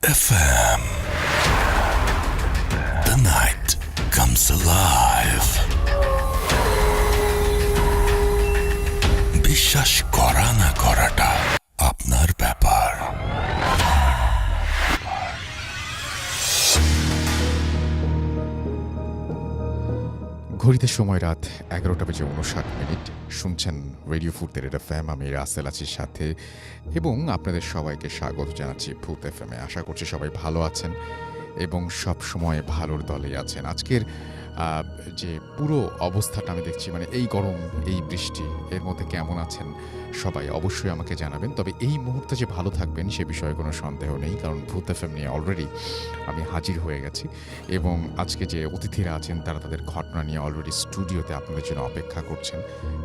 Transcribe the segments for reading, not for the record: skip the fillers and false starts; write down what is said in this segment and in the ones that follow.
FM. The night comes alive. বিশ্বাস করা না করাটা আপনার ব্যাপার। ঘড়িতে সময় রাত 11:59 শুনছেন রেডিও ফুটের FM। আমি রাসেল আছি সাথে এবং আপনাদের সবাইকে স্বাগত জানাচ্ছি ফুট FM-এ। আশা করছি সবাই ভালো আছেন এবং সব সময় ভালোর দলেই আছেন। আজকের যে পুরো অবস্থাটা আমি দেখছি, মানে এই গরম, এই বৃষ্টি, এর মধ্যে কেমন আছেন সবাই অবশ্যই আমাকে জানাবেন। তবে এই মুহূর্তে যে ভালো থাকবেন সে বিষয়ে কোনো সন্দেহ নেই, কারণ ভূত FM নিয়ে অলরেডি আমি হাজির হয়ে গেছি এবং আজকে যে অতিথিরা আছেন তারা তাদের ঘটনা নিয়ে অলরেডি স্টুডিওতে আপনাদের জন্য অপেক্ষা করছেন।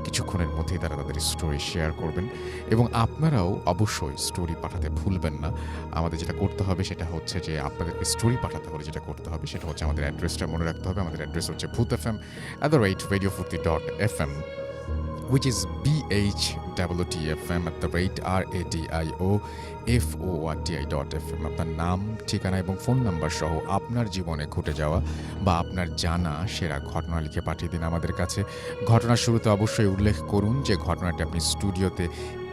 কিছুক্ষণের মধ্যেই তারা তাদের স্টোরি শেয়ার করবেন এবং আপনারাও অবশ্যই স্টোরি পাঠাতে ভুলবেন না। আমাদের যেটা করতে হবে সেটা হচ্ছে যে আপনাদেরকে স্টোরি পাঠাতে হলে যেটা করতে হবে সেটা হচ্ছে আমাদের অ্যাড্রেসটা মনে রাখতে হবে। আমাদের অ্যাড্রেস হচ্ছে bhutfm@radiofurti.fm, which is bhutfm@radiofurti.fm। আপনার নাম, ঠিকানা এবং ফোন নাম্বার সহ আপনার জীবনে ঘটে যাওয়া বা আপনার জানা সেরা ঘটনা লিখে পাঠিয়ে দিন আমাদের কাছে। ঘটনার শুরুতে অবশ্যই উল্লেখ করুন যে ঘটনাটি আপনি স্টুডিওতে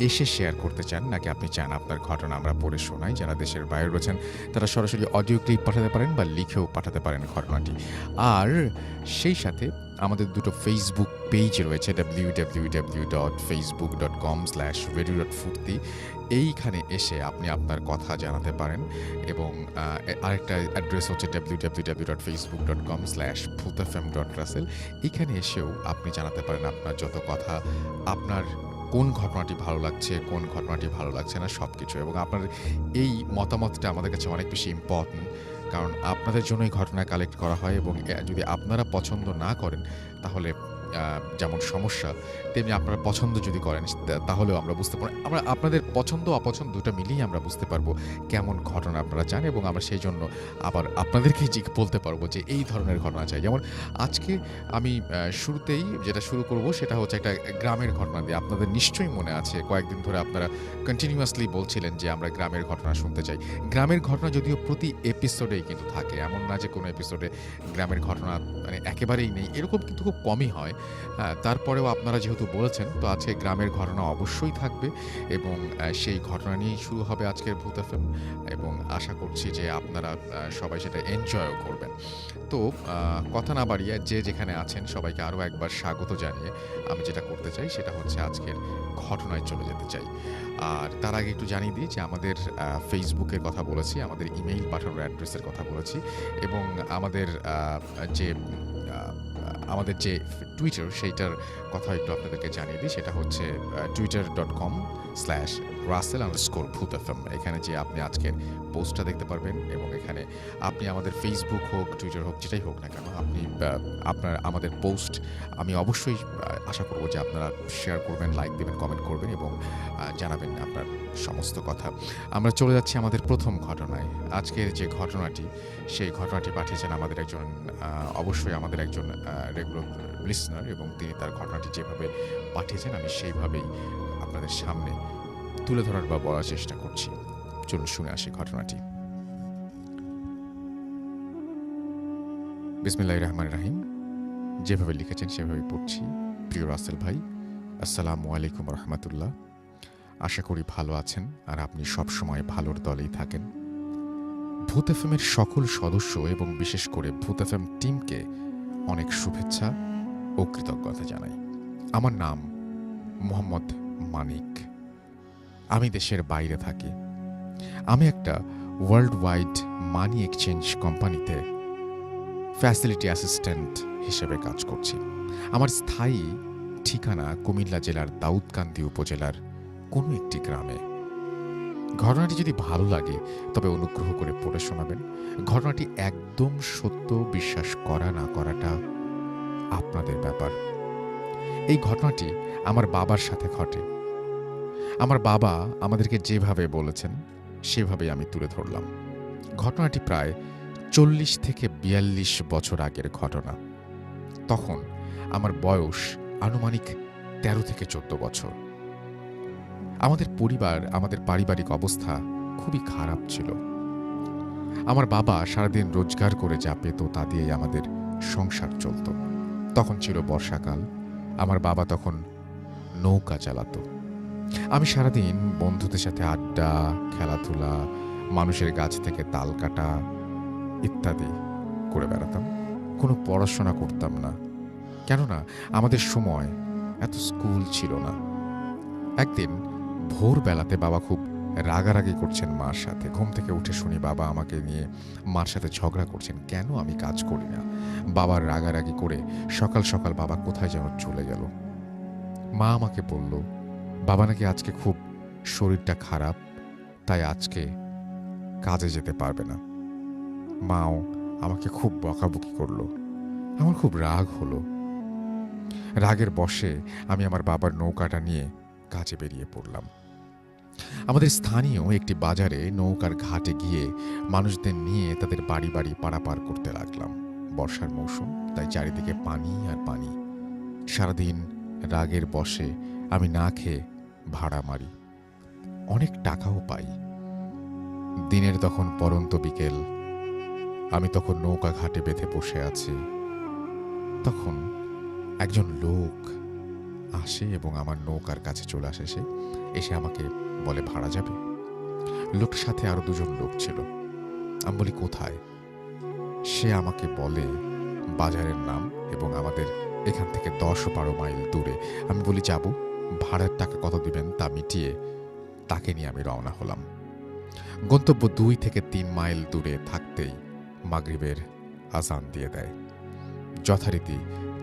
এসে শেয়ার করতে চান, নাকি আপনি চান আপনার ঘটনা আমরা পড়ে শোনাই। যারা দেশের বাইরে রয়েছেন তারা সরাসরি অডিও ক্লিপ পাঠাতে পারেন বা লিখেও পাঠাতে পারেন ঘটনাটি। আর সেই সাথে আমাদের দুটো ফেসবুক পেজ রয়েছে, www.facebook.com/radio.furti। এইখানে এসে আপনি আপনার কথা জানাতে পারেন এবং আরেকটা অ্যাড্রেস হচ্ছে www.facebook.com/bhutfm.russell। এখানে এসেও আপনি জানাতে পারেন আপনার যত কথা, আপনার কোন ঘটনাটি ভালো লাগছে, কোন ঘটনাটি ভালো লাগছে না, সব কিছু। এবং আপনার এই মতামতটা আমাদের কাছে অনেক বেশি ইম্পর্ট্যান্ট, কারণ আপনাদের জন্যই ঘটনা কালেক্ট করা হয় এবং যদি আপনারা পছন্দ না করেন তাহলে যেমন সমস্যা, তেমনি আপনারা পছন্দ যদি করেন তাহলেও আমরা বুঝতে পারবো, আমরা আপনাদের পছন্দ অপছন্দ দুটো মিলিয়ে আমরা বুঝতে পারবো কেমন ঘটনা আপনারা চান এবং আমরা সেই জন্য আবার আপনাদেরকেই বলতে পারবো যে এই ধরনের ঘটনা চাই। যেমন আজকে আমি শুরুতেই যেটা শুরু করব সেটা হচ্ছে একটা গ্রামের ঘটনা দিয়ে। আপনাদের নিশ্চয়ই মনে আছে কয়েকদিন ধরে আপনারা কন্টিনিউয়াসলি বলছিলেন যে আমরা গ্রামের ঘটনা শুনতে চাই। গ্রামের ঘটনা যদিও প্রতি এপিসোডেই কিন্তু থাকে, এমন না যে কোনো এপিসোডে গ্রামের ঘটনা মানে একেবারেই নেই, এরকম কিন্তু খুব কমই হয়। তারপরেও আপনারা যেহেতু বলেছেন, তো আজকে গ্রামের ঘটনা অবশ্যই থাকবে এবং সেই ঘটনা নিয়েই শুরু হবে আজকের ভূত FM এবং আশা করছি যে আপনারা সবাই সেটা এনজয়ও করবেন। তো কথা না বাড়িয়ে যে যেখানে আছেন সবাইকে আরও একবার স্বাগত জানিয়ে আমি যেটা করতে চাই সেটা হচ্ছে আজকের ঘটনায় চলে যেতে চাই। আর তার আগে একটু জানিয়ে দিই যে আমাদের ফেসবুকের কথা বলেছি, আমাদের ইমেইল পাঠানোর অ্যাড্রেসের কথা বলেছি এবং আমাদের যে টুইটার সেইটার কথা একটু আপনাদেরকে জানিয়ে দিই। সেটা হচ্ছে twitter.com/russell_bhutfm। এখানে যে আপনি আজকের পোস্টটা দেখতে পারবেন এবং এখানে আপনি আমাদের ফেসবুক হোক, টুইটার হোক, যেটাই হোক না কেন, আপনি আমাদের পোস্ট আমি অবশ্যই আশা করব যে আপনারা শেয়ার করবেন, লাইক দেবেন, কমেন্ট করবেন এবং জানাবেন আপনার সমস্ত কথা। আমরা চলে যাচ্ছি আমাদের প্রথম ঘটনায়। আজকের যে ঘটনাটি, সেই ঘটনাটি পাঠিয়েছেন আমাদের একজন অবশ্যই আমাদের একজন রেগুলার লিসনার এবং তিনি তার ঘটনাটি যেভাবে পাঠিয়েছেন আমি সেইভাবেই আপনাদের সামনে তুলে ধরার বা বলার চেষ্টা করছি। চলুন শুনে আসি ঘটনাটি। বিসমিল্লাহির রহমানির রহিম। যেভাবে লিখেছেন সেভাবে পড়ছি। প্রিয় রাসেল ভাই, আসসালামু আলাইকুম রহমতুল্লাহ। আশা করি ভালো আছেন আর আপনি সবসময় ভালোর দলেই থাকেন। ভূত FM-এর সকল সদস্য এবং বিশেষ করে ভূত FM টিমকে অনেক শুভেচ্ছা ও কৃতজ্ঞতা জানাই। আমার নাম মোহাম্মদ মানিক। আমি দেশের বাইরে থাকি। আমি একটা ওয়ার্ল্ড ওয়াইড মানি এক্সচেঞ্জ কোম্পানিতে ফ্যাসিলিটি অ্যাসিস্ট্যান্ট হিসেবে কাজ করছি। আমার স্থায়ী ঠিকানা কুমিল্লা জেলার দাউদকান্দি উপজেলার কোনো একটি গ্রামে। ঘটনাটি যদি ভালো লাগে তবে অনুগ্রহ করে পড়ে শোনাবেন। ঘটনাটি একদম সত্য, বিশ্বাস করা না করাটা আপনাদের ব্যাপার। এই ঘটনাটি আমার বাবার সাথে ঘটে। আমার বাবা আমাদেরকে যেভাবে বলেছেন সেভাবেই আমি তুলে ধরলাম। ঘটনাটি প্রায় 40 থেকে 42 বছর আগের ঘটনা। তখন আমার বয়স আনুমানিক 13 থেকে 14 বছর। আমাদের পারিবারিক অবস্থা খুবই খারাপ ছিল। আমার বাবা সারাদিন রোজগার করে যা পেত তা দিয়েই আমাদের সংসার চলত। তখন ছিল বর্ষাকাল, আমার বাবা তখন নৌকা চালাতো। আমি সারাদিন বন্ধুদের সাথে আড্ডা, খেলাধুলা, মানুষের গাছ থেকে তাল কাটা ইত্যাদি করে বেড়াতাম। কোনো পড়াশোনা করতাম না, কেননা আমাদের সময় এত স্কুল ছিল না। একদিন ভোরবেলাতে বাবা খুব রাগারাগি করছেন মার সাথে। ঘুম থেকে উঠে শুনি বাবা আমাকে নিয়ে মার সাথে ঝগড়া করছেন, কেন আমি কাজ করি না। বাবার রাগারাগি করে সকাল সকাল বাবা কোথায় যেন চলে গেল। মা আমাকে বলল, বাবা নাকি আজকে খুব শরীরটা খারাপ, তাই আজকে কাজে যেতে পারবে না। মাও আমাকে খুব বকাবকি করলো। আমার খুব রাগ হলো। রাগের বশে আমি আমার বাবার নৌকাটা নিয়ে কাজে বেরিয়ে পড়লাম। আমাদের স্থানীয় একটি বাজারে নৌকার ঘাটে গিয়ে মানুষদের নিয়ে তাদের বাড়ি বাড়ি পারাপার করতে লাগলাম। বর্ষার মৌসুম, তাই চারিদিকে পানি আর পানি। সারাদিন রাগের বশে আমি না খেয়ে ভাড়া মারি, অনেক টাকাও পাই। দিনের তখন পরন্ত বিকেল, আমি তখন নৌকা ঘাটে বেঁধে বসে আছি। তখন একজন লোক আসে এবং আমার নৌকার কাছে চলে আসে। সে এসে আমাকে বলে, ভাড়া যাবে? লোকটার সাথে আরো দুজন লোক ছিল। আমি বলি, কোথায়? সে আমাকে বলে বাজারের নাম এবং আমাদের এখান থেকে 10-12 মাইল দূরে। আমি বলি, যাব। ভাড়ার টাকা কত দিবেন তা মিটিয়ে তাকে নিয়ে আমি রওনা হলাম। গন্তব্য 2 থেকে 3 মাইল দূরে থাকতেই মাগরিবের আজান দিয়ে দেয়। যথারীতি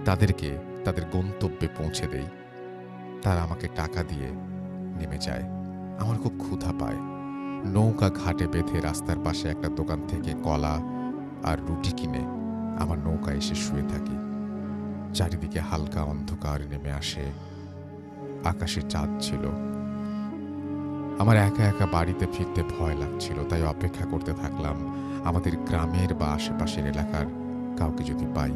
তাদেরকে তাদের গন্তব্যে পৌঁছে দেই। তারা আমাকে টাকা দিয়ে নেমে যায়। আমার খুব ক্ষুধা পায়। নৌকা ঘাটে বেঁধে রাস্তার পাশে একটা দোকান থেকে কলা আর রুটি কিনে আমার নৌকা এসে শুয়ে থাকি। চারিদিকে হালকা অন্ধকার নেমে আসে, আকাশে চাঁদ ছিল। আমার একা একা বাড়িতে ফিরতে ভয় লাগছিল, তাই অপেক্ষা করতে থাকলাম আমাদের গ্রামের বা আশেপাশের এলাকার কাউকে যদি পাই।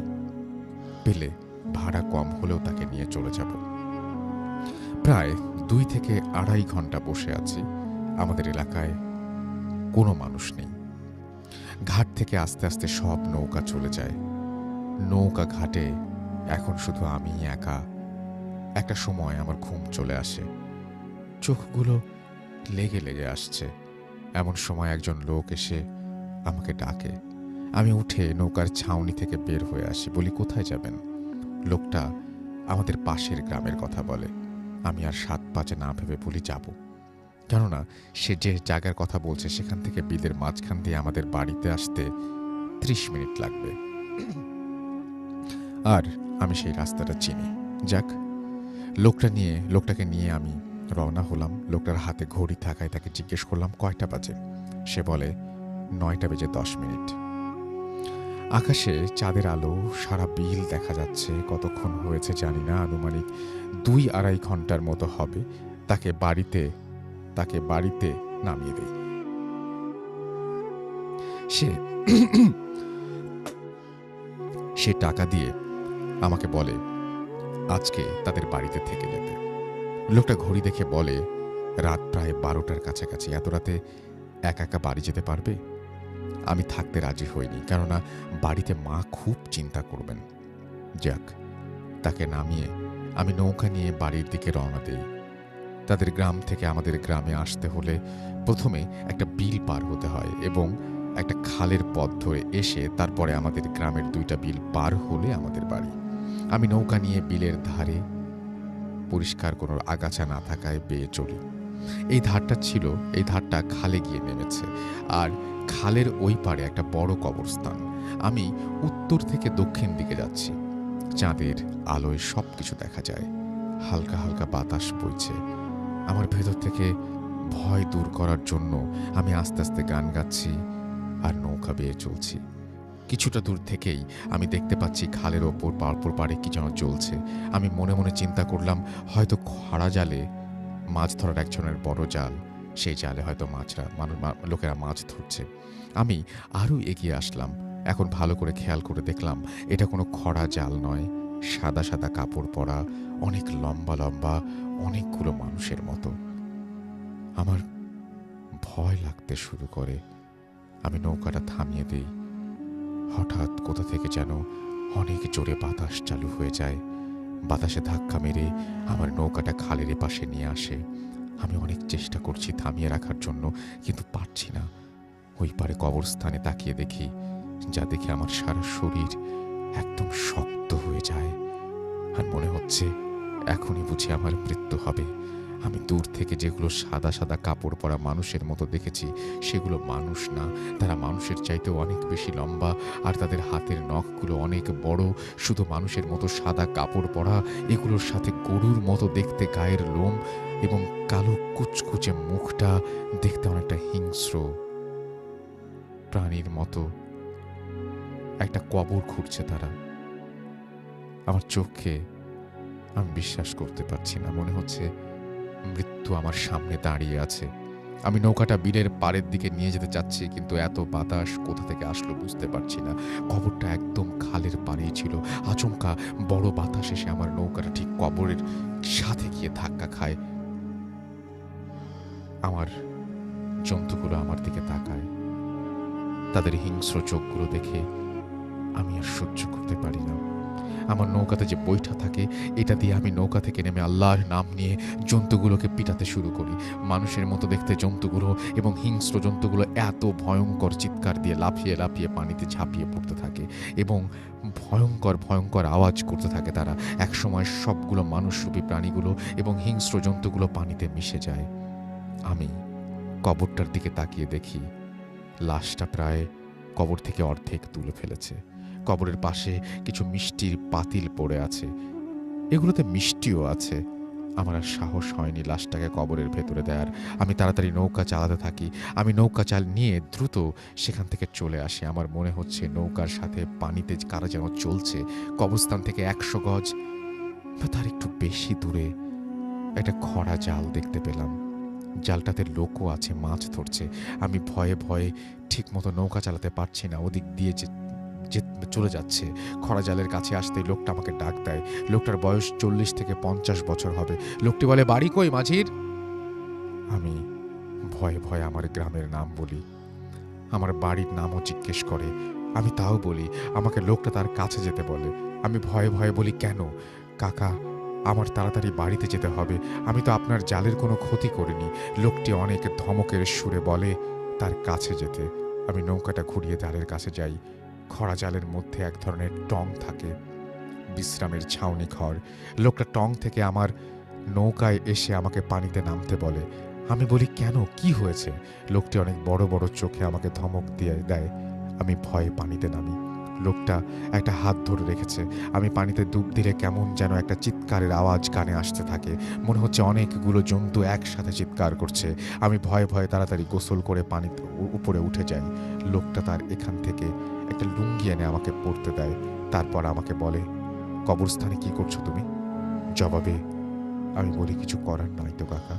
পেলে ভাড়া কম হলেও তাকে নিয়ে চলে যাব। প্রায় 2 থেকে 2.5 ঘন্টা বসে আছি। আমাদের এলাকায় কোনো মানুষ নেই। ঘাট থেকে আস্তে আস্তে সব নৌকা চলে যায়। নৌকা ঘাটে এখন শুধু আমি একা। একটা সময় আমার ঘুম চলে আসে, চোখগুলো লেগে লেগে আসছে। এমন সময় একজন লোক এসে আমাকে ডাকে। আমি উঠে নৌকার ছাউনি থেকে বের হয়ে আসি। বলি, কোথায় যাবেন? লোকটা আমাদের পাশের গ্রামের কথা বলে। আমি আর 7-5 না ভেবে বলি, যাব। কেননা সে যে জায়গার কথা বলছে সেখান থেকে বিলের মাঝখান দিয়ে আমাদের বাড়িতে আসতে 30 মিনিট লাগবে, আর আমি সেই রাস্তাটা চিনি। যাক, লোকটাকে নিয়ে আমি রওনা হলাম। লোকটার হাতে ঘড়ি থাকায় তাকে জিজ্ঞেস করলাম, কয়টা বাজে? সে বলে, 9টা বেজে 10 মিনিট। আকাশে চাঁদের আলো, সারা বিল দেখা যাচ্ছে। কতক্ষণ হয়েছে জানি না, আনুমানিক 2-2.5 ঘন্টার মতো হবে। তাকে বাড়িতে নামিয়ে দেই। সে টাকা দিয়ে আমাকে বলে আজকে তাদের বাড়িতে থেকে যেতে। লোকটা ঘড়ি দেখে বলে, রাত প্রায় 12টার কাছাকাছি। এত রাতে একা একা বাড়ি যেতে পারবে? আমি থাকতে রাজি হইনি, কেননা বাড়িতে মা খুব চিন্তা করবেন। যাক, তাকে নামিয়ে আমি নৌকা নিয়ে বাড়ির দিকে রওনা দেই। তাদের গ্রাম থেকে আমাদের গ্রামে আসতে হলে প্রথমে একটা বিল পার হতে হয় এবং একটা খালের পথ ধরে এসে তারপরে আমাদের গ্রামের 2টা বিল পার হলে আমাদের বাড়ি। আমি নৌকা নিয়ে বিলের ধারে, পরিষ্কার কোনো আগাছা না থাকায় বেয়ে চলি। এই ধারটা খালে গিয়ে নেমেছে, আর খালের ওই পারে একটা বড় কবরস্থান। আমি উত্তর থেকে দক্ষিণ দিকে যাচ্ছি। চাঁদের আলোয় সবকিছু দেখা যায়। হালকা হালকা বাতাস বইছে। আমার ভেতর থেকে ভয় দূর করার জন্য আমি আস্তে আস্তে গান গাচ্ছি আর নৌকা বেয়ে চলছি। কিছুটা দূর থেকেই আমি দেখতে পাচ্ছি খালের ওপর পাড়ে কি যেন জ্বলছে। আমি মনে মনে চিন্তা করলাম, হয়তো খরা জালে মাছ ধরার একজনের বড় জাল, সেই জালে হয়তো লোকেরা মাছ ধরছে। আমি আরও এগিয়ে আসলাম। এখন ভালো করে খেয়াল করে দেখলাম এটা কোনো খরা জাল নয়, সাদা সাদা কাপড় পরা, অনেক লম্বা লম্বা অনেকগুলো মানুষের মতো। আমার ভয় লাগতে শুরু করে। আমি নৌকাটা থামিয়ে দেই। হঠাৎ কোথা থেকে যেন অনেক জোরে বাতাস চালু হয়ে যায়। বাতাসে ধাক্কা মেরে আমার নৌকাটা খালের এপাশে নিয়ে আসে। আমি অনেক চেষ্টা করছি থামিয়ে রাখার জন্য, কিন্তু পারছি না। ওই পারে কবরস্থানে তাকিয়ে দেখি, যা দেখে আমার সারা শরীর একদম শক্ত হয়ে যায়। আর মনে হচ্ছে এখনই বুঝি আমার মৃত্যু হবে। আমি দূর থেকে যেগুলো সাদা সাদা কাপড় পরা মানুষের মতো দেখেছি, সেগুলো মানুষ না। তারা মানুষের চাইতেও অনেক বেশি লম্বা, আর তাদের হাতের নখগুলো অনেক বড়। শুধু মানুষের মতো সাদা কাপড় পরা, এগুলোর সাথে গরুর মতো দেখতে গায়ের লোম, এবং কালো কুচকুচে মুখটা দেখতে অনেকটা হিংস্র প্রাণীর মতো। একটা কবর খুঁড়ছে তারা। আমার চোখে আমি বিশ্বাস করতে পারছি না। মনে হচ্ছে মৃত্যু আমার সামনে দাঁড়িয়ে আছে। আমি নৌকাটা বিলের পাড়ের দিকে নিয়ে যেতে চাচ্ছি, কিন্তু এত বাতাস কোথা থেকে আসলো বুঝতে পারছি না। কবরটা একদম খালের পাড়েই ছিল। আচমকা বড় বাতাস এসে আমার নৌকাটা ঠিক কবরের সাথে গিয়ে ধাক্কা খায়। আমার জন্তুগুলো আমার দিকে তাকায়। তাদের হিংস্র চোখগুলো দেখে আমি আর সহ্য করতে পারি না। আমার নৌকাতে যে বৈঠা থাকে, এটা দিয়ে আমি নৌকা থেকে নেমে আল্লাহর নাম নিয়ে জন্তুগুলোকে পিটাতে শুরু করি। মানুষের মতো দেখতে জন্তুগুলো এবং হিংস্র জন্তুগুলো এত ভয়ঙ্কর চিৎকার দিয়ে লাফিয়ে লাফিয়ে পানিতে ঝাঁপিয়ে পড়তে থাকে এবং ভয়ঙ্কর ভয়ঙ্কর আওয়াজ করতে থাকে তারা। একসময় সবগুলো মানুষরূপী প্রাণীগুলো এবং হিংস্র জন্তুগুলো পানিতে মিশে যায়। আমি কবরটার দিকে তাকিয়ে দেখি, লাশটা প্রায় কবর থেকে অর্ধেক তুলে ফেলেছে। কবরের পাশে কিছু মিষ্টির পাতিল পড়ে আছে, এগুলোতে মিষ্টিও আছে। আমার আর সাহস হয়নি লাশটাকে কবরের ভেতরে দেওয়ার। আমি তাড়াতাড়ি নৌকা চালাতে থাকি। আমি নৌকা চাল নিয়ে দ্রুত সেখান থেকে চলে আসি। আমার মনে হচ্ছে নৌকার সাথে পানিতে কারা যেন চলছে। কবরস্থান থেকে 100 গজ বা তার একটু বেশি দূরে একটা খড়া জাল দেখতে পেলাম। জালটাতে লোকও আছে, মাছ ধরছে। আমি ভয়ে ভয়ে ঠিক মতো নৌকা চালাতে পারছি না। ওদিক দিয়ে যে চলে যাচ্ছে। খরা জালের কাছে আসতেই লোকটা আমাকে ডাক দেয়। লোকটার বয়স 40 থেকে 50 বছর হবে। লোকটি বলে, বাড়ি কই মাঝির? আমি ভয়ে ভয়ে আমার গ্রামের নাম বলি। আমার বাড়ির নামও জিজ্ঞেস করে। আমি তাও বলি। আমাকে লোকটা তার কাছে যেতে বলে। আমি ভয়ে ভয়ে বলি, কেন কাকা, আমার তাড়াতাড়ি বাড়িতে যেতে হবে। আমি তো আপনার জালের কোনো ক্ষতি করিনি। লোকটি অনেক ধমকের সুরে বলে তার কাছে যেতে। আমি নৌকাটা ঘুরিয়ে জালের কাছে যাই। খরা জালের মধ্যে এক ধরনের টং থাকে, বিশ্রামের ছাউনি ঘর। লোকটা টং থেকে আমার নৌকায় এসে আমাকে পানিতে নামতে বলে। আমি বলি, কেন, কি হয়েছে? লোকটি অনেক বড় বড় চোখে আমাকে ধমক দিয়ে দেয়। আমি ভয়ে পানিতে নামি। লোকটা একটা হাত ধরে রেখেছে। আমি পানিতে ডুব দিলে কেমন যেন একটা চিৎকারের আওয়াজ কানে আসতে থাকে। মনে হচ্ছে অনেকগুলো জন্তু একসাথে চিৎকার করছে। আমি ভয়ে ভয়ে তাড়াতাড়ি গোসল করে পানিতে উপরে উঠে যাই। লোকটা তার এখান থেকে একটা লুঙ্গি এনে আমাকে পরতে দেয়। তারপর আমাকে বলে, কবরস্থানে কি করছো তুমি? জবাবে আমি বলি, কিছু করার নাই তো কাকা।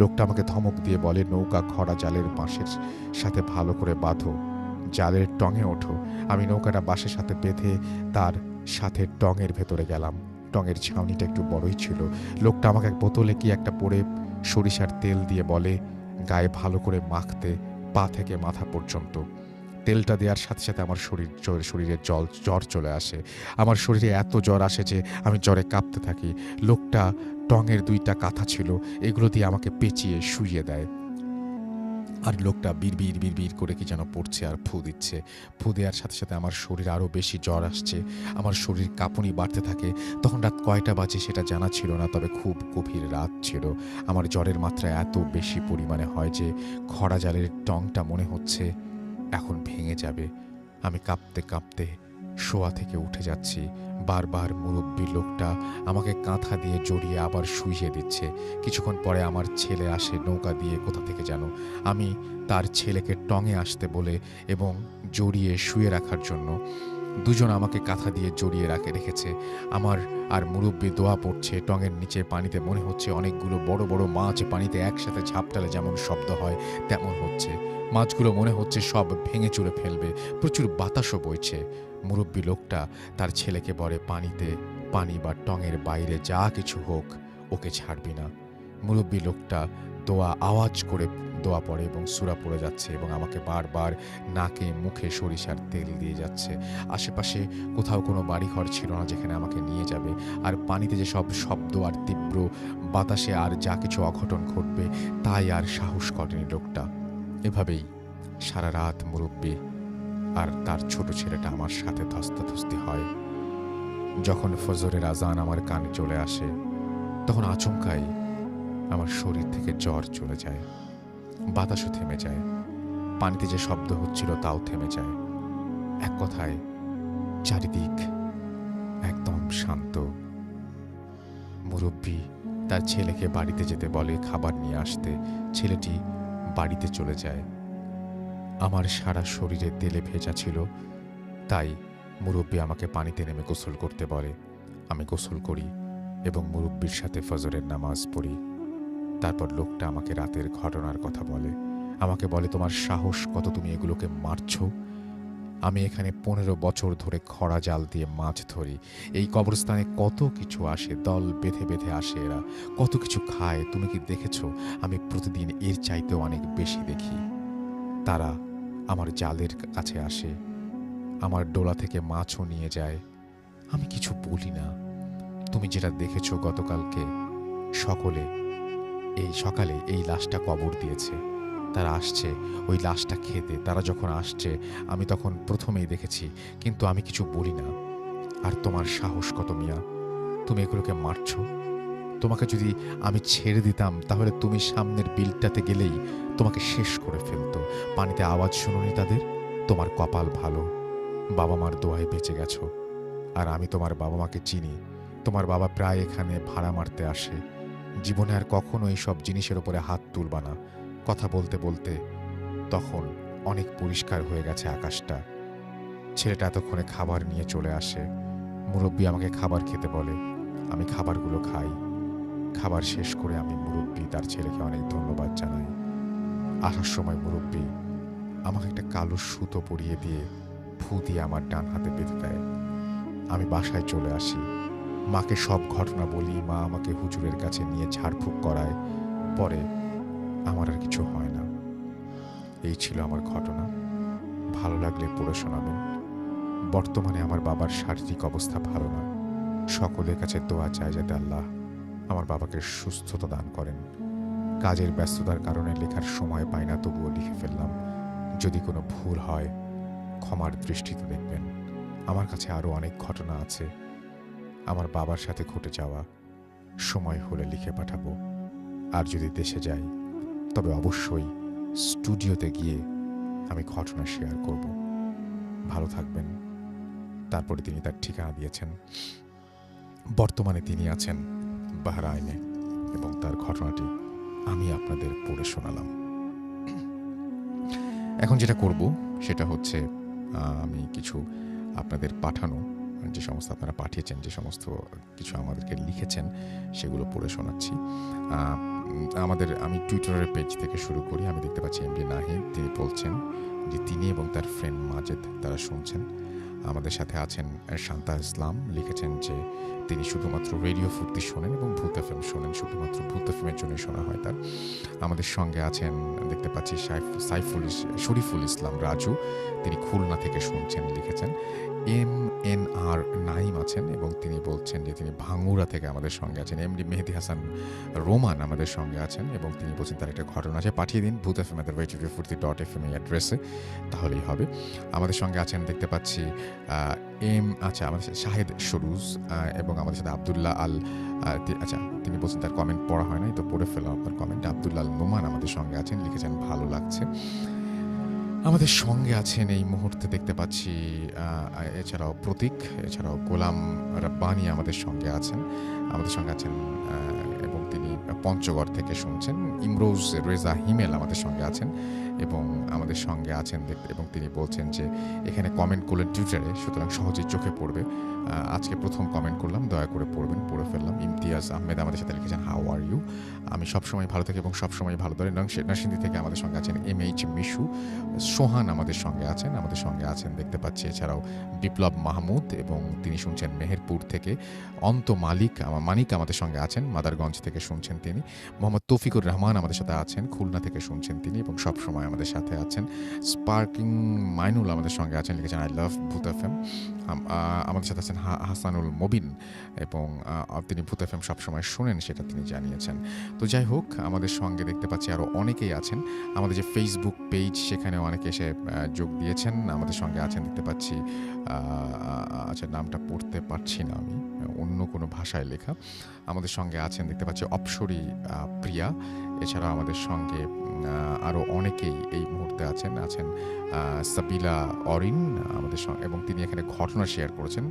লোকটা আমাকে ধমক দিয়ে বলে, নৌকা খরা জালের বাঁশের সাথে ভালো করে বাঁধো, জালের টঙে ওঠো। আমি নৌকাটা বাঁশের সাথে বেঁধে তার সাথে টঙের ভেতরে গেলাম। টঙের ছাউনিটা একটু বড়ই ছিল। লোকটা আমাকে এক বোতলে কি একটা পরে সরিষার তেল দিয়ে বলে গায়ে ভালো করে মাখতে, পা থেকে মাথা পর্যন্ত। তেলটা দেওয়ার সাথে সাথে আমার শরীরে জ্বর চলে আসে। আমার শরীরে এত জ্বর আসে যে আমি জ্বরে কাঁপতে থাকি। লোকটা টঙের 2টা কাঁথা ছিল, এগুলো দিয়ে আমাকে পেঁচিয়ে শুইয়ে দেয়। আর লোকটা বিড়বিড় বিড়বিড় করে কি যেন পড়ছে আর ফু দিচ্ছে। ফু দেওয়ার সাথে সাথে আমার শরীর আরও বেশি জ্বর আসছে। আমার শরীর কাঁপুনি বাড়তে থাকে। তখন রাত কয়টা বাজে সেটা জানা ছিল না, তবে খুব গভীর রাত ছিল। আমার জ্বরের মাত্রা এত বেশি পরিমাণে হয় যে খরা জালের টংটা মনে হচ্ছে এখন ভেঙে যাবে। আমি কাঁপতে কাঁপতে শোয়া থেকে উঠে যাচ্ছি। বারবার মুরব্বী লোকটা আমাকে কাঁথা দিয়ে জড়িয়ে আবার শুইয়ে দিচ্ছে। কিছুক্ষণ পরে আমার ছেলে আসে নৌকা দিয়ে কোথা থেকে যেন। আমি তার ছেলেকে টঙে আসতে বলে এবং জড়িয়ে শুয়ে রাখার জন্য। দুজন আমাকে কাঁথা দিয়ে জড়িয়ে রেখেছে। আমার আর মুরব্বি দোয়া পড়ছে টঙের নিচে পানিতে। মনে হচ্ছে অনেকগুলো বড় বড় মাছ পানিতে একসাথে ঝাপটালে যেমন শব্দ হয় তেমন হচ্ছে। মাছগুলো মনে হচ্ছে সব ভেঙে চুরে ফেলবে। প্রচুর বাতাসও বইছে। মুরব্বী লোকটা তার ছেলেকে বলে, পানি বা টঙের বাইরে যা কিছু হোক ওকে ছাড়বি না। মুরব্বী লোকটা দোয়া আওয়াজ করে দোয়া পড়ে এবং সূরা পড়ে যাচ্ছে এবং আমাকে বারবার নাকে মুখে সরিষার তেল দিয়ে যাচ্ছে। আশেপাশে কোথাও কোনো বাড়িঘর ছিল না যেখানে আমাকে নিয়ে যাবে। আর পানিতে যেসব শব্দ আর তীব্র বাতাসে আর যা কিছু অঘটন ঘটবে তাই আর সাহস করেনি লোকটা। এভাবেই সারা রাত মুরব্বি আর তার ছোট ছেলেটা আমার সাথে ধস্তাধস্তি হয়। যখন ফজরের আজান আমার কানে চলে আসে তখন আচমকাই আমার শরীর থেকে জ্বর চলে যায়, বাতাসও থেমে যায়, পানিতে যে শব্দ হচ্ছিল তাও থেমে যায়। এক কথায় চারিদিক একদম শান্ত। মুরব্বি তার ছেলেকে বাড়িতে যেতে বলে খাবার নিয়ে আসতে। ছেলেটি বাড়িতে চলে যায়। আমার সারা শরীরে তেলে ভেজা ছিল, তাই মুরব্বি আমাকে পানিতে নেমে গোসল করতে বলে। আমি গোসল করি এবং মুরব্বির সাথে ফজরের নামাজ পড়ি। তারপর লোকটা আমাকে রাতের ঘটনার কথা বলে। আমাকে বলে, তোমার সাহস কত, তুমি এগুলোকে মারছো? আমি এখানে 15 বছর ধরে খরা জাল দিয়ে মাছ ধরি। এই কবরস্থানে কত কিছু আসে, দল বেঁধে বেঁধে আসে, এরা কত কিছু খায়। তুমি কি দেখেছো? আমি প্রতিদিন এর চাইতেও অনেক বেশি দেখি। তারা আমার জালের কাছে আসে, আমার ডোলা থেকে মাছও নিয়ে যায়। আমি কিছু বলি না। তুমি যেটা দেখেছো গতকালকে সকালে এই লাশটা কবর দিয়েছে। তারা আসছে ওই লাশটা খেতে। তারা যখন আসছে আমি তখন প্রথমেই দেখেছি, কিন্তু আমি কিছু বলি না। আর তোমার সাহস কত মিয়া, তুমি এগুলোকে মারছো? তোমাকে যদি আমি ছেড়ে দিতাম তাহলে তুমি সামনের বিলটাতে গেলেই তোমাকে শেষ করে ফেলতো। পানিতে আওয়াজ শুনুনি তাদের? তোমার কপাল ভালো, বাবা মার দোয়ায় বেঁচে গেছো। আর আমি তোমার বাবা মাকে চিনি। তোমার বাবা প্রায় এখানে ভাড়া মারতে আসে। জীবনে আর কখনো এইসব জিনিসের উপরে হাত তুলবা না। কথা বলতে বলতে তখন অনেক পরিষ্কার হয়ে গেছে আকাশটা। ছেলেটা এতক্ষণে খাবার নিয়ে চলে আসে। মুরব্বি আমাকে খাবার খেতে বলে। আমি খাবারগুলো খাই। খাবার শেষ করে আমি মুরব্বি তার ছেলেকে অনেক ধন্যবাদ জানাই। আসার সময় মুরব্বি আমাকে একটা কালো সুতো পরিয়ে দিয়ে ফু দিয়ে আমার ডান হাতে বেঁধে দেয়। আমি বাসায় চলে আসি। মাকে সব ঘটনা বলি। মা আমাকে হুজুরের কাছে নিয়ে ঝাড়ফুঁক করায়। পরে আমার আর কিছু হয় না। এই ছিল আমার ঘটনা। ভালো লাগলে পড়ে শোনাবেন। বর্তমানে আমার বাবার শারীরিক অবস্থা ভালো না। সকলের কাছে দোয়া চাই যাতে আল্লাহ আমার বাবাকে সুস্থতা দান করেন। কাজের ব্যস্ততার কারণে লেখার সময় পাই না, তবুও লিখে ফেললাম। যদি কোনো ভুল হয় ক্ষমার দৃষ্টিতে দেখবেন। আমার কাছে আরও অনেক ঘটনা আছে আমার বাবার সাথে ঘটে যাওয়া। সময় হলে লিখে পাঠাবো। আর যদি দেশে যাই তবে অবশ্যই স্টুডিওতে গিয়ে আমি ঘটনা শেয়ার করব। ভালো থাকবেন। তারপরে তিনি তার ঠিকানা দিয়েছেন। বর্তমানে তিনি আছেন বাহরাইনে এবং তার ঘটনাটি আমি আপনাদের পড়ে শোনালাম। এখন যেটা করব সেটা হচ্ছে আমি কিছু আপনাদের পাঠানো যে সমস্ত আপনারা পাঠিয়েছেন, যে সমস্ত কিছু আমাদেরকে লিখেছেন সেগুলো পড়ে শোনাচ্ছি। আমি টুইটারের পেজ থেকে শুরু করি। আমি দেখতে পাচ্ছি এমডি নাহিদ, তিনি বলছেন যে তিনি এবং তার ফ্রেন্ড মাজেদ তারা শুনছেন। আমাদের সাথে আছেন শান্তা ইসলাম, লিখেছেন যে তিনি শুধুমাত্র রেডিও ফুর্তি শোনেন এবং ভূত এফএম শোনেন, শুধুমাত্র ভূত এফএমের জন্যই শোনা হয় তার। আমাদের সঙ্গে আছেন দেখতে পাচ্ছি শরীফুল ইসলাম রাজু, তিনি খুলনা থেকে শুনছেন, লিখেছেন। MNR নাইম আছেন এবং তিনি বলছেন যে তিনি ভাঙ্গুড়া থেকে আমাদের সঙ্গে আছেন। এমডি মেহেদি হাসান রোমান আমাদের সঙ্গে আছেন এবং তিনি বলছেন তার একটা ঘটনা আছে, পাঠিয়ে দিন ভূত এফএম @radiofurti.fm এই অ্যাড্রেসে, তাহলেই হবে। আমাদের সঙ্গে আছেন দেখতে পাচ্ছি আমাদের সাথে শাহেদ সরুজ এবং আমাদের সাথে আবদুল্লাহ আল তিনি বলছেন তার কমেন্ট পড়া হয় নাই, তো পড়ে ফেলাম আপনার কমেন্ট। আবদুল্লাহ আল নোমান আমাদের সঙ্গে আছেন, লিখেছেন ভালো লাগছে। আমাদের সঙ্গে আছেন এই মুহূর্তে দেখতে পাচ্ছি এছাড়াও প্রতীক, এছাড়াও গোলাম রাব্বানি আমাদের সঙ্গে আছেন এবং তিনি পঞ্চগড় থেকে শুনছেন। ইমরোজ রেজা হিমেল আমাদের সঙ্গে আছেন এবং আমাদের সঙ্গে আছেন এবং তিনি বলছেন যে এখানে কমেন্ট করলেন টুইটারে, সুতরাং সহজেই চোখে পড়বে। আজকে প্রথম কমেন্ট করলাম, দয়া করে পড়বেন, পড়ে ফেললাম। ইমতিয়াজ আহমেদ আমাদের সাথে লিখেছেন হাউ আর ইউ, আমি সবসময় ভালো থাকি এবং সবসময় ভালো ধরে। নরসিংদী থেকে আমাদের সঙ্গে আছেন MH মিশু, সোহান আমাদের সঙ্গে আছেন দেখতে পাচ্ছি। এছাড়াও বিপ্লব মাহমুদ এবং তিনি শুনছেন মেহেরপুর থেকে। অন্ত মানিক আমাদের সঙ্গে আছেন, মাদারগঞ্জ থেকে শুনছেন তিনি। মোহাম্মদ তৌফিকুর রহমান আমাদের সাথে আছেন, খুলনা থেকে শুনছেন তিনি এবং সবসময় আমাদের সাথে আছেন। স্পার্কিং মাইনুল আমাদের সঙ্গে আছেন, লিখেছেন আই লাভ ভূত এফএম। আমাদের সাথে আছেন হাসানুল মবিন এবং তিনি ভূত এফএম সবসময় শোনেন, সেটা তিনি জানিয়েছেন। তো যাই হোক, আমাদের সঙ্গে দেখতে পাচ্ছি আরও অনেকেই আছেন। আমাদের যে ফেসবুক পেজ, সেখানেও অনেকে এসে যোগ দিয়েছেন, আমাদের সঙ্গে আছেন দেখতে পাচ্ছি। আচ্ছা, নামটা পড়তে পারছি না আমি, অন্য কোনো ভাষায় লেখা। আমাদের সঙ্গে আছেন দেখতে পাচ্ছি অপসরী প্রিয়া। এছাড়াও আমাদের সঙ্গে আরও অনেকেই এই মুহূর্তে আছেন সাবিলা অরিন আমাদের সঙ্গে, এবং তিনি এখানে ঘটনা শেয়ার করেছেন।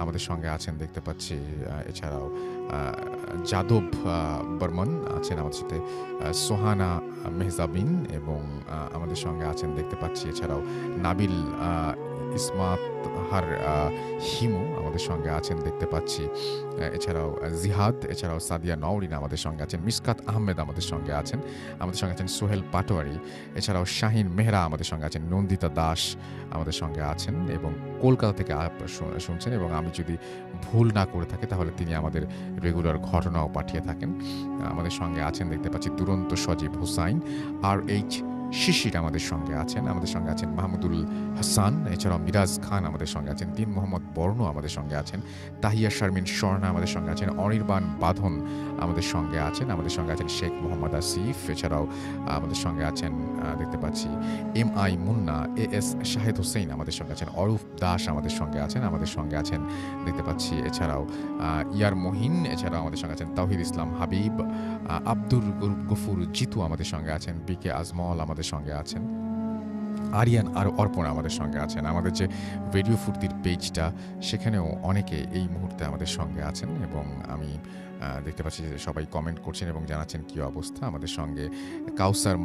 আমাদের সঙ্গে আছেন দেখতে পাচ্ছি। এছাড়াও যাদব বর্মন আছেন আমাদের সাথে, সোহানা মেহজাবিন এবং আমাদের সঙ্গে আছেন দেখতে পাচ্ছি। এছাড়াও নাবিল ইসমাতহার হিমু আমাদের সঙ্গে আছেন দেখতে পাচ্ছি। এছাড়াও জিহাদ, এছাড়াও সাদিয়া নওরিন আমাদের সঙ্গে আছেন। মিসকাত আহমেদ আমাদের সঙ্গে আছেন সোহেল পাটোয়ারি। এছাড়াও শাহিন মেহরা আমাদের সঙ্গে আছেন। নন্দিতা দাস আমাদের সঙ্গে আছেন এবং কলকাতা থেকে শুনছেন, এবং আমি যদি ভুল না করে থাকি তাহলে তিনি আমাদের রেগুলার ঘটনাও পাঠিয়ে থাকেন। আমাদের সঙ্গে আছেন দেখতে পাচ্ছি দুরন্ত সজীব হুসাইন। RH শিশির আমাদের সঙ্গে আছেন মাহমুদুল হাসান। এছাড়াও মিরাজ খান আমাদের সঙ্গে আছেন। দিন মোহাম্মদ বর্ণ আমাদের সঙ্গে আছেন। তাহিয়া শারমিন স্বর্ণা আমাদের সঙ্গে আছেন। অনির্বাণ বাঁধন আমাদের সঙ্গে আছেন শেখ মোহাম্মদ আসিফ। এছাড়াও আমাদের সঙ্গে আছেন দেখতে পাচ্ছি MI মুন্না, AS শাহেদ হোসেন আমাদের সঙ্গে আছেন। অরূপ দাস আমাদের সঙ্গে আছেন দেখতে পাচ্ছি। এছাড়াও ইয়ার মহিন, এছাড়াও আমাদের সঙ্গে আছেন তাওহিদ ইসলাম হাবিব, আব্দুর গফুর জিতু আমাদের সঙ্গে আছেন। BK আজমল আমাদের সঙ্গে আছেন। আরিয়ান আর অর্পণা আমাদের সঙ্গে আছেন। আমাদের যে রেডিও ফুর্তির পেজটা, সেখানেও অনেকে এই মুহূর্তে আমাদের সঙ্গে আছেন এবং আমি দেখতে পাচ্ছি যে সবাই কমেন্ট করছেন এবং জানাচ্ছেন কী অবস্থা। আমাদের সঙ্গে কাউসার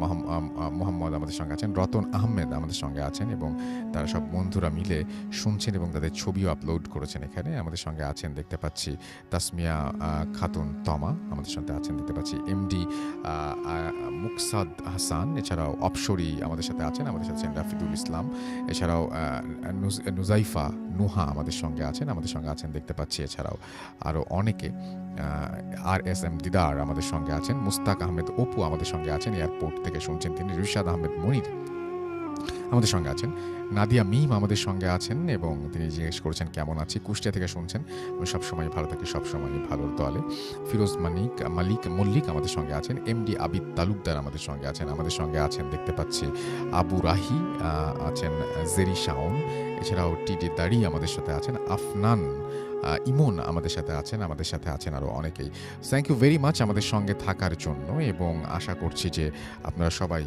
মোহাম্মদ আমাদের সঙ্গে আছেন। রতন আহমেদ আমাদের সঙ্গে আছেন এবং তারা সব বন্ধুরা মিলে শুনছেন এবং তাদের ছবিও আপলোড করেছেন এখানে। আমাদের সঙ্গে আছেন দেখতে পাচ্ছি তাসমিয়া খাতুন তমা আমাদের সঙ্গে আছেন দেখতে পাচ্ছি। MD মুকসাদ হাসান, এছাড়াও অপসরী আমাদের সাথে আছেন রাফিদুল ইসলাম। এছাড়াও নুজাইফা নুহা আমাদের সঙ্গে আছেন দেখতে পাচ্ছি। এছাড়াও আরও অনেকে, RSM দিদার আমাদের সঙ্গে আছেন। মুস্তাক আহমেদ অপু আমাদের সঙ্গে আছেন, এয়ারপোর্ট থেকে শুনছেন তিনি। রিশাদ আহমেদ মনির আমাদের সঙ্গে আছেন। নাদিয়া মিম আমাদের সঙ্গে আছেন এবং তিনি জিজ্ঞেস করেছেন কেমন আছি। কুষ্টিয়া থেকে শুনছেন। আমি সবসময় ভালো থাকি, সবসময় ভালোর দলে। ফিরোজ মল্লিক আমাদের সঙ্গে আছেন। MD আবিদ তালুকদার আমাদের সঙ্গে আছেন দেখতে পাচ্ছি। আবু রাহি আছেন। জেরি শাওন, এছাড়াও TD দাড়ি আমাদের সাথে আছেন। আফনান ইমন আমাদের সাথে আছেন আরও অনেকেই। থ্যাংক ইউ ভেরি মাচ আমাদের সঙ্গে থাকার জন্য, এবং আশা করছি যে আপনারা সবাই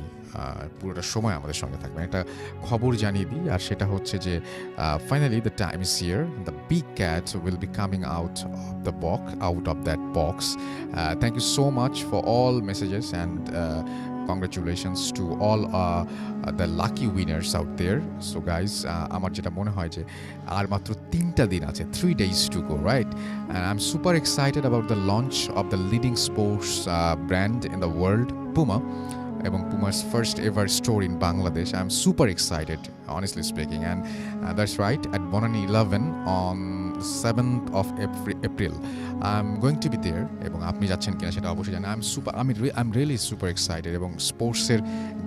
পুরোটা সময় আমাদের সঙ্গে থাকবেন। একটা খবর জানিয়ে দিই, আর সেটা হচ্ছে যে finally the time is here, the big cat will be coming out of that box. Thank you so much for all messages and congratulations to all the lucky winners out there. So guys, আমার যেটা মনে হয় যে আর মাত্র 3টা দিন আছে, 3 days to go, right? And I'm super excited about the launch of the leading sports brand in the world, Puma, এবং Puma's first ever store in Bangladesh. I'm super excited, honestly speaking, and that's right, at Bonani 11 on 7th of April. I'm going to be there, এবং আপনি যাচ্ছেন কিনা সেটা অবশ্যই জানেন। I'm really super excited, এবং স্পোর্টসের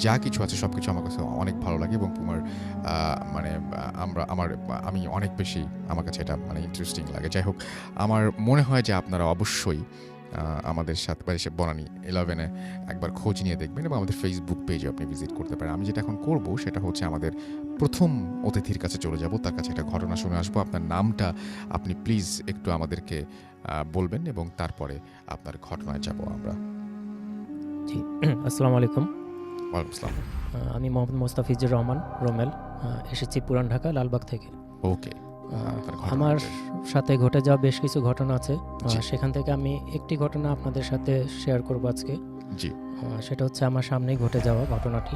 যা কিছু আছে সব কিছু আমার কাছে অনেক ভালো লাগে, এবং পুমার আমি অনেক বেশি, আমার কাছে এটা ইন্টারেস্টিং লাগে। যাই হোক, আমার মনে হয় যে আপনারা অবশ্যই আমাদের সাথে এসে বনানী 11-এ একবার খোঁজ নিয়ে দেখবেন, এবং আমাদের ফেসবুক পেজে আপনি ভিজিট করতে পারেন। আমি যেটা এখন করব সেটা হচ্ছে আমাদের প্রথম অতিথির কাছে চলে যাব, তার কাছে একটা ঘটনা শুনে আসবো। আপনার নামটা আপনি প্লিজ একটু আমাদেরকে বলবেন, এবং তারপরে আপনার ঘটনায় যাব আমরা। জি, আসসালামু আলাইকুম। ওয়ালাইকুম আসসালাম। আমি মোহাম্মদ মোস্তাফিজুর রহমান রোমেল, এসেছি পুরান ঢাকা লালবাগ থেকে। ওকে, আমার সাথে ঘটে যাওয়া বেশ কিছু ঘটনা আছে, সেখান থেকে আমি একটি ঘটনা আপনাদের সাথে শেয়ার করব আজকে। জি, সেটা হচ্ছে আমার সামনেই ঘটে যাওয়া ঘটনাটি।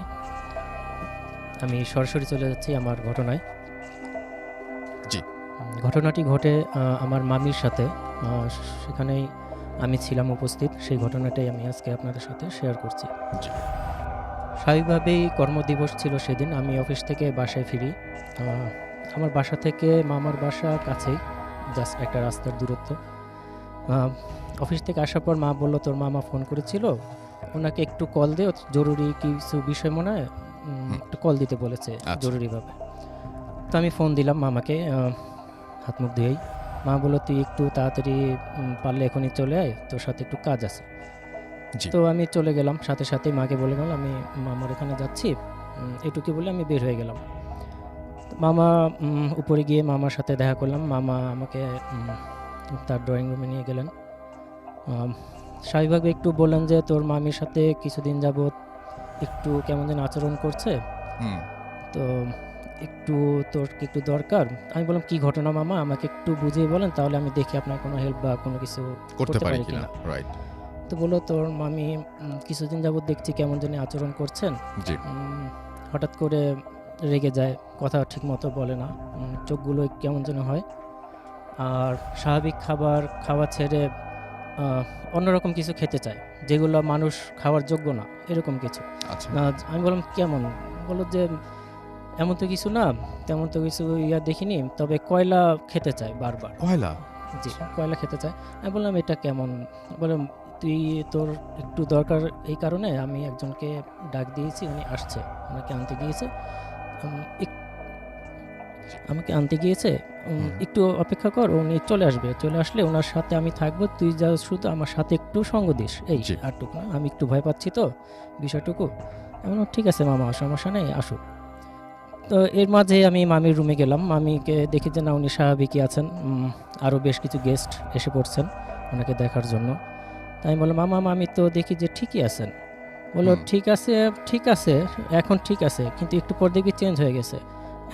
আমি সরাসরি চলে যাচ্ছি আমার ঘটনায়। জি, ঘটনাটি ঘটে আমার মামির সাথে, সেখানেই আমি ছিলাম উপস্থিত। সেই ঘটনাটাই আমি আজকে আপনাদের সাথে শেয়ার করছি। জি। স্বাভাবিকভাবেই কর্মদিবস ছিল সেদিন। আমি অফিস থেকে বাসায় ফিরি। আমার বাসা থেকে মামার বাসা কাছেই, জাস্ট একটা রাস্তার দূরত্ব। আহ, অফিস থেকে আসার পর মা বলল, তোর মামা ফোন করেছিল, ওনাকে একটু কল দে, জরুরি কিছু বিষয় মনে হয়, একটু কল দিতে বলেছে আচ্ছা। জরুরিভাবে। তো আমি ফোন দিলাম মামাকে, হাত মুখ ধুয়েই। মা বললো, তুই একটু তাড়াতাড়ি পারলে এখনই চলে আয়, তোর সাথে একটু কাজ আছে। জি। তো আমি চলে গেলাম, সাথে সাথেই মাকে বলে গেলাম আমি মামার এখানে যাচ্ছি, এটুকু বলে আমি বের হয়ে গেলাম। মামা উপরে গিয়ে মামার সাথে দেখা করলাম। মামা আমাকে তার ড্রয়িং রুমে নিয়ে গেলেন। স্বাভাবিকভাবে একটু বললেন যে তোর মামির সাথে কিছুদিন যাবৎ একটু কেমন যেন আচরণ করছে, হুম। তো একটু তোর কি একটু দরকার। আমি বললাম, কি ঘটনা মামা, আমাকে একটু বুঝিয়ে বলেন, তাহলে আমি দেখি আপনার কোনো হেল্প বা কোনো কিছু করতে পারি কিনা। রাইট। তো বললো, তোর মামি কিছুদিন যাবৎ দেখছি কেমন যেন আচরণ করছেন, জি। হঠাৎ করে রেগে যায়, কথা ঠিক মতো বলে না, চোখগুলো কেমন যেন হয়, আর স্বাভাবিক খাবার খাওয়া ছেড়ে অন্যরকম কিছু খেতে চায়, যেগুলো মানুষ খাওয়ার যোগ্য না, এরকম কিছু। আচ্ছা। আমি বললাম, কেমন? বললো যে এমন তো কিছু না, তেমন তো কিছু দেখিনি, তবে কয়লা খেতে চায় বারবার। কয়লা? জি, কয়লা খেতে চায়। আমি বললাম, এটা কেমন? বললাম, তুই তোর একটু দরকার, এই কারণে আমি একজনকে ডাক দিয়েছি, উনি আসছে, ওনাকে আনতে গিয়েছে, আমাকে আনতে গিয়েছে, একটু অপেক্ষা কর, উনি চলে আসবে, চলে আসলে ওনার সাথে আমি থাকবো, তুই যা শুধু আমার সাথে একটু সঙ্গ দিস, এই জি। আরটুকু না, আমি একটু ভয় পাচ্ছি তো বিষয়টুকু। আমি বললাম, ঠিক আছে মামা, সমস্যা নেই, আসুক। তো এর মাঝে আমি মামির রুমে গেলাম, মামিকে দেখি যে না, উনি স্বাভাবিকই আছেন, আরও বেশ কিছু গেস্ট এসে পড়ছেন ওনাকে দেখার জন্য। তাই আমি বললাম, মামা মামি তো দেখি যে ঠিকই আছেন। বললো, ঠিক আছে, ঠিক আছে, এখন ঠিক আছে, কিন্তু একটু পর দেখবি চেঞ্জ হয়ে গেছে।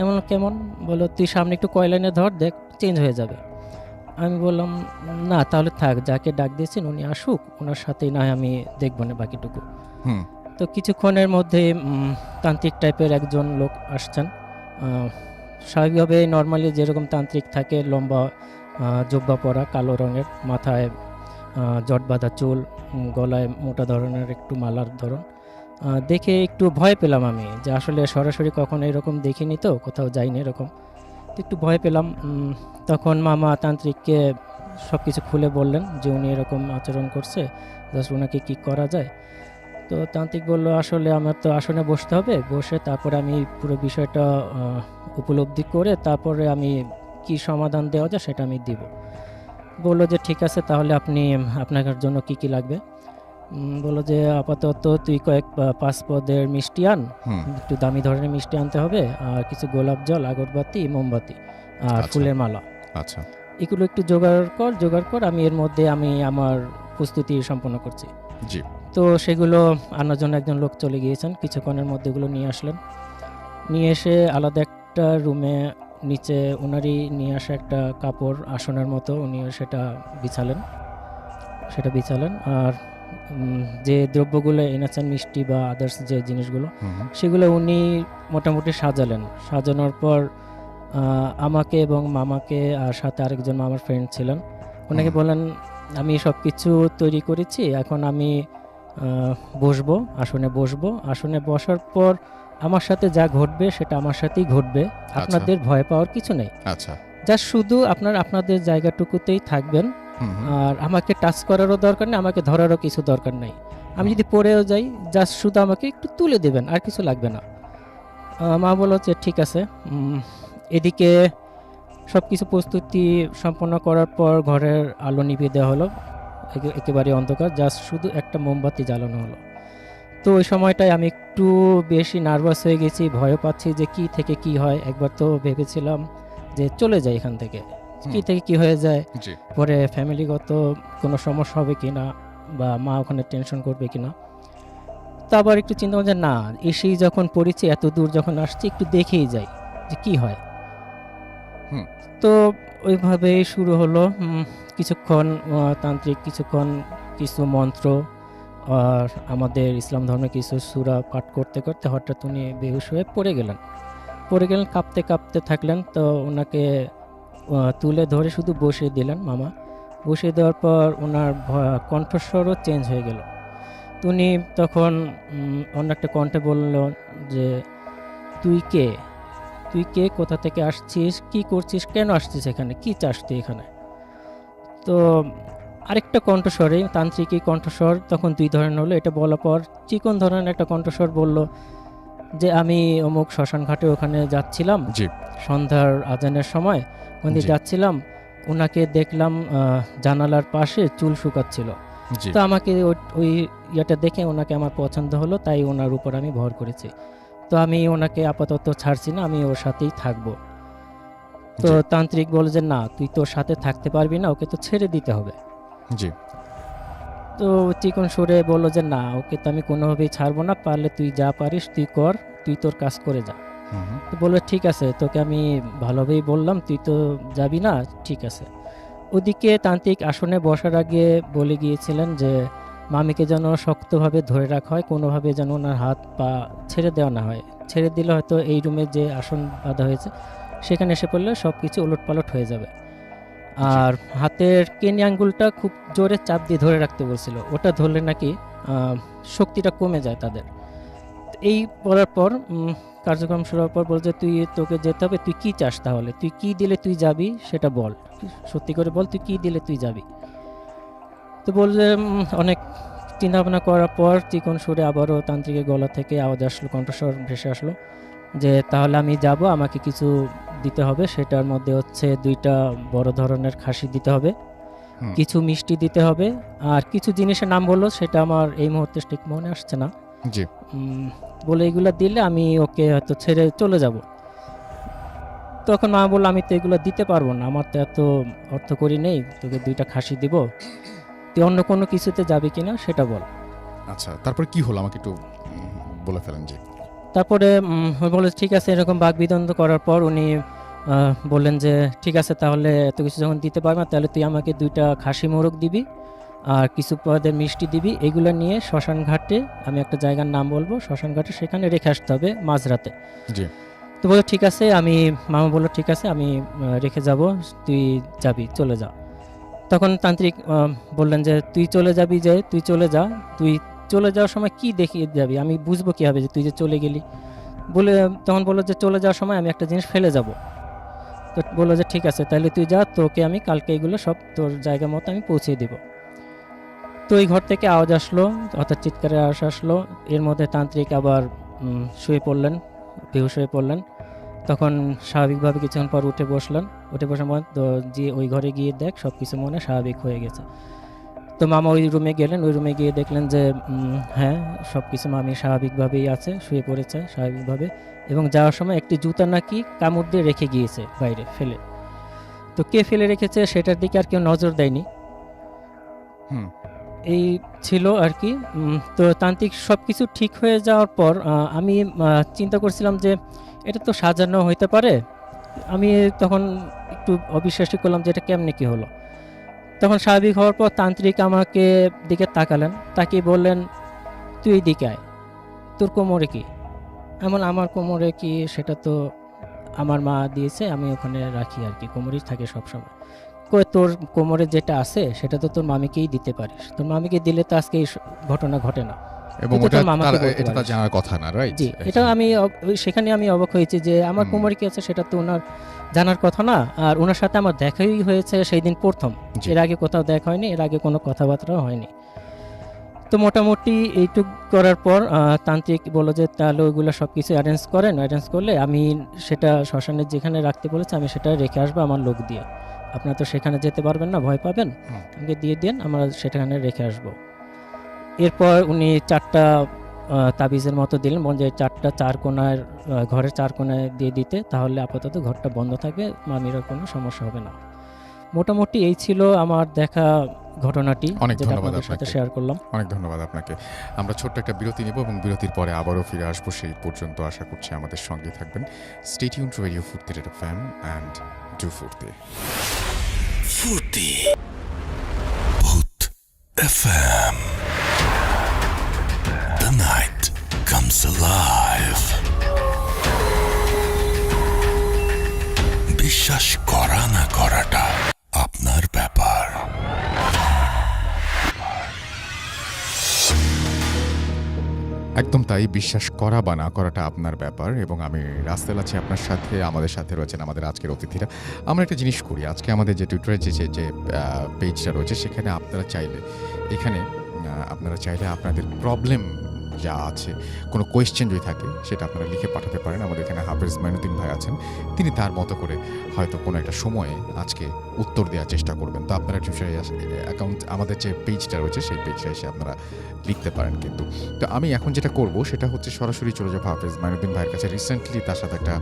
এমন কেমন? বললো, তুই সামনে একটু কয়লাইনে ধর, দেখ চেঞ্জ হয়ে যাবে। আমি বললাম, না তাহলে থাক, যাকে ডাক দিয়েছেন উনি আসুক, ওনার সাথেই না হয় আমি দেখবো না বাকিটুকু। হুম। তো কিছুক্ষণের মধ্যে তান্ত্রিক টাইপের একজন লোক আসছেন। স্বাভাবিকভাবে নর্মালি যেরকম তান্ত্রিক থাকে, লম্বা জব্বা পরা, কালো রঙের, মাথায় জট বাঁধা চুল, গলায় মোটা ধরনের একটু মালার ধরন। দেখে একটু ভয় পেলাম আমি, যে আসলে সরাসরি কখনো এরকম দেখিনি, তো কোথাও যাইনি এরকম, তো একটু ভয় পেলাম। তখন মামা তান্ত্রিককে সব কিছু খুলে বললেন যে উনি এরকম আচরণ করছে, জাস্ট ওনাকে কী করা যায়। তো তান্ত্রিক বলল, আসলে আমার তো আসনে বসতে হবে, বসে তারপরে আমি পুরো বিষয়টা উপলব্ধি করে তারপরে আমি কি সমাধান দেওয়া যায় সেটা আমি দিব। বললো যে ঠিক আছে, তাহলে আপনি আপনার জন্য কি কি লাগবে? বললো যে আপাতত তুই কয়েক 5 পদের মিষ্টি আন, একটু দামি ধরনের মিষ্টি আনতে হবে, আর কিছু গোলাপ জল, আগরবাতি, মোমবাতি আর ফুলের মালা। আচ্ছা। এগুলো একটু জোগাড় কর, আমি এর মধ্যে আমি আমার প্রস্তুতি সম্পন্ন করছি। জি। তো সেগুলো আনার জন্য একজন লোক চলে গিয়েছেন, কিছুক্ষণের মধ্যে এগুলো নিয়ে আসলেন। নিয়ে এসে আলাদা একটা রুমে নিচে ওনারই নিয়ে আসা একটা কাপড়, আসনের মতো, উনি সেটা বিছালেন। আর যে দ্রব্যগুলো এনেছেন, মিষ্টি বা আদার্স যে জিনিসগুলো, সেগুলো উনি মোটামুটি সাজানোর পর আমাকে এবং মামাকে, আর সাথে আরেকজন মামার ফ্রেন্ড ছিলেন, ওনাকে বলেন, আমি সব কিছু তৈরি করেছি, এখন আমি আসনে বসবো। আসনে বসার পর আমার সাথে যা ঘটবে সেটা আমার সাথেই ঘটবে, আপনাদের ভয় পাওয়ার কিছু নেই। আচ্ছা। জাস্ট শুধু আপনাদের জায়গাটুকুতেই থাকবেন, আর আমাকে টাচ করারও দরকার নেই, আমাকে ধরারও কিছু দরকার নেই। আমি যদি পড়েও যাই, জাস্ট শুধু আমাকে একটু তুলে দেবেন, আর কিছু লাগবে না। মা বলল যে ঠিক আছে। এদিকে সব কিছু প্রস্তুতি সম্পন্ন করার পর ঘরের আলো নিভিয়ে দেওয়া হলো, একেবারে অন্ধকার, জাস্ট শুধু একটা মোমবাতি জ্বালানো হলো। তো ওই সময়টায় আমি একটু বেশি নার্ভাস হয়ে গেছি, ভয় পাচ্ছি যে কি থেকে কি হয়। একবার তো ভেবেছিলাম যে চলে যাই এখান থেকে, কি থেকে কি হয়ে যায়, পরে ফ্যামিলিগত কোনো সমস্যা হবে কিনা, বা মা ওখানে টেনশন করবে কিনা। তো আবার একটু চিন্তা করছি, না এসেই যখন পড়েছি, এত দূর যখন আসছি, একটু দেখেই যাই যে কি হয়। তো ওইভাবেই শুরু হলো। কিছুক্ষণ তান্ত্রিক কিছু মন্ত্র আর আমাদের ইসলাম ধর্মে কিছু সূরা পাঠ করতে করতে হঠাৎ উনি বেহুশ হয়ে পড়ে গেলেন, কাঁপতে থাকলেন। তো ওনাকে তুলে ধরে শুধু বসিয়ে দিলেন মামা। বসিয়ে দেওয়ার পর ওনার কণ্ঠস্বরও চেঞ্জ হয়ে গেল। তো উনি তখন অন্য একটা কণ্ঠে বলল যে তুই কে, তুই কে, কোথা থেকে আসছিস, কি করছিস, কেন আসছিস এখানে, কি চাস তুই এখানে। তো আরেকটা কণ্ঠস্বরে, তান্ত্রিকই কণ্ঠস্বর তখন দুই ধরনের হলো। এটা বলার পর চিকন ধরনের একটা কণ্ঠস্বর বলল যে আমি অমুক শ্মশান ঘাটে ওখানে যাচ্ছিলাম জি সন্ধ্যার আজানের সময়, ওখানে জি। যাচ্ছিলাম, ওনাকে দেখলাম জানালার পাশে চুল শুকাচ্ছিল। জি তো আমাকে ওই ইয়েটা দেখে ওনাকে আমার পছন্দ হলো, তাই ওনার উপর আমি ভর করেছি। তো আমি ওনাকে আপাতত ছাড়ছি না, আমি ওর সাথেই থাকবো। তো জি। তান্ত্রিক বলে যে না, তুই তোর সাথে থাকতে পারবি না, ওকে তো ছেড়ে দিতে হবে। জি তো চিকন সুরে বললো যে না, ওকে তো আমি কোনোভাবেই ছাড়বো না, পারলে তুই যা পারিস তুই কর, তুই তোর কাজ করে যা। হুম হুম। তো বললো ঠিক আছে, তোকে আমি ভালোভাবেই বললাম, তুই তো যাবি না, ঠিক আছে। ওদিকে তান্ত্রিক আসনে বসার আগে বলে গিয়েছিলেন যে মামিকে যেন শক্তভাবে ধরে রাখা হয়, কোনোভাবে যেন ওনার হাত পা ছেড়ে দেওয়া না হয়। ছেড়ে দিলে হয়তো এই রুমে যে আসন বাঁধা হয়েছে সেখানে এসে পড়লে সব কিছু ওলটপালট হয়ে যাবে। আর হাতের কেনি আঙ্গুলটা খুব জোরে চাপ দিয়ে ধরে রাখতে বলছিল, ওটা ধরলে নাকি শক্তিটা কমে যায় তাদের। তো এই বলার পর কার্যক্রম শুরু হওয়ার পর বলছে তোকে যেতে হবে, তুই কি চাস, তাহলে তুই কি দিলে তুই যাবি সেটা বল, সত্যি করে বল, তুই কি দিলে তুই যাবি। তো বলছে অনেক চিন্তা ভাবনা করার পর চিকন সুরে আবারও তান্ত্রিকের গলা থেকে আওয়াজ আসলো, কণ্ঠস্বর ভেসে আসলো যে তাহলে আমি যাব, আমাকে কিছু দিতে হবে, সেটার মধ্যে হচ্ছে 2টা বড় ধরনের খাসি দিতে হবে, হুম। কিছু মিষ্টি দিতে হবে, আর কিছু জিনিসের নাম বললো, সেটা আমার এই মুহূর্তে ঠিক মনে আসছে না। জি বলে এগুলো দিলে আমি ওকে হয়তো ছেড়ে চলে যাব। তখন মা বললো আমি তো এগুলো দিতে পারবো না, আমার তো এত অর্থ করি নেই, তোকে 2টা খাসি দিব, তুই অন্য কোনো কিছুতে যাবি কিনা সেটা বল। আচ্ছা, তারপর কি হলো আমাকে একটু বলে ফেলেন। জি তারপরে বলে ঠিক আছে, এরকম বাকবিতন্ড করার পর উনি বললেন যে ঠিক আছে, তাহলে এত কিছু যখন দিতে পারবে না, তাহলে তুই আমাকে 2টা খাসি মোরগ দিবি আর কিছু পদের মিষ্টি দিবি, এগুলো নিয়ে শ্মশান ঘাটে, আমি একটা জায়গার নাম বলবো, শ্মশান ঘাটে সেখানে রেখে আসতে হবে মাঝরাতে। জি তো বললো ঠিক আছে, মামা বললো ঠিক আছে, আমি রেখে যাব, তুই যাবি, চলে যা। তখন তান্ত্রিক বললেন যে তুই চলে যাবি, যে তুই চলে যা, তুই চলে যাওয়ার সময় কি দেখিয়ে যাবি, আমি বুঝবো কীভাবে যে তুই যে চলে গেলি। বলে তখন বললো যে চলে যাওয়ার সময় আমি একটা জিনিস ফেলে যাব। তো বললো যে ঠিক আছে, তাহলে তুই যা, তোকে আমি কালকে এগুলো সব তোর জায়গা মতো আমি পৌঁছে দিব। তো এই ঘর থেকে আওয়াজ আসলো, অর্থাৎ চিৎকারের আওয়াজ আসলো, এর মধ্যে তান্ত্রিক আবার শুয়ে পড়লেন, বেহুশ হয়ে পড়লেন। তখন স্বাভাবিকভাবে কিছুক্ষণ পর উঠে বসলেন, উঠে বসার পর তো যে ওই ঘরে গিয়ে দেখ সব কিছু মনে স্বাভাবিক হয়ে গেছে। তো মামা ওই রুমে গেলেন, ওই রুমে গিয়ে দেখলেন যে হ্যাঁ সব কিছু মামি স্বাভাবিকভাবেই আছে, শুয়ে পড়েছে স্বাভাবিকভাবে, এবং যাওয়ার সময় একটি জুতা নাকি কামড় দিয়ে রেখে গিয়েছে বাইরে ফেলে। তো কে ফেলে রেখেছে সেটার দিকে আর কেউ নজর দেয়নি। হুম এই ছিল আর কি। তো তান্ত্রিক সব কিছু ঠিক হয়ে যাওয়ার পর আমি চিন্তা করছিলাম যে এটা তো সাজানো হইতে পারে। আমি তখন একটু অবিশ্বাসী করলাম যে এটা কেমনে কি হলো। তখন স্বাভাবিক হওয়ার পর তান্ত্রিক আমাকে দিকে তাকালেন, তাকিয়ে বললেন তুই এদিকে আয়, তোর কোমরে কি? এমন আমার কোমরে কি, সেটা তো আমার মা দিয়েছে, আমি ওখানে রাখি আর কি, কোমরেই থাকে সবসময়। কই তোর কোমরে যেটা আছে সেটা তো তোর মামিকেই দিতে পারিস, তোর মামিকে দিলে তো আজকে এই ঘটনা ঘটে না। এবং তুই তো তোর মামাকে বলতে এটা তার পারিস। জানার কথা না, রাইট? জি, এটা আমি সেখানে আমি অবাক হয়েছি যে আমার কোমরে কি আছে সেটা তো ওনার জানার কথা না। আর ওনার সাথে আমার দেখাই হয়েছে সেই দিন প্রথম, জি। এর আগে কোথাও দেখা হয়নি, এর আগে কোনো কথাবার্তাও হয়নি। তো মোটামুটি এইটুক করার পর তান্ত্রিক বললো যে তাহলে ওইগুলো সব কিছু অ্যারেঞ্জ করেন, অ্যারেঞ্জ করলে আমি সেটা শ্মশানের যেখানে রাখতে বলেছে আমি সেটা রেখে আসবো আমার লোক দিয়ে, আপনারা তো সেখানে যেতে পারবেন না, ভয় পাবেন, আমাকে দিয়ে দেন, আমরা সেখানে রেখে আসবো। এরপর উনি 4টা তাবিজের মতো দিলেন, বলেন যে 4টা 4 কোণার ঘরের 4 কোণায় দিয়ে দিতে, তাহলে আপাতত ঘরটা বন্ধ থাকবে, মামিরও কোনো সমস্যা হবে না। মোটামুটি এই ছিল আমার দেখা ঘটনাটি, অনেক যেটা ধন্যবাদ আপনাদের সাথে আপনাকে। শেয়ার করলাম। অনেক ধন্যবাদ আপনাকে। আমরা ছোট্ট একটা বিরতি নেব এবং বিরতির পরে আবারও ফিরে আসবো। সেই পর্যন্ত আশা করছি আমাদের সঙ্গে থাকবেন। স্টে টিউনড টু রেডিও ফুর্তি FM অ্যান্ড ডু ফুর্তি। ফুর্তি ভূত FM. The night comes alive. বিশ্বাস করা না করাটা আপনার ব্যাপার। একদম তাই। বিশ্বাস করা বা না করাটা আপনার ব্যাপার এবং আমি রাসেল আছি আপনার সাথে। আমাদের সাথে রয়েছেন আমাদের আজকের অতিথিরা। আমরা একটা জিনিস করি, আজকে আমাদের যে টুইটারে যে পেজটা রয়েছে সেখানে আপনারা চাইলে এখানে আপনারা চাইলে আপনাদের প্রবলেম যা আছে, কোনো কোয়েশ্চেন যদি থাকে সেটা আপনারা লিখে পাঠাতে পারেন। আমাদের এখানে হাফেজ মাইনুদ্দিন ভাই আছেন, তিনি তার মতো করে হয়তো কোনো একটা সময়ে আজকে উত্তর দেওয়ার চেষ্টা করবেন। তো আপনারা টুইটারে অ্যাকাউন্ট আমাদের যে পেজটা রয়েছে সেই পেজটা এসে আপনারা লিখতে পারেন কিন্তু। তো আমি এখন যেটা করব সেটা হচ্ছে সরাসরি চলে যাবো হাফেজ মাইনুদ্দিন ভাইয়ের কাছে। রিসেন্টলি তার সাথে একটা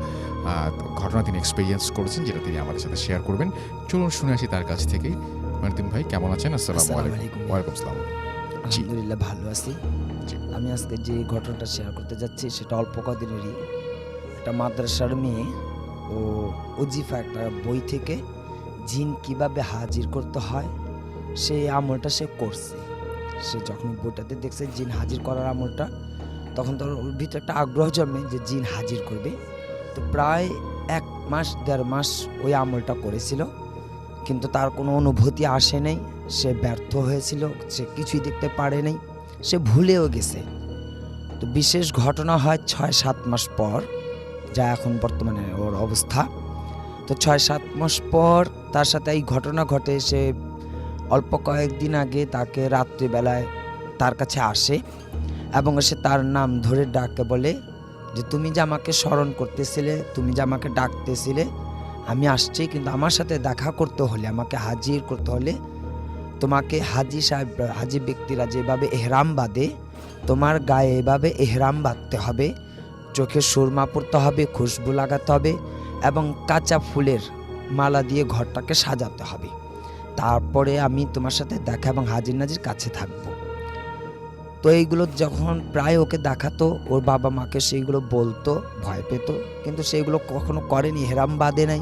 ঘটনা তিনি এক্সপেরিয়েন্স করেছেন, যেটা তিনি আমাদের সাথে শেয়ার করবেন। চলুন শুনে আসি তার কাছ থেকেই। মাইনুদ্দিন ভাই কেমন আছেন? আসসালামু আলাইকুম। ওয়ালাইকুম আসসালাম। আলহামদুলিল্লাহ ভালো আছি। আমি আজকে যে ঘটনাটা শেয়ার করতে যাচ্ছি সেটা অল্প কদিনেরই। একটা মাদ্রাসার মেয়ে ও ওজিফা একটা বই থেকে জিন কিভাবে হাজির করতে হয় সেই আমলটা সে করছে। সে যখন বইটাতে দেখছে জিন হাজির করার আমলটা, তখন তোর ওর ভিতরে একটা আগ্রহ জন্মে যে জিন হাজির করবে। তো প্রায় 1 মাস 1.5 মাস ওই আমলটা করেছিল, কিন্তু তার কোনো অনুভূতি আসে নাই। সে ব্যর্থ হয়েছিল, সে কিছুই দেখতে পারে নাই, সে ভুলেও গেছে। তো বিশেষ ঘটনা হয় 6-7 মাস পর, যা এখন বর্তমানে ওর অবস্থা। তো 6-7 মাস পর তার সাথে এই ঘটনা ঘটে। সে অল্প কয়েকদিন আগে তাকে রাত্রিবেলায় তার কাছে আসে এবং সে তার নাম ধরে ডাকে, বলে যে তুমি যে আমাকে স্মরণ করতেছিলে, তুমি যে আমাকে ডাকতেছিলে, আমি আসছি, কিন্তু আমার সাথে দেখা করতে হলে, আমাকে হাজির করতে হলে তোমাকে হাজি সাহেব, হাজি ব্যক্তিরা যেভাবে এহরাম বাঁধে, তোমার গায়ে এভাবে এহরাম বাঁধতে হবে, চোখে সুরমা পরতে হবে, খুশবু লাগাতে হবে এবং কাঁচা ফুলের মালা দিয়ে ঘরটাকে সাজাতে হবে। তারপরে আমি তোমার সাথে দেখা এবং হাজির নাজির কাছে থাকবো। তো এইগুলো যখন প্রায় ওকে দেখাতো, ওর বাবা মাকে সেইগুলো বলতো, ভয় পেত, কিন্তু সেইগুলো কখনো করেনি। হেরাম বাঁধে নাই,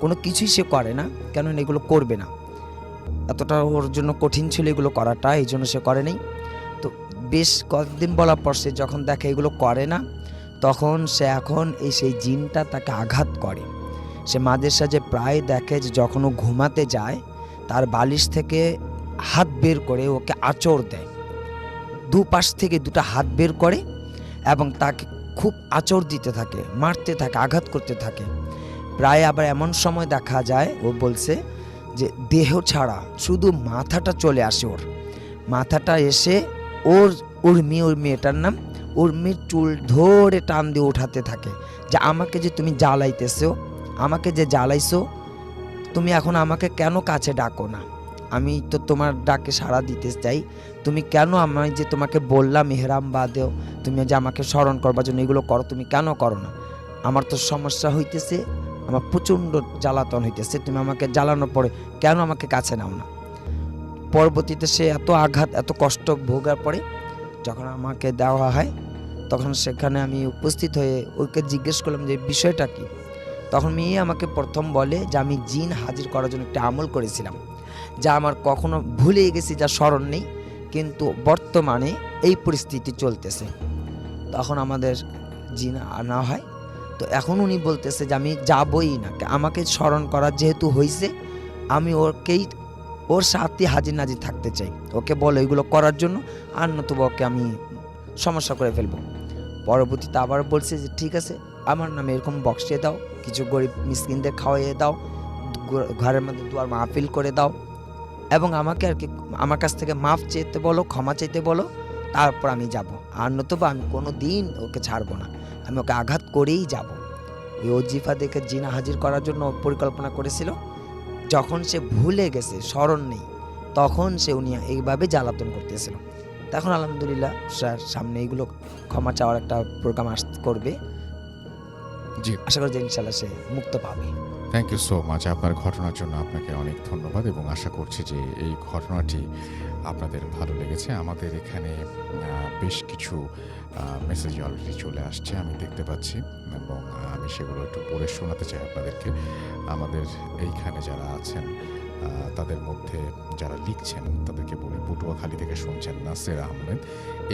কোনো কিছুই সে করে না, কেননা এগুলো করবে না, এতটা ওর জন্য কঠিন ছিল এগুলো করাটা, এই জন্য সে করে নাই। তো বেশ কয়েকদিন বলার পর সে যখন দেখে এগুলো করে না, তখন সে এখন সেই জিনটা তাকে আঘাত করে। সে মাঝে সাঝে প্রায় দেখে যে যখন ও ঘুমাতে যায়, তার বালিশ থেকে হাত বের করে ওকে আঁচড় দেয়, দুপাশ থেকে 2টা হাত বের করে এবং তাকে খুব আঁচড় দিতে থাকে, মারতে থাকে, আঘাত করতে থাকে। প্রায় আবার এমন সময় দেখা যায়, ও বলছে যে দেহ ছাড়া শুধু মাথাটা চলে আসে, ওর মাথাটা এসে ওর মেয়েটার নাম, ওর মেয়ের চুল ধরে টান দিয়ে উঠাতে থাকে যে আমাকে যে তুমি জ্বালাইতেছো, আমাকে যে জ্বালাইছো, তুমি এখন আমাকে কেন কাছে ডাকো না? আমি তো তোমার ডাকে সাড়া দিতে চাই, তুমি কেন আমি যে তোমাকে বললাম ইহরাম বাঁধেও, তুমি যে আমাকে স্মরণ করবার জন্য এগুলো করো, তুমি কেন করো না? আমার তো সমস্যা হইতেছে, আমার প্রচণ্ড জ্বালাতন হইতেছে, তুমি আমাকে জ্বালানোর পরে কেন আমাকে কাছে নাও না? পরবর্তীতে সে এত আঘাত, এত কষ্ট ভোগার পরে যখন আমাকে দেওয়া হয়, তখন সেখানে আমি উপস্থিত হয়ে ওকে জিজ্ঞেস করলাম যে বিষয়টা কি। তখন মেয়ে আমাকে প্রথম বলে যে আমি জিন হাজির করার জন্য একটা আমল করেছিলাম, যা আমার কখনো ভুলে গেছি, যা স্মরণ নেই, কিন্তু বর্তমানে এই পরিস্থিতি চলতেছে। তখন আমাদের জিন আনা হয়। তো এখন উনি বলতেছে যে আমি যাবই না, আমাকে স্মরণ করার যেহেতু হয়েছে, আমি ওর সাথে হাজির নাজির থাকতে চাই, ওকে বলো এগুলো করার জন্য, আর নতুবা ওকে আমি সমস্যা করে ফেলবো। পরবর্তীতে আবার বলছে যে ঠিক আছে, আমার নামে এরকম বক্সিয়ে দাও, কিছু গরিব মিসকিনদের খাওয়াইয়ে দাও, ঘরের মধ্যে দুয়ার মাহফিল করে দাও এবং আমাকে আর কি আমার কাছ থেকে মাফ চাইতে বলো, ক্ষমা চাইতে বলো, তারপর আমি যাব। আর নতুবা আমি কোনো দিন ওকে ছাড়বো না, আমি ওকে আঘাত করেই যাব। ওই ওজিফা দেখে জিনা হাজির করার জন্য পরিকল্পনা করেছিল। যখন সে ভুলে গেছে, স্মরণ নেই, তখন সে উনি এইভাবে জ্বালাতন করতেছিল। তখন আলহামদুলিল্লাহ স্যার সামনে এইগুলো ক্ষমা চাওয়ার একটা প্রোগ্রাম করবে, জি, আশা করি যে ইনশাল্লাহ সে মুক্ত পাবে। Thank you so much. আপনার ঘটনার জন্য আপনাকে অনেক ধন্যবাদ এবং আশা করছি যে এই ঘটনাটি আপনাদের ভালো লেগেছে। আমাদের এখানে বেশ কিছু মেসেজ অলরেডি চলে আসছে, আমি দেখতে পাচ্ছি, এবং আমি সেগুলো একটু পড়ে শোনাতে চাই আপনাদেরকে। আমাদের এইখানে যারা আছেন তাদের মধ্যে যারা লিখছেন তাদেরকে বলি, পটুয়াখালী থেকে শুনছেন নাসির আহমেদ,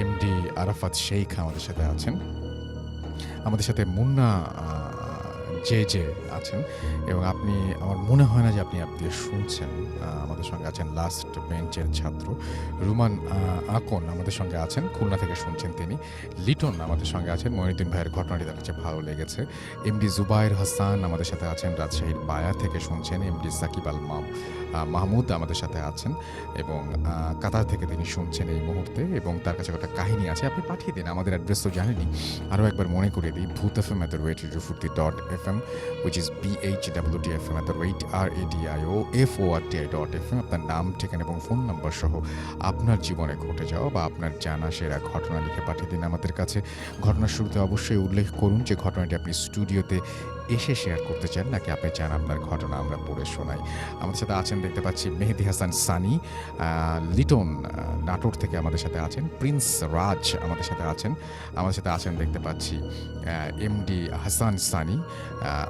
এমডি আরাফাত শেখ আমাদের সাথে আছেন, আমাদের সাথে মুন্না যে আছেন এবং আপনি আমার মনে হয় না যে আপনি অ্যাপ দিয়ে শুনছেন। আমাদের সঙ্গে আছেন লাস্ট বেঞ্চের ছাত্র রুমান আকন আমাদের সঙ্গে আছেন, খুলনা থেকে শুনছেন তিনি। লিটন আমাদের সঙ্গে আছেন, মঈনুদ্দিন ভাইয়ের ঘটনাটি তার কাছে ভালো লেগেছে। এমডি জুবায়ের হাসান আমাদের সাথে আছেন, রাজশাহীর বায়া থেকে শুনছেন। এমডি সাকিব আল মাহমুদ আমাদের সাথে আছেন এবং কাতার থেকে তিনি শুনছেন এই মুহূর্তে, এবং তার কাছে একটা কাহিনী আছে। আপনি পাঠিয়ে দিন, আমাদের অ্যাড্রেস তো জানেনই, আরও একবার মনে করিয়ে দিই। bhutfm@radiofurti.fm, which is bhwtfm@radiofurti.fm। আপনার নাম, ঠিকানা এবং ফোন নাম্বার সহ আপনার জীবনে ঘটে যাওয়া বা আপনার জানা সেরা ঘটনা লিখে পাঠিয়ে দিন আমাদের কাছে। ঘটনার শুরুতে অবশ্যই উল্লেখ করুন যে ঘটনাটি আপনি স্টুডিওতে এসে শেয়ার করতে চান নাকি আপনি চান আপনার ঘটনা আমরা পড়ে শোনাই। আমাদের সাথে আছেন দেখতে পাচ্ছি মেহেদি হাসান সানি, লিটন নাটোর থেকে আমাদের সাথে আছেন, প্রিন্স রাজ আমাদের সাথে আছেন, আমাদের সাথে আছেন দেখতে পাচ্ছি এমডি হাসান সানি,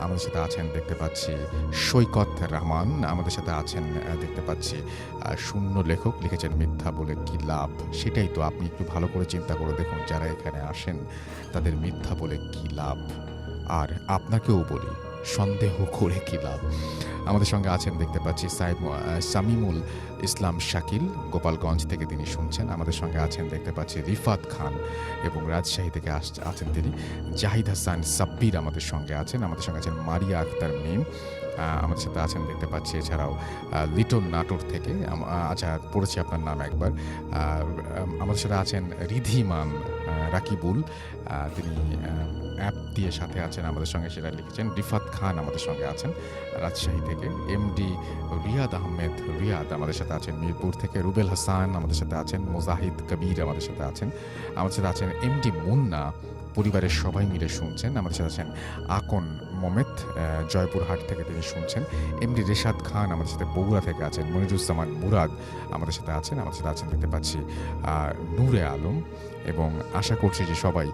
আমাদের সাথে আছেন দেখতে পাচ্ছি সৈকত রহমান, আমাদের সাথে আছেন দেখতে পাচ্ছি শূন্য লেখক লিখেছেন মিথ্যা বলে কি লাভ। সেটাই তো, আপনি একটু ভালো করে চিন্তা করে দেখুন, যারা এখানে আসেন তাদের মিথ্যা বলে কি লাভ। আর আপনাকেও বলি, সন্দেহ করে কি লাভ। আমাদের সঙ্গে আছেন দেখতে পাচ্ছি সামিমুল ইসলাম শাকিল, গোপালগঞ্জ থেকে তিনি শুনছেন। আমাদের সঙ্গে আছেন দেখতে পাচ্ছি রিফাত খান এবং রাজশাহী থেকে আছেন তিনি। জাহিদ হাসান সাব্বির আমাদের সঙ্গে আছেন। আমাদের সঙ্গে আছেন মারিয়া আক্তার মিম, আমাদের সাথে আছেন দেখতে পাচ্ছি। এছাড়াও লিটন নাটোর থেকে, আচ্ছা পড়েছি আপনার নাম একবার। আমাদের সাথে আছেন রিধিমান রাকিবুল, তিনি অ্যাপ দিয়ে সাথে আছেন আমাদের সঙ্গে, সেটা লিখেছেন। রিফাত খান আমাদের সঙ্গে আছেন রাজশাহী থেকে। এমডি রিয়াদ আহমেদ রিয়াদ আমাদের সাথে আছেন মিরপুর থেকে। রুবেল হাসান আমাদের সাথে আছেন। মোজাহিদ কবির আমাদের সাথে আছেন। আমাদের সাথে আছেন এমডি মুন্না, পরিবারের সবাই মিলে শুনছেন। আমাদের সাথে আছেন আকন মোমেদ, জয়পুরহাট থেকে তিনি শুনছেন। এমডি রেশাদ খান আমাদের সাথে বগুড়া থেকে আছেন। মনিরুজ্জামান মুরাদ আমাদের সাথে আছেন। আমাদের সাথে আছেন দেখতে পাচ্ছি নূরে আলম, এবং আশা করছি যে সবাই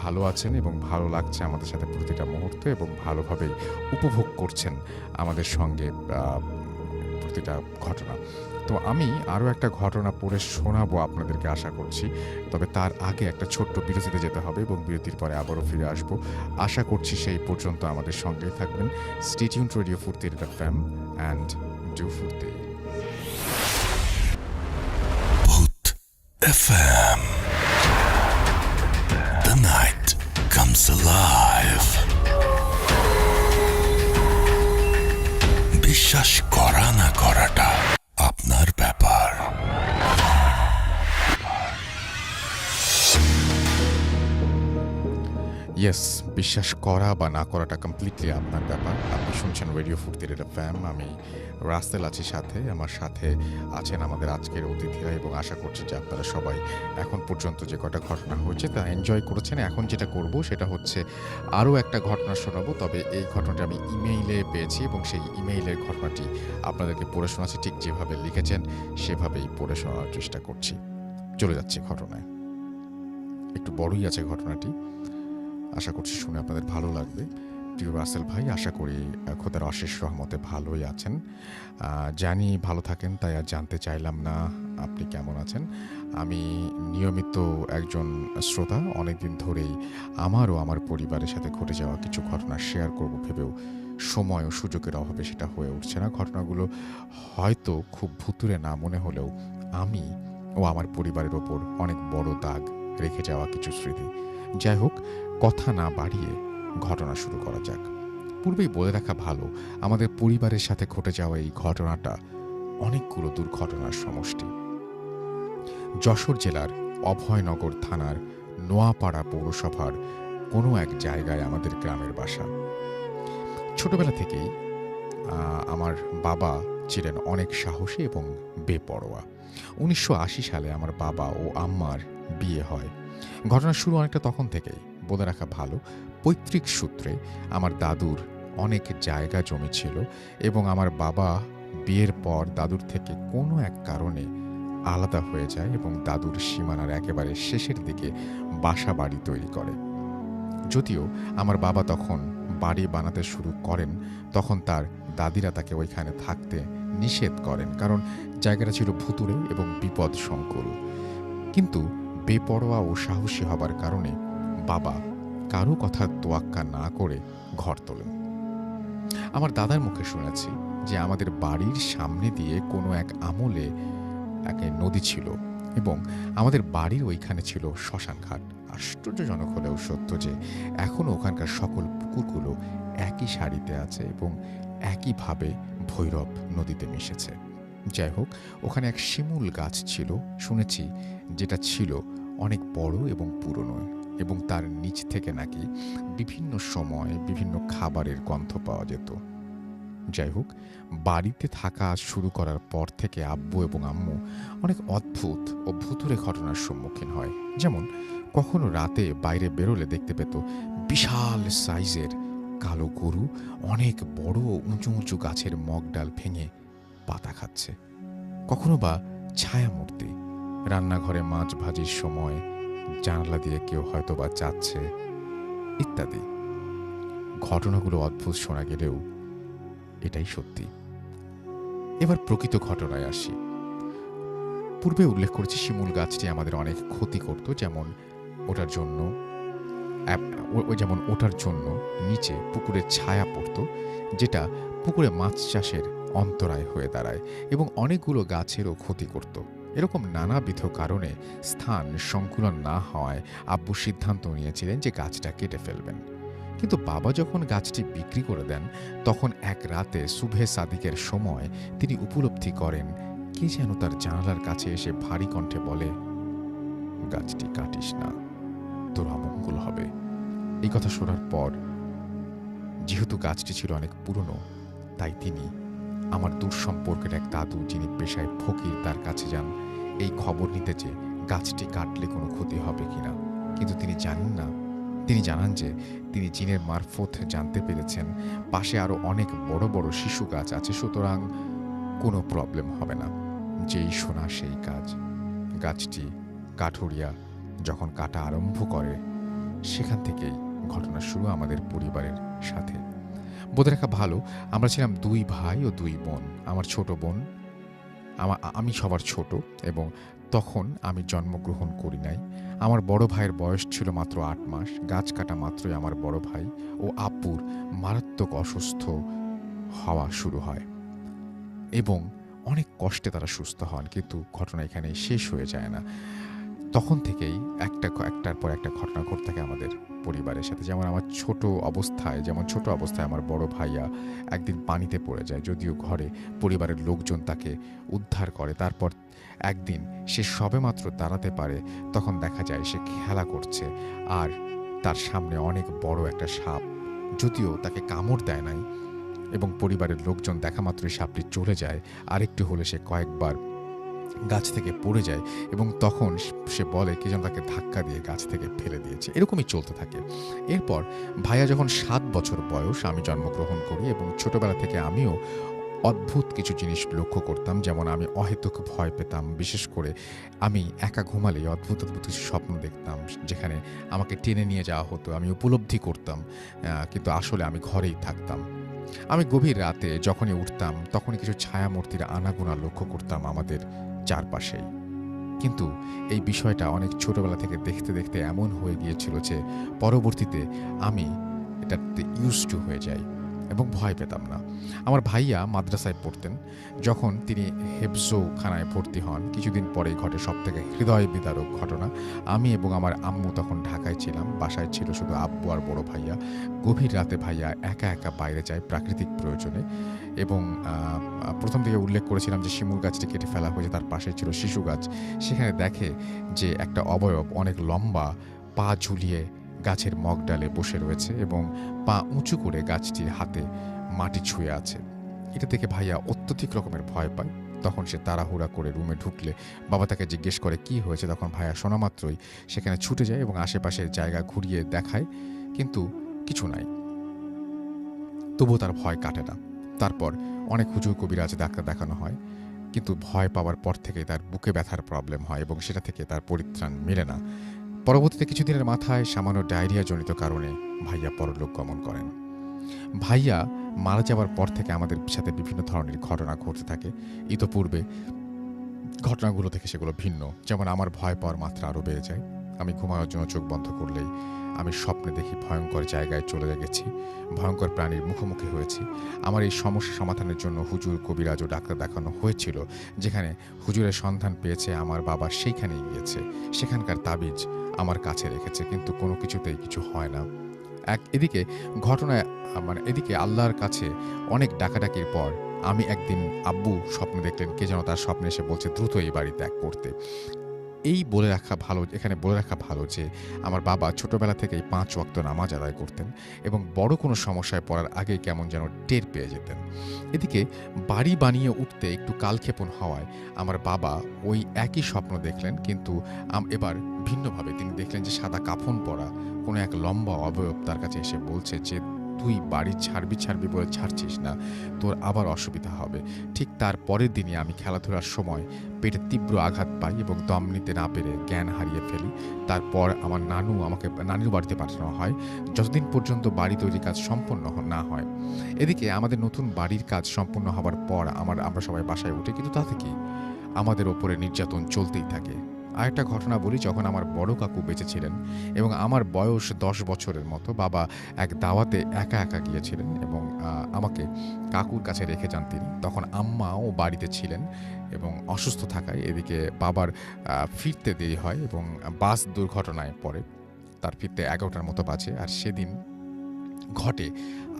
ভালো আছেন এবং ভালো লাগছে আমাদের সাথে প্রতিটা মুহূর্তে, এবং ভালোভাবেই উপভোগ করছেন আমাদের সঙ্গে প্রতিটা ঘটনা। তো আমি আরও একটা ঘটনা পড়ে শোনাবো আপনাদেরকে আশা করছি, তবে তার আগে একটা ছোট্ট বিরতিতে যেতে হবে এবং বিরতির পরে আবারও ফিরে আসবো। আশা করছি সেই পর্যন্ত আমাদের সঙ্গেই থাকবেন। স্টে টিউনড রেডিও ফুর্তি FM অ্যান্ড ডু ফুর্তি। Bhut FM. The night comes alive. বিশ্বাস করা না করাটা আপনার ব্যাপার। ইয়েস, বিশ্বাস করা বা না করাটা কমপ্লিটলি আপনার ব্যাপার। আপনি শুনছেন রেডিও ফুর্তি FM। আমি রাসেল আছি সাথে, আমার সাথে আছেন আমাদের আজকের অতিথিরা, এবং আশা করছি যে আপনারা সবাই এখন পর্যন্ত যে কটা ঘটনা হয়েছে তা এনজয় করেছেন। এখন যেটা করব সেটা হচ্ছে আরও একটা ঘটনা শোনাবো, তবে এই ঘটনাটা আমি ইমেইলে পেয়েছি এবং সেই ইমেইলের ঘটনাটি আপনাদেরকে পড়ে শোনাচ্ছি। ঠিক যেভাবে লিখেছেন সেভাবেই পড়ে শোনার চেষ্টা করছি। চলে যাচ্ছে ঘটনায়। একটু বড়ই আছে ঘটনাটি, আশা করছি শুনে আপনাদের ভালো লাগবে। প্রিয় রাসেল ভাই, আশা করি খোদার অশেষ রহমতে ভালোই আছেন। জানি ভালো থাকেন, তাই আর জানতে চাইলাম না আপনি কেমন আছেন। আমি নিয়মিত একজন শ্রোতা, অনেকদিন ধরেই আমারও আমার পরিবারের সাথে ঘটে যাওয়া কিছু ঘটনা শেয়ার করব ভেবেও সময় ও সুযোগের অভাবে সেটা হয়ে উঠছে না। ঘটনাগুলো হয়তো খুব ভুতুড়ে না মনে হলেও আমি ও আমার পরিবারের ওপর অনেক বড় দাগ রেখে যাওয়া কিছু স্মৃতি। যাই হোক, কথা না বাড়িয়ে ঘটনা শুরু করা যাক। পূর্বেই বলে রাখা ভালো, আমাদের পরিবারের সাথে ঘটে যাওয়া এই ঘটনাটা অনেকগুলো দুর্ঘটনার সমষ্টি। যশোর জেলার অভয়নগর থানার নোয়াপাড়া পৌরসভার কোনো এক জায়গায় আমাদের গ্রামের বাসা। ছোটবেলা থেকেই আমার বাবা ছিলেন অনেক সাহসী এবং বেপরোয়া। 1980 সালে আমার বাবা ও আম্মার বিয়ে হয়। ঘটনা শুরু অনেকটা তখন থেকেই। বলে রাখা ভালো, পৈতৃক সূত্রে আমার দাদুর অনেক জায়গা জমি ছিল এবং আমার বাবা বিয়ের পর দাদুর থেকে কোনো এক কারণে আলাদা হয়ে যায় এবং দাদুর সীমানার একেবারে শেষের দিকে বাসা বাড়ি তৈরি করে। যদিও আমার বাবা তখন বাড়ি বানাতে শুরু করেন, তখন তার দাদিরা তাকে ওইখানে থাকতে নিষেধ করেন, কারণ জায়গাটা ছিল ভুতুড়ে এবং বিপদ সংকুল। কিন্তু বেপরোয়া ও সাহসী হবার কারণে বাবা কারো কথা তোয়াক্কা না করে ঘর তোলেন। আমার দাদার মুখে শুনেছি যে আমাদের বাড়ির সামনে দিয়ে কোনো এক আমলে এক নদী ছিল এবং আমাদের বাড়ির ওইখানে ছিল শ্মশানঘাট। আশ্চর্যজনক হলেও সত্য যে এখনও ওখানকার সকল পুকুরগুলো একই সারিতে আছে এবং একইভাবে ভৈরব নদীতে মিশেছে। যাই হোক, ওখানে এক শিমুল গাছ ছিল শুনেছি, যেটা ছিল অনেক বড় এবং পুরনো, এবং তার নিচ থেকে নাকি বিভিন্ন সময় বিভিন্ন খাবারের গন্ধ পাওয়া যেত। যাই হোক, বাড়িতে থাকা শুরু করার পর থেকে আব্বু এবং আম্মু অনেক অদ্ভুত ও ভুতুড়ে ঘটনার সম্মুখীন হয়। যেমন কখনো রাতে বাইরে বেরোলে দেখতে পেত বিশাল সাইজের কালো গরু অনেক বড় উঁচু উঁচু গাছের মগডাল ভেঙে পাতা খাচ্ছে। কখনো বা ছায়ামূর্তি রান্নাঘরে মাছ ভাজির সময় জানালা দিয়ে কেউ হয়তো বা যাচ্ছে ইত্যাদি। ঘটনাগুলো অদ্ভুত শোনা গেলেও এটাই সত্যি। এবার প্রকৃত ঘটনায় আসি। পূর্বে উল্লেখ করেছি শিমুল গাছটি আমাদের অনেক ক্ষতি করত, যেমন ওটার জন্য নিচে পুকুরের ছায়া পড়ত, যেটা পুকুরে মাছ চাষের অন্তরায় হয়ে দাঁড়ায় এবং অনেকগুলো গাছেরও ক্ষতি করত। এরকম নানাবিধ কারণে স্থান সংকুলন না হওয়ায় আব্বু সিদ্ধান্ত নিয়েছিলেন যে গাছটা কেটে ফেলবেন। কিন্তু বাবা যখন গাছটি বিক্রি করে দেন, তখন এক রাতে সুবহে সাদিকের সময় তিনি উপলব্ধি করেন কে যেন তার জানালার কাছে এসে ভারী কণ্ঠে বলে, গাছটি কাটিস না, তোর অমঙ্গল হবে। এই কথা শোনার পর, যেহেতু গাছটি ছিল অনেক পুরনো, তাই তিনি আমার দূর সম্পর্কের এক দাদু, যিনি পেশায় ফকির, তার কাছে যান এই খবর নিতে যে গাছটি কাটলে কোনো ক্ষতি হবে কিনা। কিন্তু তিনি জানেন না। তিনি জানান যে তিনি জিনের মারফত জানতে পেরেছেন পাশে আরো অনেক বড় বড় শিশু গাছ আছে, সুতরাং কোনো প্রবলেম হবে না। যেই শোনা সেই কাজ। গাছটি কাঠুরিয়া যখন কাটা আরম্ভ করে, সেখান থেকেই ঘটনা শুরু আমাদের পরিবারের সাথে। বলে রাখা ভালো, আমরা ছিলাম 2 ভাই ও 2 বোন। আমার ছোট বোন, আমি সবার ছোট, এবং তখন আমি জন্মগ্রহণ করি নাই। আমার বড় ভাইয়ের বয়স ছিল মাত্র 8 মাস। গাছ কাটা মাত্রই আমার বড় ভাই ও আব্বুর মারাত্মক অসুস্থ হওয়া শুরু হয় এবং অনেক কষ্টে তারা সুস্থ হন। কিন্তু ঘটনা এখানে শেষ হয়ে যায় না। তখন থেকেই একটার পর একটা ঘটনা ঘটতে থাকে আমাদের পরিবারের সাথে। যেমন ছোট অবস্থায় আমার বড় ভাইয়া একদিন পানিতে পড়ে যায়, যদিও ঘরে পরিবারের লোকজন তাকে উদ্ধার করে। তারপর একদিন সে সবেমাত্র দাঁড়াতে পারে, তখন দেখা যায় সে খেলা করছে আর তার সামনে অনেক বড় একটা সাপ, যদিও তাকে কামড় দেয় নাই, এবং পরিবারের লোকজন দেখা মাত্রই সাপটি চলে যায়। আরেকটু হলে সে কয়েকবার গাছ থেকে পড়ে যায় এবং তখন সে বলে কে যেন তাকে ধাক্কা দিয়ে গাছ থেকে ফেলে দিয়েছে। এরকমই চলতে থাকে। এরপর ভাইয়া যখন 7 বছর বয়স, আমি জন্মগ্রহণ করি এবং ছোটবেলা থেকে আমিও অদ্ভুত কিছু জিনিস লক্ষ্য করতাম। যেমন আমি অহেতুক ভয় পেতাম। বিশেষ করে আমি একা ঘুমালেই অদ্ভুত কিছু স্বপ্ন দেখতাম, যেখানে আমাকে টেনে নিয়ে যাওয়া হতো। আমি উপলব্ধি করতাম, কিন্তু আসলে আমি ঘরেই থাকতাম। আমি গভীর রাতে যখনই উঠতাম, তখনই কিছু ছায়ামূর্তির আনাগোনা লক্ষ্য করতাম আমাদের চারপাশেই। কিন্তু এই বিষয়টা অনেক ছোটবেলা থেকে দেখতে দেখতে এমন হয়ে গিয়েছিল যে পরবর্তীতে আমি এটাতে ইউজড টু হয়ে যাই এবং ভয় পেতাম না। আমার ভাইয়া মাদ্রাসায় পড়তেন। যখন তিনি হেফজোখানায় ভর্তি হন, কিছুদিন পরেই ঘটে সবথেকে হৃদয় বিদারক ঘটনা। আমি এবং আমার আম্মু তখন ঢাকায় ছিলাম। বাসায় ছিল শুধু আব্বু আর বড় ভাইয়া। গভীর রাতে ভাইয়া একা একা বাইরে যায় প্রাকৃতিক প্রয়োজনে, এবং প্রথম থেকে উল্লেখ করেছিলাম যে শিমুল গাছটি কেটে ফেলা হয়েছে, তার পাশে ছিল শিশু গাছ। সেখানে দেখে যে একটা অবয়ব অনেক লম্বা, পা ঝুলিয়ে গাছের মগডালে বসে রয়েছে এবং পা উঁচু করে গাছটির হাতে মাটি ছুঁয়ে আছে। এটা দেখে ভাইয়া অত্যধিক রকমের ভয় পায়। তখন সে তাড়াহুড়া করে রুমে ঢুকলে বাবা তাকে জিজ্ঞেস করে কি হয়েছে। তখন ভাইয়া শোনা মাত্রই সেখানে ছুটে যায় এবং আশেপাশের জায়গা ঘুরিয়ে দেখায়, কিন্তু কিছু নাই। তবুও তার ভয় কাটে না। তারপর অনেক হুজুর কবিরাজে ডাক্তার দেখানো হয়, কিন্তু ভয় পাওয়ার পর থেকেই তার বুকে ব্যথার প্রবলেম হয় এবং সেটা থেকে তার পরিত্রাণ মেলে না। পরবর্তীতে কিছুদিনের মাথায় সামান্য ডায়রিয়া জনিত কারণে ভাইয়া পরলোক গমন করেন। ভাইয়া মারা যাওয়ার পর থেকে আমাদের সাথে বিভিন্ন ধরনের ঘটনা ঘটতে থাকে। ইতোপূর্বে ঘটনাগুলো থেকে সেগুলো ভিন্ন। যেমন আমার ভয় পাওয়ার মাত্রা আরও বেড়ে যায়। আমি ঘুমানোর জন্য চোখ বন্ধ করলেই আমি স্বপ্নে দেখি ভয়ঙ্কর জায়গায় চলে গেছি, ভয়ঙ্কর প্রাণীর মুখোমুখি হয়েছি। আমার এই সমস্যা সমাধানের জন্য হুজুর, কবিরাজ ও ডাক্তার দেখানো হয়েছিল। যেখানে হুজুরের সন্ধান পেয়েছে আমার বাবা সেইখানেই গিয়েছে, সেখানকার তাবিজ আমার কাছে রেখেছে, কিন্তু কোনো কিছুতেই কিছু হয় না। এদিকে ঘটনায় এদিকে আল্লাহর কাছে অনেক ডাকাডাকির পর আমি একদিন আব্বু স্বপ্নে দেখলেন কে যেন তার স্বপ্নে এসে বলছে দ্রুত এই বাড়ি ত্যাগ করতে। এখানে বলে রাখা ভালো যে আমার বাবা ছোটবেলা থেকেই 5 ওয়াক্ত নামাজ আদায় করতেন এবং বড় কোনো সমস্যায় পড়ার আগেই কেমন যেন টের পেয়ে যেতেন। এদিকে বাড়ি বানিয়ে উঠতে একটু কালক্ষেপণ হওয়ায় আমার বাবা ওই একই স্বপ্ন দেখলেন, কিন্তু এবার ভিন্নভাবে। তিনি দেখলেন যে সাদা কাফন পরা কোনো এক লম্বা অবয়ব তার কাছে এসে বলছে যে তুই বাড়ি ছাড়বি বলে ছাড়ছিস না, তোর আবার অসুবিধা হবে। ঠিক তার পরের দিনই আমি খেলাধুলার সময় পেটে তীব্র আঘাত পাই এবং দম নিতে না পেরে জ্ঞান হারিয়ে ফেলি। তারপর আমার আমাকে নানুর বাড়িতে পাঠানো হয় যতদিন পর্যন্ত বাড়ি তৈরির কাজ সম্পন্ন না হয়। এদিকে আমাদের নতুন বাড়ির কাজ সম্পন্ন হবার পর আমরা সবাই বাসায় উঠি, কিন্তু তাতে কি আমাদের ওপরে নির্যাতন চলতেই থাকে। আরেকটা ঘটনা বলি, যখন আমার বড় কাকু বেঁচে ছিলেন এবং আমার বয়স 10 বছরের মতো, বাবা এক দাওয়াতে একা একা গিয়েছিলেন এবং আমাকে কাকুর কাছে রেখে যান তিনি। তখন আম্মাও বাড়িতে ছিলেন এবং অসুস্থ থাকায় এদিকে বাবার ফিরতে দেরি হয় এবং বাস দুর্ঘটনায় পড়ে। তার ফিরতে 11টার মতো বাজে। আর সেদিন ঘটে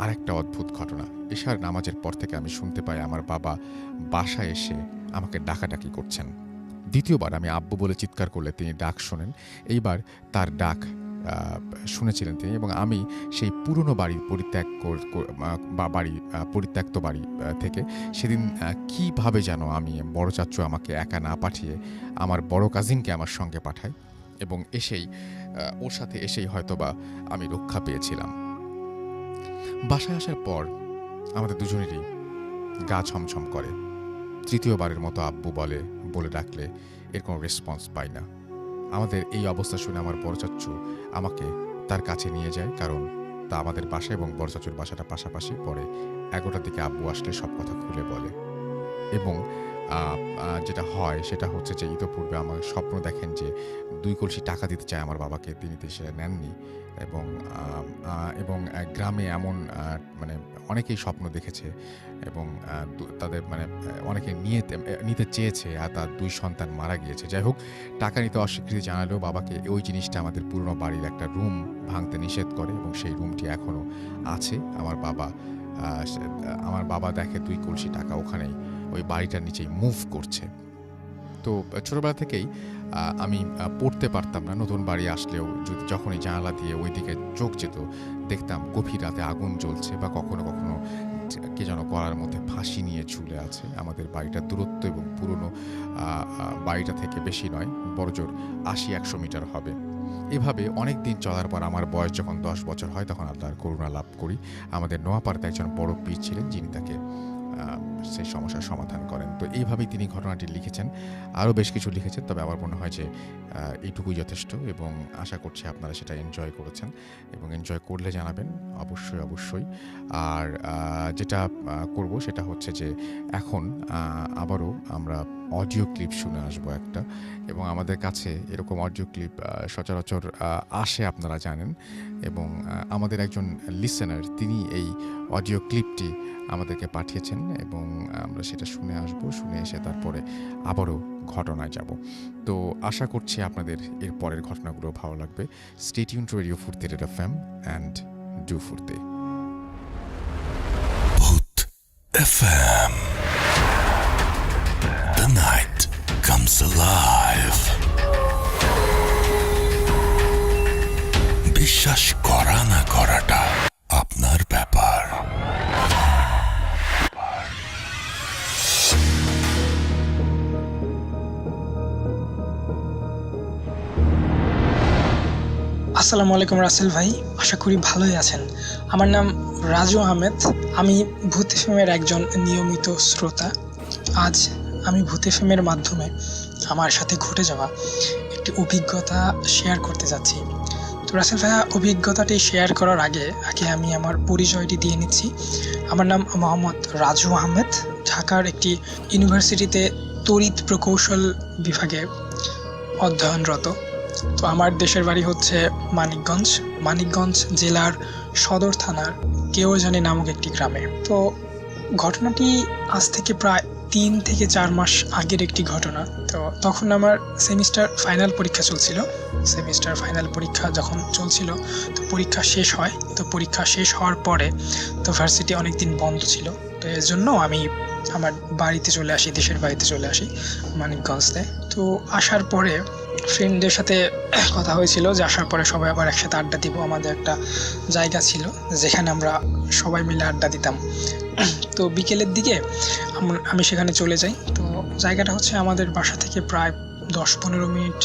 আরেকটা অদ্ভুত ঘটনা। এশার নামাজের পর থেকে আমি শুনতে পাই আমার বাবা বাসায় এসে আমাকে ডাকাডাকি করছেন। দ্বিতীয়বার আমি আব্বু বলে চিৎকার করলে তিনি ডাক শোনেন। এইবার তার ডাক শুনেছিলেন তিনি এবং আমি সেই পুরনো পরিত্যক্ত বাড়ি থেকে সেদিন কিভাবে যেন আমি বড় চাচু আমাকে একা না পাঠিয়ে আমার বড় কাজিনকে আমার সঙ্গে পাঠায় এবং ওর সাথে এসেই হয়তোবা আমি রক্ষা পেয়েছিলাম। বাসায় আসার পর আমাদের দুজনেরই গা ছমছম করে। তৃতীয়বারের মতো আব্বু বলে ডাকলে এর কোনো রেসপন্স পাই না। আমাদের এই অবস্থা শুনে আমার বড় চাচু আমাকে তার কাছে নিয়ে যায়, কারণ তা আমাদের বাসা এবং বড় চাচুর বাসাটা পাশাপাশি। পরে 11টার দিকে আব্বু আসলে সব কথা খুলে বলে এবং যেটা হয় সেটা হচ্ছে যে ইতোপূর্বে আমার স্বপ্ন দেখেন যে 2 কলসি টাকা দিতে চায় আমার বাবাকে, তিনি সেটা নেননি এবং গ্রামে এমন অনেকেই স্বপ্ন দেখেছে এবং তাদের অনেকে নিতে চেয়েছে আর তার 2 সন্তান মারা গিয়েছে। যাই হোক, টাকা নিতে অস্বীকৃতি জানালেও বাবাকে ওই জিনিসটা আমাদের পুরনো বাড়ির একটা রুম ভাঙতে নিষেধ করে এবং সেই রুমটি এখনও আছে। আমার বাবা দেখে 2 কলসি টাকা ওখানেই ওই বাড়িটার নিচেই মুভ করছে। তো ছোটবেলা থেকেই আমি পড়তে পারতাম না। নতুন বাড়ি আসলেও যখনই জানালা দিয়ে ওই দিকে চোখ যেত, দেখতাম গভীর রাতে আগুন জ্বলছে বা কখনো কখনো কে যেন গলার মধ্যে ফাঁসি নিয়ে ঝুলে আছে। আমাদের বাড়িটার দূরত্ব এবং পুরনো বাড়িটা থেকে বেশি নয়, বড়জোর 80-100 মিটার হবে। এভাবে অনেক দিন চলার পর আমার বয়স যখন 10 বছর হয় তখন আল্লাহর করুণা লাভ করি। আমাদের নোয়াপাড়াতে একজন বড় পীর ছিলেন যিনি তাকে সেই সমস্যার সমাধান করেন। তো এইভাবেই তিনি ঘটনাটি লিখেছেন। আরও বেশ কিছু লিখেছেন, তবে আমার মনে হয় যে এইটুকুই যথেষ্ট এবং আশা করছি আপনারা সেটা এনজয় করেছেন এবং এনজয় করলে জানাবেন অবশ্যই। আর যেটা করব সেটা হচ্ছে যে এখন আবারও আমরা অডিও ক্লিপ শুনে আসবো একটা, এবং আমাদের কাছে এরকম অডিও ক্লিপ সচরাচর আসে আপনারা জানেন, এবং আমাদের একজন লিসেনার তিনি এই অডিও ক্লিপটি আমাদেরকে পাঠিয়েছেন এবং আমরা সেটা শুনে আসবো। শুনে এসে তারপরে আবারও ঘটনায় যাব। তো আশা করছি আপনাদের এর পরের ঘটনাগুলো ভালো লাগবে। স্টে টিউন টু রেডিও ফুর্তি FM অ্যান্ড ডু ফুর্তি। ভূত FM. The night comes alive. বিশ্বাস করা না করাটা আপনার ব্যাপার। আসসালামু আলাইকুম রাসেল ভাই, আশা করি ভালোই আছেন। আমার নাম রাজু আহমেদ, আমি ভূত এফএমের একজন নিয়মিত শ্রোতা। আজ আমি ভূত এফএমের মাধ্যমে আমার সাথে ঘটে যাওয়া একটি অভিজ্ঞতা শেয়ার করতে যাচ্ছি। তো রাসেল ভাইয়া, অভিজ্ঞতাটি শেয়ার করার আগে আমি আমার পরিচয়টি দিয়ে নিচ্ছি। আমার নাম মোহাম্মদ রাজু আহমেদ, ঢাকার একটি ইউনিভার্সিটিতে তড়িৎ প্রকৌশল বিভাগে অধ্যয়নরত। তো আমার দেশের বাড়ি হচ্ছে মানিকগঞ্জ জেলার সদর থানার কেওজানি নামক একটি গ্রামে। তো ঘটনাটি আজ থেকে প্রায় 3 থেকে 4 মাস আগের একটি ঘটনা। তো তখন আমার সেমিস্টার ফাইনাল পরীক্ষা চলছিল। সেমিস্টার ফাইনাল পরীক্ষা যখন চলছিল তো পরীক্ষা শেষ হয়। তো পরীক্ষা শেষ হওয়ার পরে তো ভার্সিটি অনেক দিন বন্ধ ছিল। তো এর জন্য আমি আমার বাড়িতে চলে আসি, দেশের বাড়িতে চলে আসি মানিকগঞ্জতে। তো আসার পরে ফ্রেন্ডদের সাথে কথা হয়েছিল যে আসার পরে সবাই আবার একসাথে আড্ডা দিব। আমাদের একটা জায়গা ছিল যেখানে আমরা সবাই মিলে আড্ডা দিতাম। তো বিকেলের দিকে আমি সেখানে চলে যাই। তো জায়গাটা হচ্ছে আমাদের বাসা থেকে প্রায় 10-15 মিনিট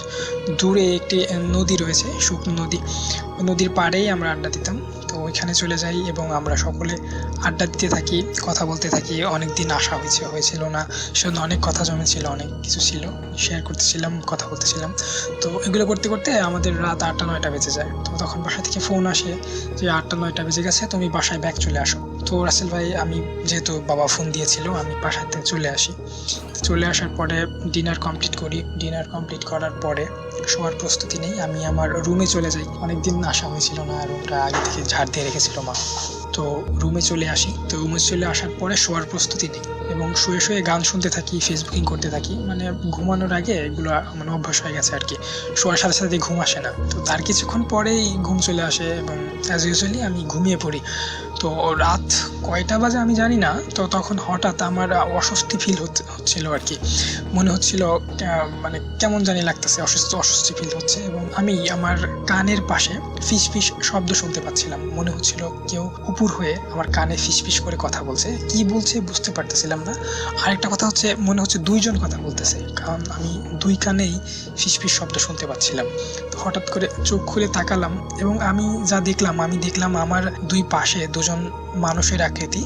দূরে একটি নদী রয়েছে, শুকনো নদী। ওই নদীর পাড়েই আমরা আড্ডা দিতাম। তো ওইখানে চলে যাই এবং আমরা সকলে আড্ডা দিতে থাকি, কথা বলতে থাকি। অনেক দিন আসা হয়েছিল না, সেজন্য অনেক কথা জমেছিল, অনেক কিছু ছিল, শেয়ার করতেছিলাম, কথা বলতেছিলাম। তো এগুলো করতে করতে আমাদের রাত 8টা-9টা বেজে যায়। তো তখন বাসা থেকে ফোন আসে যে 8টা-9টা বেজে গেছে, তুমি বাসায় ব্যাক চলে আসো। তো রাসেল ভাই, আমি যেহেতু বাবা ফোন দিয়েছিল, আমি বাসায় থেকে চলে আসি। চলে আসার পরে ডিনার কমপ্লিট করি। ডিনার কমপ্লিট করার পরে শোয়ার প্রস্তুতি নেই, আমি আমার রুমে চলে যাই। অনেকদিন আসা হয়েছিল না, রুমটা আগে থেকে ঝাড় দিয়ে রেখেছিল মা। তো রুমে চলে আসি। তো রুমে চলে আসার পরে শোয়ার প্রস্তুতি নেই এবং শুয়ে শুয়ে গান শুনতে থাকি, ফেসবুকিং করতে থাকি। মানে ঘুমানোর আগে এগুলো মানে অভ্যাস হয়ে গেছে আর কি। শোয়ার সাথে সাথে ঘুম আসে না। তো তার কিছুক্ষণ পরেই ঘুম চলে আসে এবং অ্যাজ ইউজুয়ালি আমি ঘুমিয়ে পড়ি। তো রাত কয়টা বাজে আমি জানি না। তো তখন হঠাৎ আমার অস্বস্তি ফিল হচ্ছিল আর কি। মনে হচ্ছিল মানে কেমন জানি লাগতেছে, অস্বস্তি ফিল হচ্ছে এবং আমি আমার কানের পাশে ফিসফিস শব্দ শুনতে পাচ্ছিলাম। মনে হচ্ছিল কেউ উপর হয়ে আমার কানে ফিসফিস করে কথা বলছে। কি বলছে বুঝতে পারতেছিলাম না। আরেকটা কথা হচ্ছে, মনে হচ্ছে 2 জন কথা বলতেছে, কারণ আমি 2 কানেই ফিসফিস শব্দ শুনতে পাচ্ছিলাম। তো হঠাৎ করে চোখ খুলে তাকালাম এবং আমি দেখলাম আমার 2 পাশে 2 জন মানুষের আকৃতি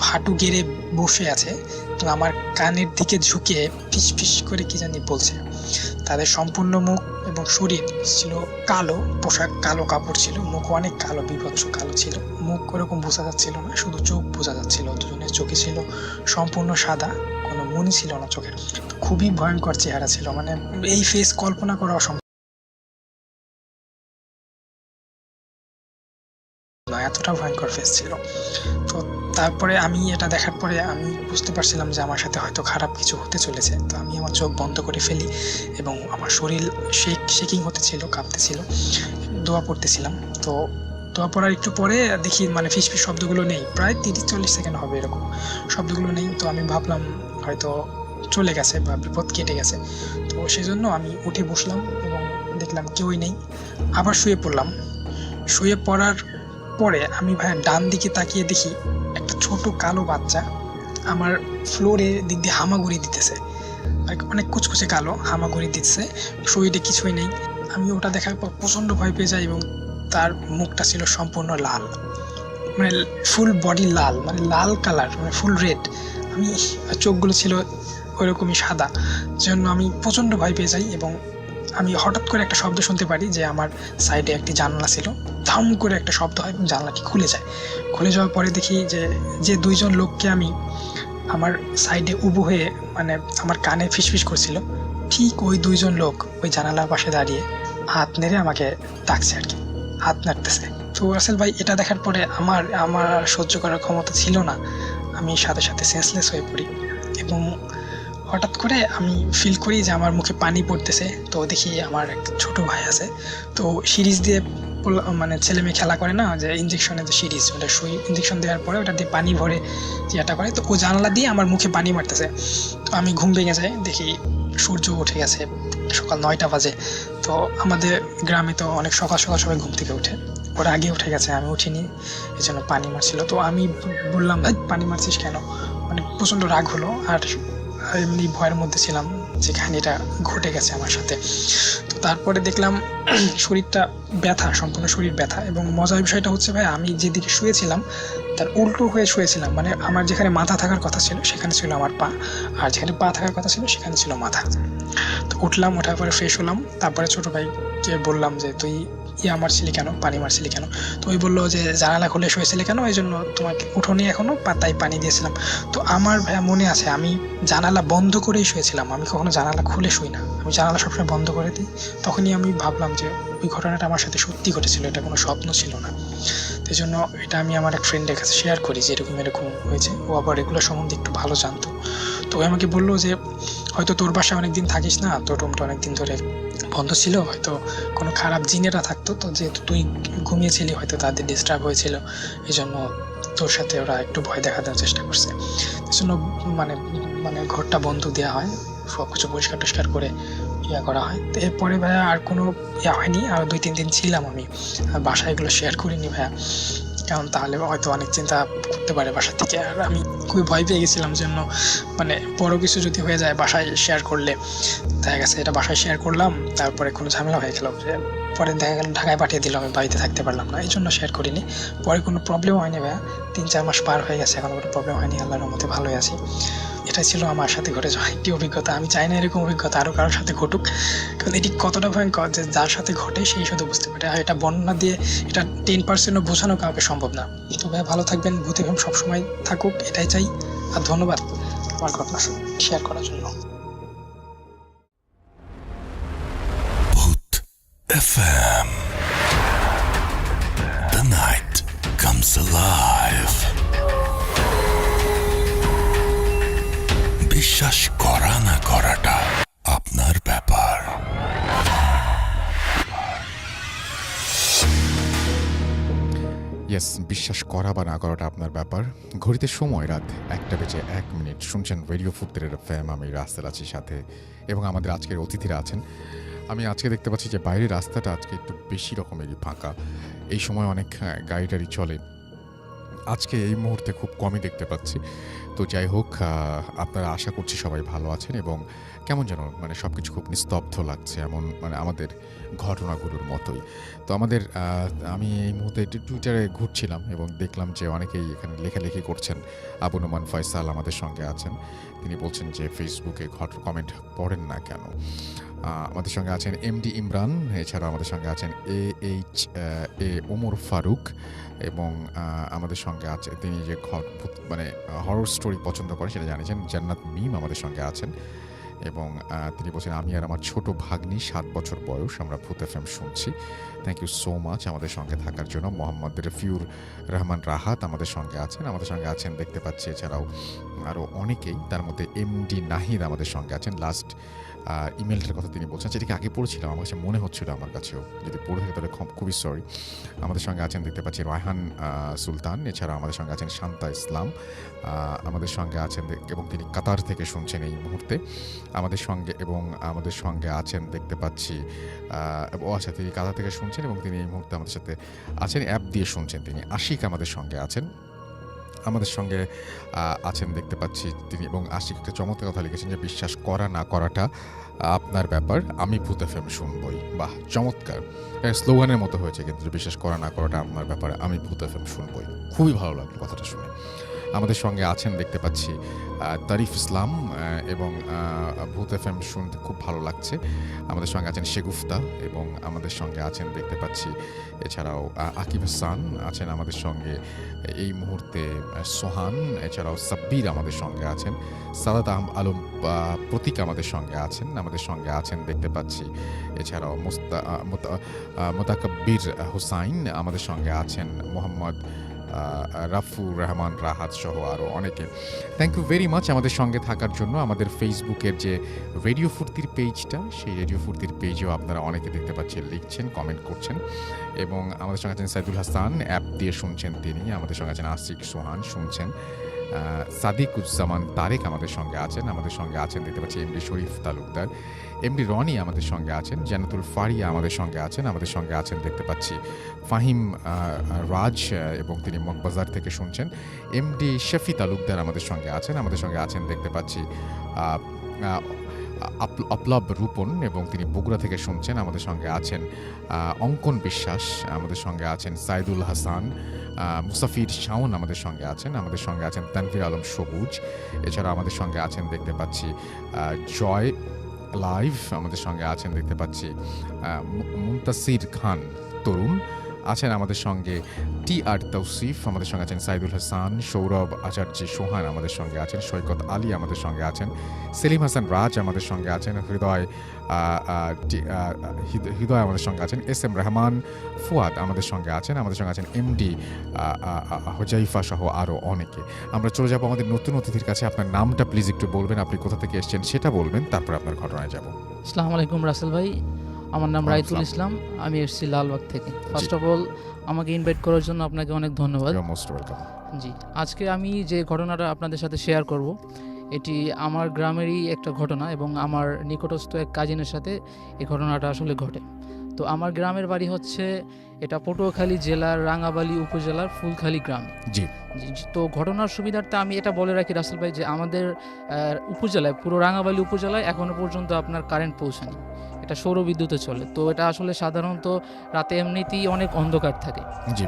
হাঁটু গেড়ে বসে আছে। তো আমার কানের দিকে ঝুঁকে ফিসফিস করে কি জানি বলছে। তাদের সম্পূর্ণ মুখ এবং শরীর ছিল কালো, পোশাক কালো, কাপড় ছিল, মুখ অনেক কালো, বিভৎস কালো ছিল। মুখ ওরকম বোঝা যাচ্ছিল না, শুধু চোখ বোঝা যাচ্ছিল। 2জনের চোখে ছিল সম্পূর্ণ সাদা, কোনো মনি ছিল না চোখের। খুবই ভয়ঙ্কর চেহারা ছিল, মানে এই ফেস কল্পনা করা অসম্ভব, এতটা ভয়ঙ্কর ফেস ছিল। তো তারপরে আমি এটা দেখার পরে আমি বুঝতে পারছিলাম যে আমার সাথে হয়তো খারাপ কিছু হতে চলেছে। তো আমি আমার চোখ বন্ধ করে ফেলি এবং আমার শরীর শেকিং হতেছিল, কাঁপতেছিল, দোয়া পড়তেছিলাম। তো দোয়া পড়ার একটু পরে দেখি মানে ফিসফিস শব্দগুলো নেই, প্রায় 30-40 সেকেন্ড হবে এরকম, শব্দগুলো নেই। তো আমি ভাবলাম হয়তো চলে গেছে বা বিপদ কেটে গেছে। তো সেজন্য আমি উঠে বসলাম এবং দেখলাম কেউই নেই। আবার শুয়ে পড়লাম। শুয়ে পড়ার পরে আমি ডান দিকে তাকিয়ে দেখি একটা ছোট কালো বাচ্চা আমার ফ্লোরে দিক দিয়ে হামাগুড়ি দিতেছে, অনেক কুচকুচে কালো হামাগুড়ি দিতেছে, শরীরে কিছুই নেই। আমি ওটা দেখার পর প্রচণ্ড ভয় পেয়ে যাই এবং তার মুখটা ছিল সম্পূর্ণ লাল, মানে ফুল বডি লাল, মানে লাল কালার, মানে ফুল রেড। আমি চোখগুলো ছিল ওইরকমই সাদা, জন্য আমি প্রচণ্ড ভয় পেয়ে যাই এবং আমি হঠাৎ করে একটা শব্দ শুনতে পারি যে আমার সাইডে একটি জানলা ছিল, ধাম করে একটা শব্দ হয় এবং জানলাটি খুলে যায়। খুলে যাওয়ার পরে দেখি যে 2 জন লোককে আমি আমার সাইডে উবু হয়ে মানে আমার কানে ফিসফিস করছিল, ঠিক ওই 2 জন লোক ওই জানালার পাশে দাঁড়িয়ে হাত নেড়ে আমাকে ডাকছে আর কি, হাত নাড়তেছে। তো রাসেল ভাই, এটা দেখার পরে আমার সহ্য করার ক্ষমতা ছিল না। আমি সাথে সাথে সেন্সলেস হয়ে পড়ি এবং হঠাৎ করে আমি ফিল করি যে আমার মুখে পানি পড়তেছে। তো দেখি আমার এক ছোট ভাই আছে, তো সিরিজ দিয়ে মানে ছেলে মেয়ে খেলা করে না, যে ইঞ্জেকশনের যে সিরিজ, ওটা সুই ইঞ্জেকশন দেওয়ার পরে ওটা দিয়ে পানি ভরে যেটা করে, তো ও জানলা দিয়ে আমার মুখে পানি মারতেছে। তো আমি ঘুম ভেঙে যাই, দেখি সূর্য উঠে গেছে, সকাল 9টা বাজে। তো আমাদের গ্রামে তো অনেক সকাল সকাল সবাই ঘুম থেকে ওঠে, ওরা আগে উঠে গেছে, আমি উঠিনি, এই জন্য পানি মারছিল। তো আমি বললাম, পানি মারছিস কেন? মানে প্রচণ্ড রাগ হলো, আর এমনি ভয়ের মধ্যে ছিলাম যে কাহিনিটা ঘটে গেছে আমার সাথে। তো তারপরে দেখলাম শরীরটা ব্যথা, সম্পূর্ণ শরীর ব্যথা। এবং মজার বিষয়টা হচ্ছে ভাই, আমি যেদিকে শুয়েছিলাম তার উল্টো হয়ে শুয়েছিলাম, মানে আমার যেখানে মাথা থাকার কথা ছিল সেখানে ছিল আমার পা, আর যেখানে পা থাকার কথা ছিল সেখানে ছিল মাথা। তো উঠলাম, ওঠার পরে ফ্রেশ হলাম, তারপরে ছোটো ভাইকে বললাম যে তুই ইয়া মারছিলি কেন, পানি মারছিলি কেন? তো ওই বললো যে জানালা খুলে শুয়েছিলে কেন, এই জন্য তোমাকে উঠোনি এখনও পাতায় পানি দিয়েছিলাম। তো আমার ভাইয়া মনে আছে আমি জানালা বন্ধ করেই শুয়েছিলাম, আমি কখনো জানালা খুলে শুই না, আমি জানালা সবসময় বন্ধ করে দিই। তখনই আমি ভাবলাম যে ওই ঘটনাটা আমার সাথে সত্যি ঘটেছিল, এটা কোনো স্বপ্ন ছিল না। সেই জন্য এটা আমি আমার এক ফ্রেন্ডের কাছে শেয়ার করি যে এরকম এরকম হয়েছে। ও আবার এগুলো সম্বন্ধে একটু ভালো জানতো। তো ও আমাকে বললো যে হয়তো তোর বাসায় অনেক দিন থাকিস না, তোর রুমটা অনেক দিন ধরে বন্ধ ছিল, হয়তো কোনো খারাপ জিনেরা থাকতো, তো যেহেতু তুই ঘুমিয়েছিলি হয়তো তাদের ডিস্টার্ব হয়েছিল, এই জন্য তোর সাথে ওরা একটু ভয় দেখা দেওয়ার চেষ্টা করছে। এই জন্য মানে মানে ঘরটা বন্ধ দেওয়া হয়, সব কিছু পরিষ্কার টরিষ্কার করে ইয়া করা হয়। তো এরপরে ভাইয়া আর কোনো ইয়া হয়নি, আর 2-3 দিন ছিলাম আমি। আর বাসায় এগুলো শেয়ার করিনি ভাইয়া, কারণ তাহলে হয়তো অনেক চিন্তা করতে পারে বাসা থেকে। আর আমি খুবই ভয় পেয়ে গেছিলাম জন্য, মানে বড় কিছু যদি হয়ে যায় বাসায় শেয়ার করলে, দেখা গেছে এটা বাসায় শেয়ার করলাম, তারপরে কোনো ঝামেলা হয়ে গেল, যে পরে দেখা গেল ঢাকায় পাঠিয়ে দিলাম, আমি বাড়িতে থাকতে পারলাম না, এই জন্য শেয়ার করিনি। পরে কোনো প্রবলেম হয়নি ভাইয়া, 3-4 মাস পার হয়ে গেছে, এখন কোনো প্রবলেম হয়নি, আল্লাহর রহমতে ভালোই আছি। এটা ছিল আমার সাথে ঘটে যাওয়া একটি অভিজ্ঞতা। আমি চাই না এরকম অভিজ্ঞতা আরও কারোর সাথে ঘটুক, কারণ এটি কতটা ভয়ঙ্কর যে যার সাথে ঘটে সেই শুধু বুঝতে পারে। আর এটা বর্ণনা দিয়ে এটা 10%ও বোঝানো কাউকে সম্ভব না। তো ভাই ভালো থাকবেন, ভূত এফএম সবসময় থাকুক, এটাই চাই। আর ধন্যবাদ আমার ঘটনা শেয়ার করার জন্য। Bhoot FM. The night comes alive. বিশ্বাস করা না করাটা আপনার ব্যাপার। ইয়েস, বিশ্বাস করা বা না করাটা আপনার ব্যাপার। ঘড়িতে সময় রাত 1:01। শুনছেন রেডিও ফুটের এফএম। আমি রাসেল আছি সাথে, এবং আমাদের আজকের অতিথিরা আছেন। আমি আজকে দেখতে পাচ্ছি যে বাইরের রাস্তাটা আজকে একটু বেশি রকমেরই ফাঁকা। এই সময় অনেক গাড়ি টাড়ি চলে, আজকে এই মুহূর্তে খুব কমই দেখতে পাচ্ছি। তো যাই হোক, আপনারা আশা করছি সবাই ভালো আছেন, এবং কেমন যেন মানে সব কিছু খুব নিস্তব্ধ লাগছে, এমন মানে আমাদের ঘটনাগুলোর মতোই। তো আমাদের আমি এই মুহূর্তে একটু টুইটারে ঘুরছিলাম এবং দেখলাম যে অনেকেই এখানে লেখালেখি করছেন। আবু নোমান ফয়সাল আমাদের সঙ্গে আছেন, তিনি বলছেন যে ফেসবুকে কমেন্ট পড়েন না কেন। আমাদের সঙ্গে আছেন এমডি ইমরান, এছাড়াও আমাদের সঙ্গে আছেন এ ওমর ফারুক, এবং আমাদের সঙ্গে আছে তিনি যে মানে হরর স্টোরি পছন্দ করেন সেটা জানিয়েছেন জান্নাত মিম আমাদের সঙ্গে আছেন, এবং তিনি বলছেন আমি আর আমার ছোট ভাগ্নি 7 বছর বয়স আমরা ভূত এফএম শুনছি। থ্যাংক ইউ সো মাচ আমাদের সঙ্গে থাকার জন্য। মোহাম্মদ রফিউর রহমান রাহাত আমাদের সঙ্গে আছেন দেখতে পাচ্ছি, এছাড়াও আরও অনেকেই, তার মধ্যে এমডি নাহিদ আমাদের সঙ্গে আছেন। লাস্ট ইমেলটার কথা তিনি বলছেন, যেটাকে আগে পড়েছিলাম, আমার কাছে মনে হচ্ছিল, আমার কাছেও যদি পড়ে থাকে তাহলে খুবই সরি। আমাদের সঙ্গে আছেন দেখতে পাচ্ছি রায়হান সুলতান, এছাড়া আমাদের সঙ্গে আছেন শান্তা ইসলাম, আমাদের সঙ্গে আছেন, এবং তিনি কাতার থেকে শুনছেন এই মুহূর্তে আমাদের সঙ্গে আছেন দেখতে পাচ্ছি। আচ্ছা, তিনি কাতার থেকে শুনছেন এবং তিনি এই মুহূর্তে আমাদের সাথে আছেন, অ্যাপ দিয়ে শুনছেন। তিনি আশিক আমাদের সঙ্গে আছেন দেখতে পাচ্ছি তিনি, এবং আশিক একটা চমৎকার কথা লিখেছেন যে বিশ্বাস করা না করাটা আপনার ব্যাপার, আমি ভূত এফএম শুনবই। বাহ, চমৎকার স্লোগানের মতো হয়েছে, কিন্তু বিশ্বাস করা না করাটা আপনার ব্যাপার, আমি ভূত এফএম শুনবই। খুবই ভালো লাগলো কথাটা শুনে। আমাদের সঙ্গে আছেন দেখতে পাচ্ছি তারিফ ইসলাম, এবং ভূত এফএম শুনতে খুব ভালো লাগছে। আমাদের সঙ্গে আছেন শেগুফতা, এবং আমাদের সঙ্গে আছেন দেখতে পাচ্ছি এছাড়াও আকিব হাসান আছেন আমাদের সঙ্গে এই মুহূর্তে, সোহান, এছাড়াও সাব্বির আমাদের সঙ্গে আছেন, সাদাত আলম প্রতীক আমাদের সঙ্গে আছেন দেখতে পাচ্ছি, এছাড়াও মোতাকাব্বির হুসাইন আমাদের সঙ্গে আছেন, মোহাম্মদ রাফুর রহমান রাহাত সহ আরও অনেকে। থ্যাংক ইউ ভেরি মাচ আমাদের সঙ্গে থাকার জন্য। আমাদের ফেসবুকের যে রেডিও ফুর্তির পেজটা, সেই রেডিও ফুর্তির পেজেও আপনারা অনেকে দেখতে পাচ্ছেন, লিখছেন, কমেন্ট করছেন, এবং আমাদের সঙ্গে আছেন সাইদুল হাসান, অ্যাপ দিয়ে শুনছেন তিনি, আমাদের সঙ্গে আছেন আসিক সোহান শুনছেন, সাদিকুজ্জামান তারেক আমাদের সঙ্গে আছেন দেখতে পাচ্ছি, এমডি শরীফ তালুকদার, এমডি রনি আমাদের সঙ্গে আছেন, জান্নাতুল ফারিয়া আমাদের সঙ্গে আছেন দেখতে পাচ্ছি, ফাহিম রাজ, এবং তিনি মগবাজার থেকে শুনছেন, এমডি শফি তালুকদার আমাদের সঙ্গে আছেন দেখতে পাচ্ছি, আপলাব রূপন, এবং তিনি বগুড়া থেকে শুনছেন, আমাদের সঙ্গে আছেন অঙ্কন বিশ্বাস, আমাদের সঙ্গে আছেন সাইদুল হাসান, মুসাফির শাওন আমাদের সঙ্গে আছেন তানভীর আলম সবুজ, এছাড়া আমাদের সঙ্গে আছেন দেখতে পাচ্ছি জয় লাইভ, আমাদের সঙ্গে আছেন দেখতে পাচ্ছি মুন্তাসির খান, তরুণ। আছেন আমাদের সঙ্গে টি আর তৌসিফ, আমাদের সঙ্গে আছেন সাইদুল হাসান, সৌরভ আচার্য সোহান আমাদের সঙ্গে আছেন, সৈকত আলী আমাদের সঙ্গে আছেন, সেলিম হাসান রাজ আমাদের সঙ্গে আছেন, হৃদয় আমাদের সঙ্গে আছেন, এস এম রহমান, ফুয়াদ আমাদের সঙ্গে আছেন, আমাদের সঙ্গে আছেন এমডি হোজাইফা সহ আরও অনেকে। আমরা চলে যাব আমাদের নতুন অতিথির কাছে। আপনার নামটা প্লিজ একটু বলবেন, আপনি কোথা থেকে এসেছেন সেটা বলবেন, তারপর আপনার ঘটনায় যাব। আসসালামু আলাইকুম রাসেল ভাই, আমার নাম রাইতুল ইসলাম, আমি এসেছি লালবাগ থেকে। ফার্স্ট অফ অল আমাকে ইনভাইট করার জন্য আপনাকে অনেক ধন্যবাদ। Most welcome. জি, আজকে আমি যে ঘটনাটা আপনাদের সাথে শেয়ার করব, এটি আমার গ্রামেরই একটা ঘটনা এবং আমার নিকটস্থ এক কাজিনের সাথে এই ঘটনাটা আসলে ঘটে। তো আমার গ্রামের বাড়ি হচ্ছে এটা পটুয়াখালী জেলার রাঙাবালী উপজেলার ফুলখালী গ্রাম। জি। তো ঘটনার সুবিধার্থে আমি এটা বলে রাখি রাসেল ভাই যে আমাদের উপজেলায়, পুরো রাঙাবালী উপজেলায় এখনো পর্যন্ত আপনার কারেন্ট পৌঁছায়নি। এটা সৌরবিদ্যুতে চলে। তো এটা আসলে সাধারণত রাতে এমনিতেই অনেক অন্ধকার থাকে। জি।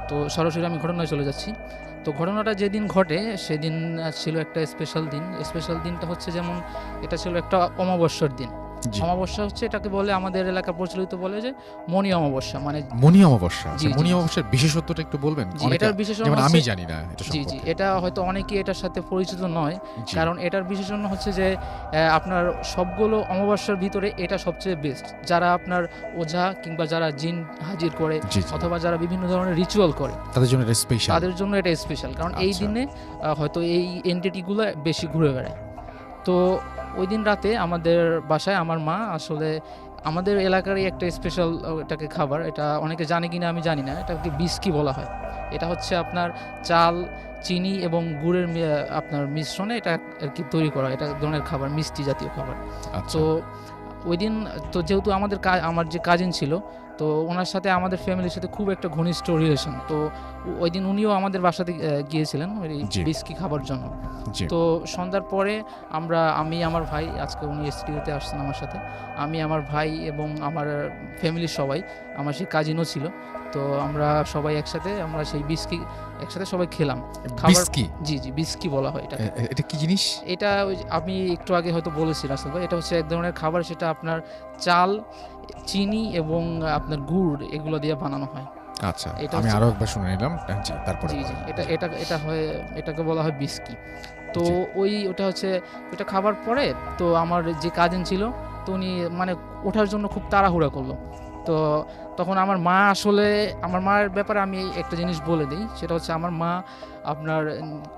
তো সরাসরি আমি ঘটনায় চলে যাচ্ছি। তো ঘটনাটা যেদিন ঘটে সেদিন ছিল একটা স্পেশাল দিন। স্পেশাল দিনটা হচ্ছে যেমন এটা ছিল একটা অমাবস্যার দিন। অমাবস্যা হচ্ছে এটাকে বলে, আমাদের এলাকা প্রচলিত বলে যে মণি অমাবস্যা, মানে মণি অমাবস্যা। জি, মণি অমাবস্যার বিশেষত্বটা একটু বলবেন? এটার বিশেষণ যেমন আমি জানি না এটা জি, সম্পর্কে। এটা হয়তো অনেকেই এটার সাথে পরিচিত নয়, জি। কারণ এটার বিশেষণ হচ্ছে যে আপনার সবগুলো অমাবস্যার ভিতরে এটা সবচেয়ে বেস্ট। যারা আপনার ওঝা কিংবা যারা জিন হাজির করে জি, জি। অথবা যারা বিভিন্ন ধরনের রিচুয়াল করে তাদের জন্য এটা স্পেশাল। তাদের জন্য এটা স্পেশাল, কারণ এই আচ্ছা। দিনে হয়তো এই এন্টিটিগুলো বেশি ঘুরে বেড়ায়। তো ওই দিন রাতে আমাদের বাসায় আমার মা আসলে আমাদের এলাকারই একটা স্পেশাল এটাকে খাবার, এটা অনেকে জানে কিনা আমি জানি না, এটাকে বিস্কি বলা হয়। এটা হচ্ছে আপনার চাল, চিনি এবং গুড়ের আপনার মিশ্রণে এটা আর কি তৈরি করা, এটা এক ধরনের খাবার, মিষ্টি জাতীয় খাবার। আচ্ছা। তো ওই দিন তো যেহেতু আমার যে কাজিন ছিল, তো ওনার সাথে আমাদের ফ্যামিলির সাথে খুব একটা ঘনিষ্ঠ রিলেশন। তো ওই দিন উনিও আমাদের বাসাতে গিয়েছিলেন ওই জি। বিস্কি খাবার জন্য। জি। তো সন্ধ্যার পরে আমি আমার ভাই, আজকে উনি স্টুডিওতে আসছেন আমার সাথে, আমি আমার ভাই এবং আমার ফ্যামিলির সবাই, আমার সেই কাজিনও ছিল, তো আমরা সবাই একসাথে আমরা সেই বিস্কি একসাথে সবাই খেলাম। বিস্কি? জি জি, বিস্কি বলা হয় এটা। এটা কি জিনিস? এটা আমি একটু আগে হয়তো বলেছি রাসেল ভাই, এটা হচ্ছে এক ধরনের খাবার, সেটা আপনার চাল, চিনি এবং আপনার গুড় এগুলো দিয়ে বানানো হয়। আচ্ছা, এটা আমি আরো একবার শুনে নিলাম। জি, তারপরে জি জি, এটাকে বলা হয় বিস্কি। তো জি। ওটা হচ্ছে ওটা খাবার পরে তো আমার যে কাজিন ছিল, তো উনি মানে ওঠার জন্য খুব তাড়াহুড়া করলো। তো তখন আমার মার ব্যাপারে আমি একটা জিনিস বলে দিই, সেটা হচ্ছে আমার মা আপনার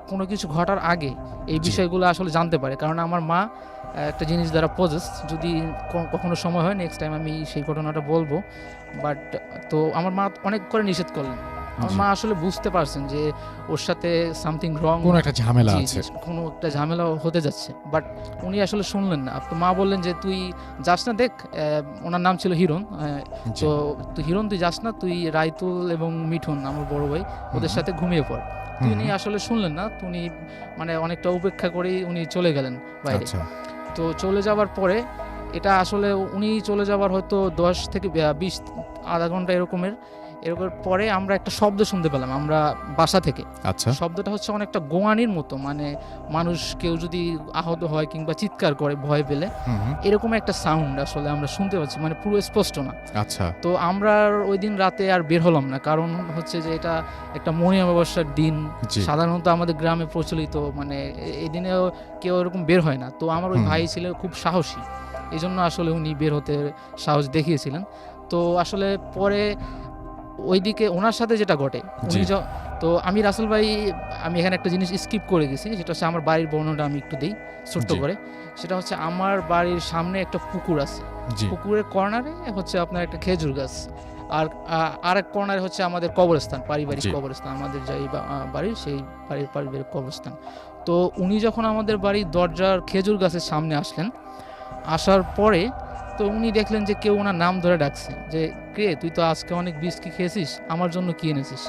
কোনো কিছু ঘটার আগে এই বিষয়গুলো আসলে জানতে পারে, কারণ আমার মা একটা জিনিস দ্বারা পজেস। যদি কখনো সময় হয় নেক্সট টাইম আমি সেই ঘটনাটা বলবো। বাট তো আমার মা অনেক করে নিষেধ করলেন। আমার মা আসলে বুঝতে পারছেন যে ওর সাথে সামথিং রং, কোনো একটা ঝামেলা আছে, কোনো একটা ঝামেলা হতে যাচ্ছে, বাট উনি আসলে শুনলেন না। তো মা বললেন যে তুই যাস না, দেখ, ওনার নাম ছিল হিরণ, তো তুই হিরণ, তুই যাস না, তুই রাইতুল এবং মিঠুন আমার বড় ভাই, ওদের সাথে ঘুমিয়ে পড়। উনি আসলে শুনলেন না, তো উনি মানে অনেকটা উপেক্ষা করেই উনি চলে গেলেন বাইরে। তো চলে যাওয়ার পরে এটা আসলে উনি চলে যাওয়ার হয়তো 10 থেকে 20 আধা ঘন্টা এরকম পরে আমরা একটা শব্দ শুনতে পেলাম আমরা বাসা থেকে। আচ্ছা। শব্দটা হচ্ছে অনেকটা গোয়ানির মতো, মানে মানুষ কেউ যদি আহত হয় কিংবা চিৎকার করে ভয় পেলে এরকম একটা সাউন্ড আসলে আমরা শুনতে পাচ্ছি, মানে পুরো স্পষ্ট না। আচ্ছা। তো আমরা ওই দিন রাতে আর বের হলাম না, কারণ হচ্ছে যে এটা একটা মণি অমাবস্যার দিন, সাধারণত আমাদের গ্রামে প্রচলিত, মানে এই দিনেও কেউ এরকম বের হয় না। তো আমার ওই ভাই ছিল খুব সাহসী, এই জন্য আসলে উনি বের হতে সাহস দেখিয়েছিলেন। তো আসলে পরে ওইদিকে ওনার সাথে যেটা ঘটে, তো আমি রাসেল ভাই, আমি এখানে একটা জিনিস স্কিপ করে গেছি, সেটা হচ্ছে আমার বাড়ির বর্ণনাটা আমি একটু দিই ছোট্ট করে। সেটা হচ্ছে আমার বাড়ির সামনে একটা পুকুর আছে, পুকুরের কর্নারে হচ্ছে আপনার একটা খেজুর গাছ, আর আরেক কর্নারে হচ্ছে আমাদের কবরস্থান, পারিবারিক কবরস্থান, আমাদের যে বাড়ির সেই বাড়ির পারিবারিক কবরস্থান। তো উনি যখন আমাদের বাড়ির দরজার খেজুর গাছের সামনে আসার পরে তো উনি দেখলেন যে কেউ ওনার নাম ধরে ডাকছে, যে কে, তুই তো আজকে অনেক বিস্কি খেয়েছিস, আমার জন্য কি এনেছিস,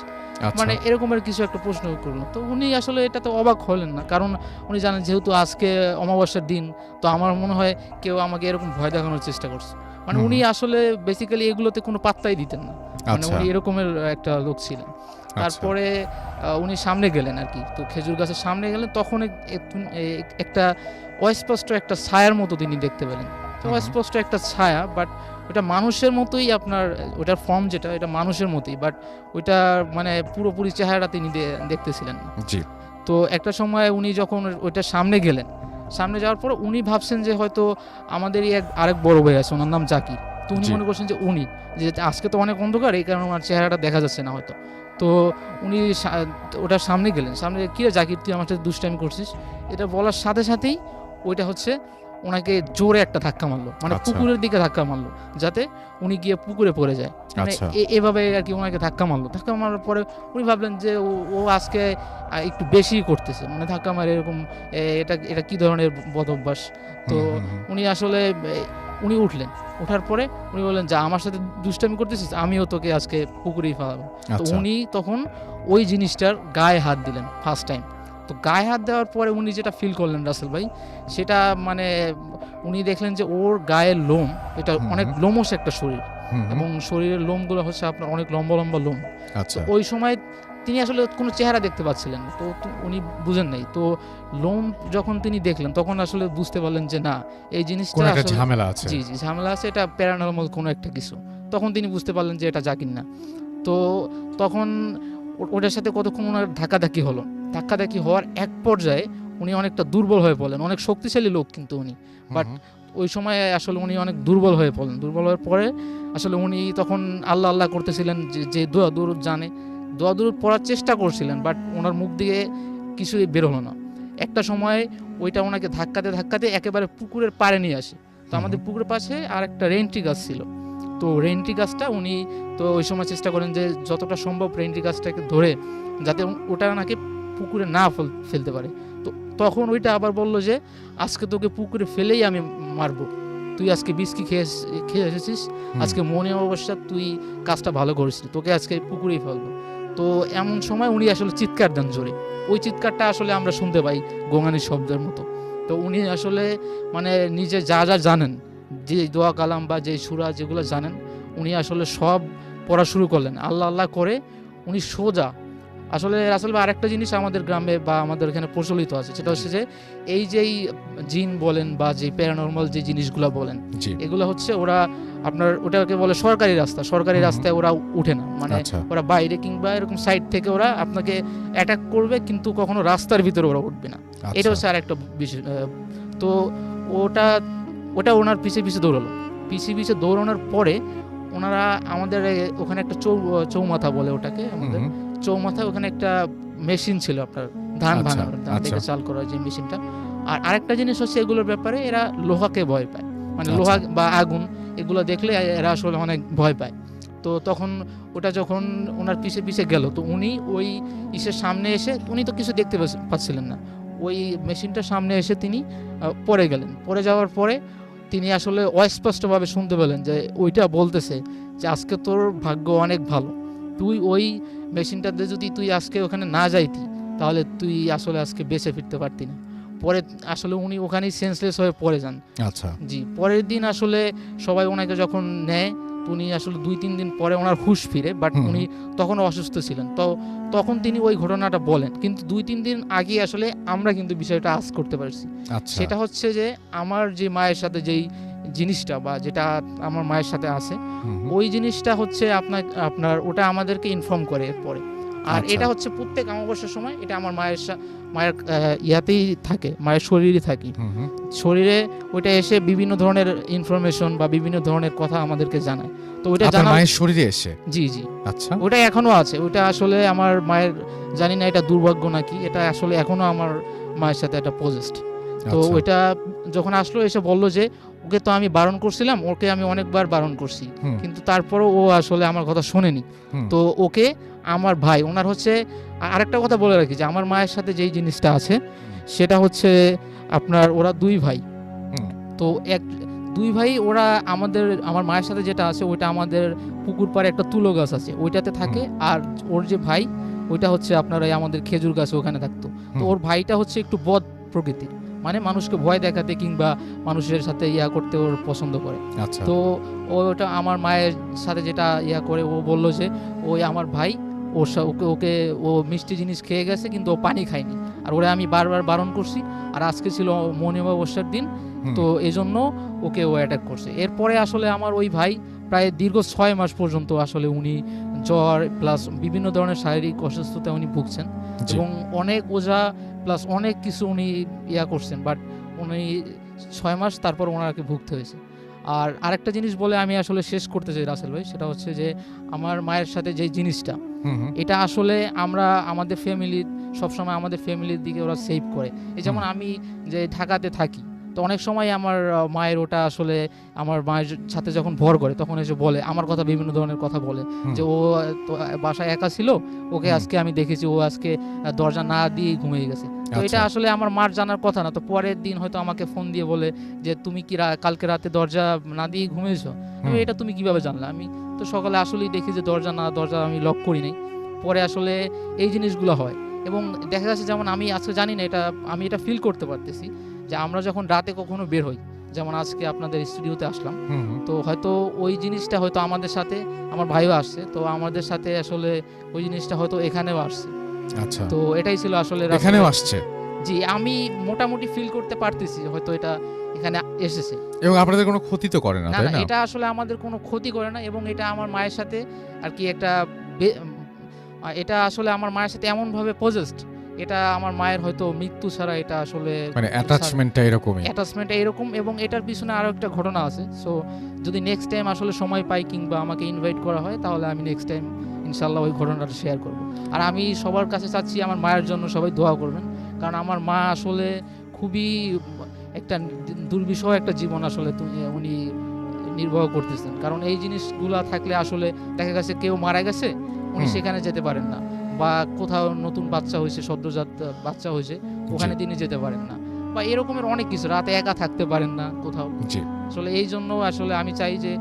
মানে এরকমের কিছু একটা প্রশ্ন করলো। তো উনি আসলে এটা তো অবাক হলেন না, কারণ উনি জানেন যেহেতু আজকে অমাবস্যার দিন, তো আমার মনে হয় কেউ আমাকে এরকম ভয় দেখানোর চেষ্টা করছে। মানে উনি আসলে বেসিক্যালি এগুলোতে কোনো পাত্তাই দিতেন না, মানে উনি এরকমের একটা লোক ছিলেন। তারপরে উনি সামনে গেলেন আর কি, তো খেজুর গাছের সামনে গেলেন, তখন একটা অস্পষ্ট একটা ছায়ার মতো তিনি দেখতে পেলেন। তো স্পষ্ট একটা ছায়া, বাট ওটা মানুষের মতোই, আপনার ওটার ফর্ম যেটা এটা মানুষের মতোই, বাট ওইটা মানে পুরোপুরি চেহারা তিনি দেখতেছিলেন না। জি। তো একটা সময় উনি যখন ওইটার সামনে গেলেন, সামনে যাওয়ার পর উনি ভাবছেন যে হয়তো আমাদেরই আরেক বড় ভাই আছে, ওনার নাম জাকির। তো উনি মনে করছেন যে উনি যে আজকে তো অনেক অন্ধকার, এই কারণে ওনার চেহারাটা দেখা যাচ্ছে না হয়তো। তো উনি ওটার সামনে গেলেন, সামনে কি রে জাকির তুই আমার সাথে দুষ্টামি করছিস, এটা বলার সাথে সাথেই ওইটা হচ্ছে ওনাকে জোরে একটা ধাক্কা মারলো, মানে পুকুরের দিকে ধাক্কা মারলো, যাতে উনি গিয়ে পুকুরে পড়ে যায়। মানে এভাবে আর কি ওনাকে ধাক্কা মারলো। ধাক্কা মারার পরে উনি ভাবলেন যে ও আজকে একটু বেশি করতেছে, মানে ধাক্কা মারে এরকম, এটা কি ধরনের বদ অভ্যাস। তো উনি আসলে উনি উঠলেন, ওঠার পরে উনি বললেন যে আমার সাথে দুষ্টামি করতেছিস, আমিও তোকে আজকে পুকুরেই ফেলাবো। তো উনি তখন ওই জিনিসটার গায়ে হাত দিলেন ফার্স্ট টাইম। তো গায়ে হাত দেওয়ার পরে উনি যেটা ফিল করলেন রাসেল ভাই, সেটা মানে উনি দেখলেন যে ওর গায়ের লোম, এটা অনেক লোমশ একটা শরীর, এবং শরীরের লোমগুলো হচ্ছে আপনার অনেক লম্বা লম্বা লোম। তো ওই সময় তিনি আসলে কোনো চেহারা দেখতে পাচ্ছিলেন না, তো উনি বুঝেন নাই। তো লোম যখন তিনি দেখলেন তখন আসলে বুঝতে পারলেন যে না, এই জিনিসটা আসলে ঝামেলা আছে। জি জি, ঝামেলা আছে, এটা প্যারানর্মাল কোনো একটা কিছু। তখন তিনি বুঝতে পারলেন যে এটা জাকির না। তো তখন ওটার সাথে কতক্ষণ ওনার ধাক্কাধাক্কি হলো। ধাক্কাধাক্কি হওয়ার এক পর্যায়ে উনি অনেকটা দুর্বল হয়ে পড়লেন। অনেক শক্তিশালী লোক কিন্তু উনি, বাট ওই সময় আসলে উনি অনেক দুর্বল হয়ে পড়লেন। দুর্বল হওয়ার পরে আসলে উনি তখন আল্লাহ আল্লাহ করতেছিলেন, যে দোয়া দুরুদ জানে, দোয়া দুরুদ পড়ার চেষ্টা করছিলেন, বাট ওনার মুখ দিয়ে কিছুই বের হলো না। একটা সময় ওইটা ওনাকে ধাক্কাতে ধাক্কাতে একেবারে পুকুরের পাড়ে নিয়ে আসে। তো আমাদের পুকুরের পাশে আর একটা রেন্ট্রি গাছ ছিল। তো রেন্ট্রি গাছটা উনি তো ওই সময় চেষ্টা করেন যে যতটা সম্ভব রেন্ট্রি গাছটাকে ধরে যাতে ওটা নাকি পুকুরে না ফেলতে পারে। তো তখন ওইটা আবার বললো যে আজকে তোকে পুকুরে ফেলেই আমি মারবো, তুই আজকে বিস্কি খেয়ে এসেছিস, আজকে মনে অবস্থা তুই কাজটা ভালো করিস, তোকে আজকে পুকুরেই ফেলবো। তো এমন সময় উনি আসলে চিৎকার দেন জোরে। ওই চিৎকারটা আসলে আমরা শুনতে পাই গোঙানির শব্দের মতো। তো উনি আসলে মানে নিজে যা যা জানেন, যে দোয়া কালাম বা যে সূরা যেগুলো জানেন, উনি আসলে সব পড়া শুরু করলেন। আল্লাহ আল্লাহ করে উনি সোজা আসলে রাসেল ভাই আরেকটা জিনিস আমাদের গ্রামে বা আমাদের এখানে প্রচলিত আছে, সেটা হচ্ছে যে এই যেই জিন বলেন বা যে প্যারানর্মাল যে জিনিসগুলো বলেন, এগুলো হচ্ছে ওরা আপনার ওটাকে বলে সরকারি রাস্তা, সরকারি রাস্তায় ওরা উঠে না, মানে ওরা বাইরে কিংবা এরকম সাইড থেকে ওরা আপনাকে অ্যাটাক করবে, কিন্তু কখনো রাস্তার ভিতরে ওরা উঠবে না। এটা হচ্ছে আরেকটা বিষয়। তো ওটা ওনার পিছে পিছে দৌড়ালো। পিছে দৌড়ানোর পরে ওনারা আমাদের ওখানে একটা চৌমাথা বলে ওটাকে, আমাদের চৌমাথায় ওখানে একটা মেশিন ছিল আপনার ধান ভাঙার, ধান থেকে চাল করার যে মেশিনটা। আর আরেকটা জিনিস হচ্ছে এগুলোর ব্যাপারে এরা লোহাকে ভয় পায়, মানে লোহা বা আগুন এগুলো দেখলে এরা আসলে অনেক ভয় পায়। তো তখন ওটা যখন ওনার পিছে পিছে গেল, তো উনি ওই ইসের সামনে এসে, উনি তো কিছু দেখতে পাচ্ছিলেন না, ওই মেশিনটার সামনে এসে তিনি পড়ে গেলেন। পড়ে যাওয়ার পরে তিনি আসলে অস্পষ্টভাবে শুনতে পেলেন যে ওইটা বলতেছে যে আজকে তোর ভাগ্য অনেক ভালো, তুই ওই মেশিনটাতে যদি তুই আজকে ওখানে না যাইতি তাহলে তুই আসলে আজকে বেঁচে ফিরতে পারতি না। পরে আসলে উনি ওখানেই সেন্সলেস হয়ে পড়ে যান। আচ্ছা জি, পরের দিন আসলে সবাই ওনাকে যখন নেয়, উনি আসলে 2-3 দিন পরে ওনার হুঁশ ফিরে, বাট উনি তখনও অসুস্থ ছিলেন। তো তখন তিনি ওই ঘটনাটা বলেন, কিন্তু 2-3 দিন আগে আসলে আমরা কিন্তু বিষয়টা আজ করতে পারছি। সেটা হচ্ছে যে আমার যে মায়ের সাথে যেই জিনিসটা বা যেটা আমার মায়ের সাথে আছে, ওই জিনিসটা হচ্ছে আপনার ওটা আমাদেরকে ইনফর্ম করে এরপরে। আর এটা হচ্ছে প্রত্যেক অমাবস্যার সময় এটা আমার মায়ের ইয়াতেই থাকে, মায়ের শরীরে থাকি, শরীরে ওইটা এসে বিভিন্ন ধরনের ইনফরমেশন বা বিভিন্ন ধরনের কথা আমাদেরকে জানায়। তো ওইটা জানা মায়ের শরীরে এসে, জি জি, আচ্ছা, ওটা এখনো আছে। ওইটা আসলে আমার মায়ের, জানি না এটা দুর্ভাগ্য নাকি, এটা আসলে এখনো আমার মায়ের সাথে একটা পজেস্ট। তো ওইটা যখন আসলো এসে বললো যে ওকে তো আমি বারণ করছিলাম, ওকে আমি অনেকবার বারণ করছি, কিন্তু তারপরও ও আসলে আমার কথা শোনেনি। তো ওকে আমার ভাই, ওনার হচ্ছে আরেকটা কথা বলে রাখি যে আমার মায়ের সাথে যেই জিনিসটা আছে সেটা হচ্ছে আপনার ওরা 2 ভাই। তো 2 ভাই ওরা আমার মায়ের সাথে যেটা আছে ওইটা আমাদের পুকুর পাড়ে একটা তুলো গাছ আছে, ওইটাতে থাকে। আর ওর যে ভাই ওইটা হচ্ছে আপনার আমাদের খেজুর গাছ, ওখানে থাকতো। তো ওর ভাইটা হচ্ছে একটু বদ প্রকৃতির, মানে মানুষকে ভয় দেখাতে কিংবা মানুষের সাথে ইয়া করতে ওর পছন্দ করে। তো ওটা আমার মায়ের সাথে যেটা ইয়া করে, ও বললো যে ওই আমার ভাই ও ওকে ওকে ও মিষ্টি জিনিস খেয়ে গেছে কিন্তু ও পানি খায়নি, আর ওরা আমি বারবার বারণ করছি, আর আজকে ছিল মৌনী অমাবস্যার দিন, তো এই জন্য ওকে ও অ্যাটাক করছে। এরপরে আসলে আমার ওই ভাই প্রায় দীর্ঘ 6 মাস পর্যন্ত আসলে উনি জ্বর প্লাস বিভিন্ন ধরনের শারীরিক অসুস্থতা উনি ভুগছেন, এবং অনেক ওঝা প্লাস অনেক কিছু উনি করছেন, বাট উনি 6 মাস তারপর ওনাকে ভুগতে হয়েছে। আর আরেকটা জিনিস বলে আমি আসলে শেষ করতে চাই রাসেল ভাই, সেটা হচ্ছে যে আমার মায়ের সাথে যে জিনিসটা, এটা আসলে আমরা আমাদের ফ্যামিলির সবসময় আমাদের ফ্যামিলির দিকে ওরা সেভ করে। এই যেমন আমি যে ঢাকাতে থাকি, তো অনেক সময় আমার মায়ের ওটা আসলে আমার মায়ের সাথে যখন ভর করে তখন এসে বলে আমার কথা, বিভিন্ন ধরনের কথা বলে যে ও তো বাসায় একা ছিল, ওকে আজকে আমি দেখেছি ও আজকে দরজা না দিয়ে ঘুমিয়ে গেছে। তো এটা আসলে আমার মার জানার কথা না, তো পরের দিন হয়তো আমাকে ফোন দিয়ে বলে যে তুমি কি কালকে রাতে দরজা না দিয়ে ঘুমিয়েছো, এটা তুমি কিভাবে জানলে? আমি তো সকালে আসলেই দেখি যে দরজা আমি লক করি নাই। পরে আসলে এই জিনিসগুলো হয়, এবং দেখা যাচ্ছে যেমন আমি আজকে জানি না, আমি এটা ফিল করতে পারতেছি যে আমরা যখন রাতে কখনো বের হই, যেমন আজকে আপনাদের স্টুডিওতে আসলাম, তো হয়তো ওই জিনিসটা হয়তো আমাদের সাথে, আমার ভাইও আসছে, তো আমাদের সাথে আসলে ওই জিনিসটা হয়তো এখানেও আসছে। আচ্ছা, তো এটাই ছিল আসলে এখানেও আসছে। জি, আমি মোটামুটি ফিল করতে পারতেছি হয়তো এটা এখানে এসেছে, এবং আপনাদের কোনো ক্ষতি তো করে না, তাই না? এটা আসলে আমাদের কোনো ক্ষতি করে না, এবং এটা আমার মায়ের সাথে আর কি এটা আসলে আমার মায়ের সাথে এমন ভাবে পজেসড, এটা আমার মায়ের হয়তো মৃত্যু ছাড়া এটা আসলে মানে অ্যাটাচমেন্টটা এরকম, এবং এটার পিছনে আরো একটা ঘটনা আছে। সো যদি নেক্সট টাইম আসলে সময় পাই কিংবা আমাকে ইনভাইট করা হয়, তাহলে আমি নেক্সট টাইম ইনশাল্লাহ ওই ঘটনাটা শেয়ার করব। আর আমি সবার কাছে চাচ্ছি আমার মায়ের জন্য সবাই দোয়া করবেন, কারণ আমার মা আসলে খুবই একটা দুর্বিষহ একটা জীবন আসলে উনি নির্বাহ করতেছেন, কারণ এই জিনিসগুলা থাকলে আসলে দেখা গেছে কেউ মারা গেছে, উনি সেখানে যেতে পারেন না, বা কোথাও নতুন বাচ্চা হয়েছে, সদ্যজাত বাচ্চা হয়েছে, ওখানে তিনি যেতে পারেন না, বা এরকমের অনেক কিছু, রাতে একা থাকতে পারেন না কোথাও। আসলে এই জন্য আসলে আমি চাই যে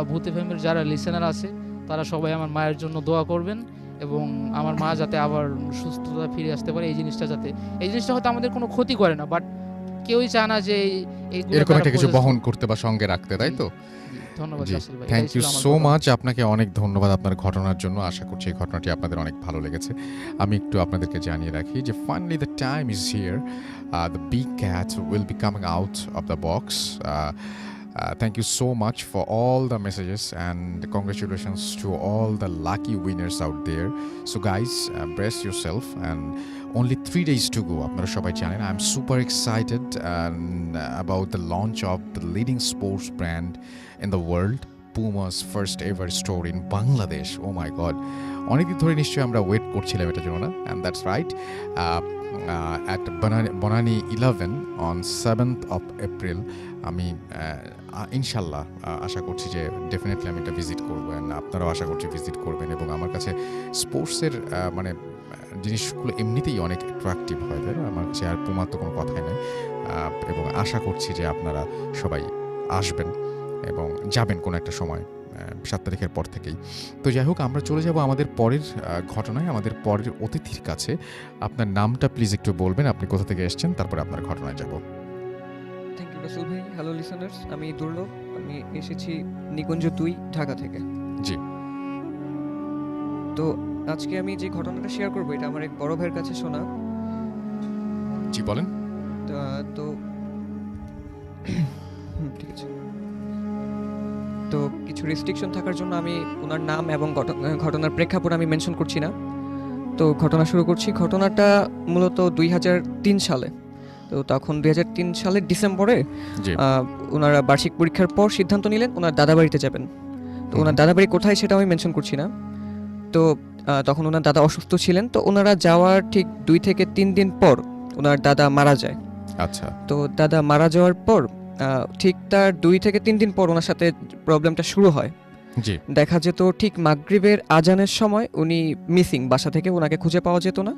ভূত এফএমের যারা লিসেনার আছে তারা সবাই আমার মায়ের জন্য দোয়া করবেন, এবং আমার মা যাতে আবার সুস্থতা ফিরে আসতে পারে। এই জিনিসটা হয়তো আমাদের কোনো ক্ষতি করে না, বাট কেউই চায় না যে এরকম একটা কিছু বহন করতে বা সঙ্গে রাখতে, তাই তো? ধন্যবাদ রাসেল ভাই, থ্যাংক ইউ সো মাচ, আপনাকে অনেক ধন্যবাদ আপনার ঘটনার জন্য। আশা করছি এই ঘটনাটি আপনাদের অনেক ভালো লেগেছে। আমি একটু আপনাদেরকে জানিয়ে রাখি যে finally the time is here, the big cat will be coming out of the box. Thank you so much for all the messages, and congratulations to all the lucky winners out there. So guys, brace yourself, and only 3 days to go. আপনারা সবাই জানেন, I'm super excited about the launch of the leading sports brand in the world, Puma's first ever store in Bangladesh. Oh my god, অনেকদিন ধরে নিশ্চয়ই আমরা wait করছিলাম এটার জন্য, না? And that's right. At Bonani 11 on 7th of April, আমি ইনশাল্লাহ আশা করছি যে ডেফিনেটলি আমি এটা ভিজিট করবো, অ্যান্ড আপনারাও আশা করছি ভিজিট করবেন। এবং আমার কাছে স্পোর্টসের মানে জিনিসগুলো এমনিতেই অনেক অ্যাট্রাকটিভ হয়, তাই না? আমার কাছে আর পুমার তো কোনো কথাই নেই, এবং আশা করছি যে আপনারা সবাই আসবেন এবং যাবেন কোনো একটা সময় 7 তারিখের পর থেকেই। তো যাই হোক, আমরা চলে যাব আমাদের পরের ঘটনায়, আমাদের পরের অতিথির কাছে। আপনার নামটা প্লিজ একটু বলবেন, আপনি কোথা থেকে এসেছেন, তারপরে আপনার ঘটনায় যাব। থ্যাংক ইউ রাসেল ভাই। হ্যালো লিসেনার্স, আমি দুর্লভ, আমি এসেছি নিকুঞ্জ 2 ঢাকা থেকে। জি। তো আজকে আমি যে ঘটনাটা শেয়ার করবো এটা আমার এক বড় ভাইয়ের কাছে শোনা। জি বলেন। তো ঠিক আছে। তো কিছু রেস্ট্রিকশন থাকার জন্য আমি ওনার নাম এবং ঘটনার প্রেক্ষাপট আমি মেনশন করছি না। তো ঘটনা শুরু করছি। ঘটনাটা মূলত 2003 সালে। তো তখন 2003 সালের ডিসেম্বরে ওনারা বার্ষিক পরীক্ষার পর সিদ্ধান্ত নিলেন ওনার দাদাবাড়িতে যাবেন। তো ওনার দাদাবাড়ি কোথায় সেটা আমি মেনশন করছি না। তো তখন ওনার দাদা অসুস্থ ছিলেন, তো ওনারা যাওয়ার ঠিক 2 থেকে 3 দিন পর ওনার দাদা মারা যায়। আচ্ছা। তো দাদা মারা যাওয়ার পর ঠিক তার 2 থেকে 3 দিন পর ওনার সাথে প্রবলেমটা শুরু হয়। জি। দেখা যেত ঠিক মাগরিবের আজানের সময় উনি মিসিং, বাসা থেকে ওনাকে খুঁজে পাওয়া যেত না।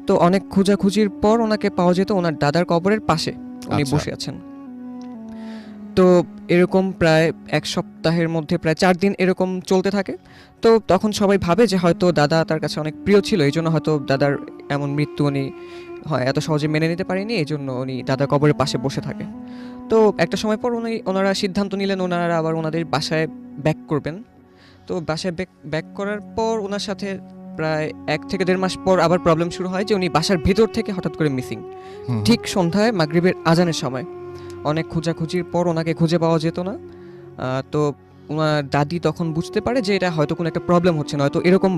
তো অনেক খোঁজাখুঁজির পর ওনাকে পাওয়া যেত ওনার দাদার কবরের পাশে উনি বসে আছেন। তো এরকম প্রায় 1 সপ্তাহের মধ্যে প্রায় 4 দিন এরকম চলতে থাকে। তো তখন সবাই ভাবে যে হয়তো দাদা তার কাছে অনেক প্রিয় ছিল, এই জন্য হয়তো দাদার এমন মৃত্যু উনি এত সহজে মেনে নিতে পারেনি, এই জন্য উনি দাদার কবরের পাশে বসে থাকে। তো একটা সময় পর ওনারা সিদ্ধান্ত নিলেন ওনারা আবার ওনাদের বাসায় ব্যাক করবেন। তো বাসায় ব্যাক করার পর ওনার সাথে প্রায় 1 থেকে 1.5 মাস পর আবার প্রবলেম শুরু হয় যে উনি বাসার ভেতর থেকে হঠাৎ করে মিসিং। ঠিক সন্ধ্যায় মাগরিবের আজানের সময় অনেক খোঁজাখুঁজির পর ওনাকে খুঁজে পাওয়া যেত না। তো ওনার দাদি তখন বুঝতে পারে যে এটা হয়তো কোনো একটা প্রবলেম হচ্ছে, না হয়তো এরকম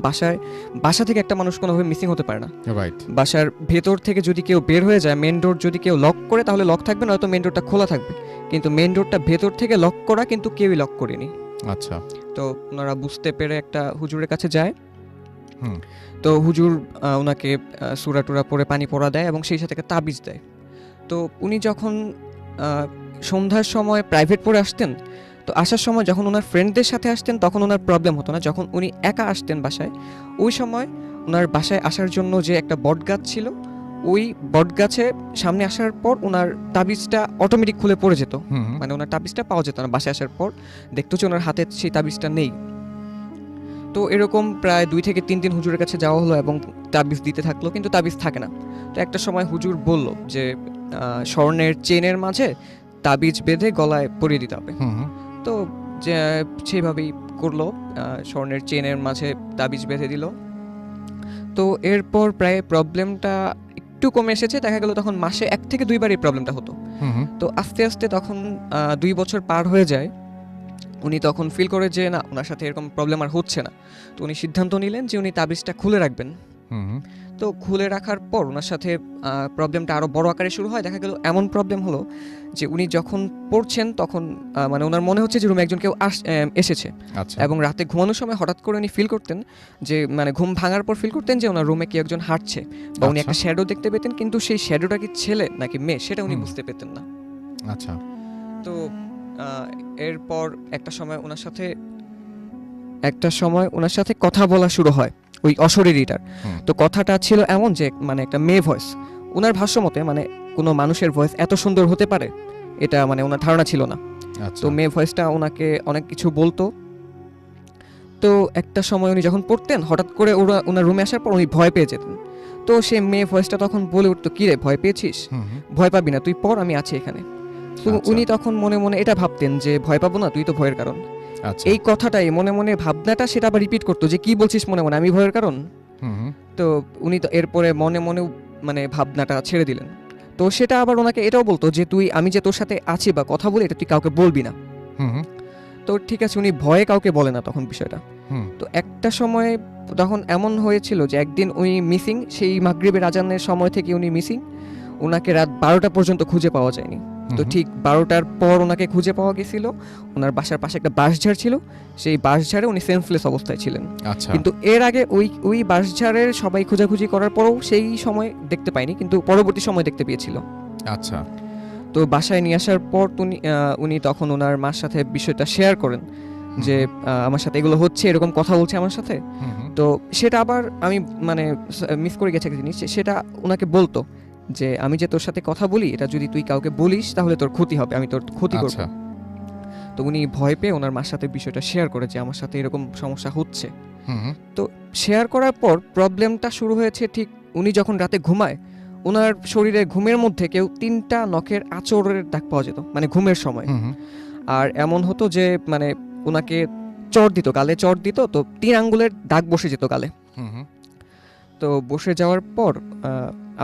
বাসা থেকে একটা মানুষ কোনোভাবে মিসিং হতে পারে না। রাইট। বাসার ভেতর থেকে যদি কেউ বের হয়ে যায়, মেন ডোর যদি কেউ লক করে তাহলে লক থাকবে, নয়তো মেন ডোরটা খোলা থাকবে, কিন্তু মেন ডোরটা ভেতর থেকে লক করা, কিন্তু কেউই লক করেনি। আচ্ছা। তো ওনারা বুঝতে পেরে একটা হুজুরের কাছে যায়। হুম। তো হুজুর ওনাকে সূরা টুরা পড়ে পানি পড়া দেয় এবং সেই সাথে একটা তাবিজ দেয়। তো উনি যখন সন্ধ্যার সময় প্রাইভেট পড়ে আসতেন, তো আসার সময় যখন ওনার ফ্রেন্ডদের সাথে আসতেন তখন ওনার প্রবলেম হতো না। যখন উনি একা আসতেন বাসায়, ওই সময় ওনার বাসায় আসার জন্য যে একটা বটগাছ ছিল, ওই বটগাছে সামনে আসার পর ওনার তাবিজটা অটোমেটিক খুলে পড়ে যেত, মানে ওনার তাবিজটা পাওয়া যেত না। বাসায় আসার পর দেখতো যে ওনার হাতে সেই তাবিজটা নেই। তো এরকম প্রায় 2 থেকে 3 দিন হুজুরের কাছে যাওয়া হলো এবং তাবিজ দিতে থাকলো, কিন্তু তাবিজ থাকে না। তো একটা সময় হুজুর বলল যে স্বর্ণের চেনের মাঝে তাবিজ বেঁধে গলায় পরিয়ে দিতে হবে। তো যে সেইভাবেই করলো, স্বর্ণের চেনের মাঝে তাবিজ বেঁধে দিল। তো এরপর প্রায় প্রবলেমটা একটু কমে এসেছে, দেখা গেল তখন মাসে 1 থেকে 2 বার এই প্রবলেমটা হতো। তো আস্তে আস্তে তখন 2 বছর পার হয়ে যায়। উনি তখন ফিল করে যে না, ওনার সাথে এরকম প্রবলেম আর হচ্ছে না। তো উনি সিদ্ধান্ত নিলেন যে উনি তাবিজটা খুলে রাখবেন। তো খুলে রাখার পর ওনার সাথে প্রবলেমটা আরও বড় আকারে শুরু হয়। দেখা গেল এমন প্রবলেম হলো যে উনি যখন পড়ছেন তখন মানে ওনার মনে হচ্ছে যে রুমে একজন কেউ এসেছে। আচ্ছা। এবং রাতে ঘুমানোর সময় হঠাৎ করে উনি ফিল করতেন যে, মানে ঘুম ভাঙার পর ফিল করতেন যে ওনার রুমে কেউ একজন হাঁটছে, বা উনি একটা শ্যাডো দেখতে পেতেন, কিন্তু সেই শ্যাডোটা কি ছেলে নাকি মেয়ে সেটা উনি বুঝতে পেতেন না। আচ্ছা। তো এরপর একটা সময় ওনার সাথে কথা বলা শুরু হয় ওই অশরীরীটার। তো কথাটা ছিল এমন যে মানে একটা মেয়ে ভয়েস। ওনার ভাষ্য মতে মানে কোনো মানুষের ভয়েস এত সুন্দর হতে পারে এটা মানে ওনার ধারণা ছিল না। তো মেয়ে ভয়েসটা ওনাকে অনেক কিছু বলতো। তো একটা সময় উনি যখন পড়তেন, হঠাৎ করে ওনার রুমে আসার পর উনি ভয় পেয়ে যেতেন। তো সে মেয়ে ভয়েসটা তখন বলে উঠতো, কি রে ভয় পেয়েছিস? ভয় পাবি না, তুই পড়, আমি আছি এখানে। তো উনি তখন মনে মনে এটা ভাবতেন যে ভয় পাবো না, তুই তো ভয়ের কারণ। এই কথাটাই মনে মনে ভাবনাটা সেটা আবার রিপিট করতো যে কি বলছিস মনে মনে, আমি ভয়ের কারণ। তো উনি তো এরপরে মনে মনেও মানে ভাবনাটা ছেড়ে দিলেন। তো সেটা আবার ওনাকে এটাও বলতো যে আমি যে তোর সাথে আছি বা কথা বলি, এটা তুই কাউকে বলবি না। তো ঠিক আছে, উনি ভয়ে কাউকে বলে না তখন বিষয়টা। তো একটা সময় তখন এমন হয়েছিল যে একদিন উনি মিসিং, সেই মাগরিবের আজানের সময় থেকে উনি মিসিং। ওনাকে রাত 12টা পর্যন্ত খুঁজে পাওয়া যায়নি। তো ঠিক 12টার পর ওনাকে খুঁজে পাওয়া গেছিল। ওনার বাসার পাশে একটা বাঁশঝাড় ছিল, সেই বাঁশঝাড়ে উনি সেন্সলেস অবস্থায় ছিলেন। কিন্তু এর আগে ওই বাঁশঝাড়ের সবাই খোঁজাখুঁজি করার পরও সেই সময় দেখতে পায়নি, কিন্তু পরবর্তী সময় দেখতে পেয়েছিল। আচ্ছা। তো বাসায় নিয়ে আসার পর উনি তখন ওনার মার সাথে বিষয়টা শেয়ার করেন যে আমার সাথে এগুলো হচ্ছে, এরকম কথা বলছে আমার সাথে। তো সেটা আবার আমি মানে মিস করে গেছে একটা জিনিস, সেটা ওনাকে বলতো যে আমি যে তোর সাথে কথা বলি, এটা যদি তুই কাউকে বলিস তাহলে তোর ক্ষতি হবে, আমি তোর ক্ষতি করব। তো উনি ভয় পেয়ে ওনার মার সাথে বিষয়টা শেয়ার করে যে আমার সাথে এরকম সমস্যা হচ্ছে। তো শেয়ার করার পর প্রবলেমটা শুরু হয়েছে ঠিক উনি যখন রাতে ঘুমায়, ওনার শরীরে ঘুমের মধ্যে কেউ 3টা নখের আঁচড়ের দাগ পাওয়া যেত, মানে ঘুমের সময়। আর এমন হতো যে মানে ওনাকে গালে চড় দিত, তো 3 আঙ্গুলের দাগ বসে যেত গালে। তো বসে যাওয়ার পর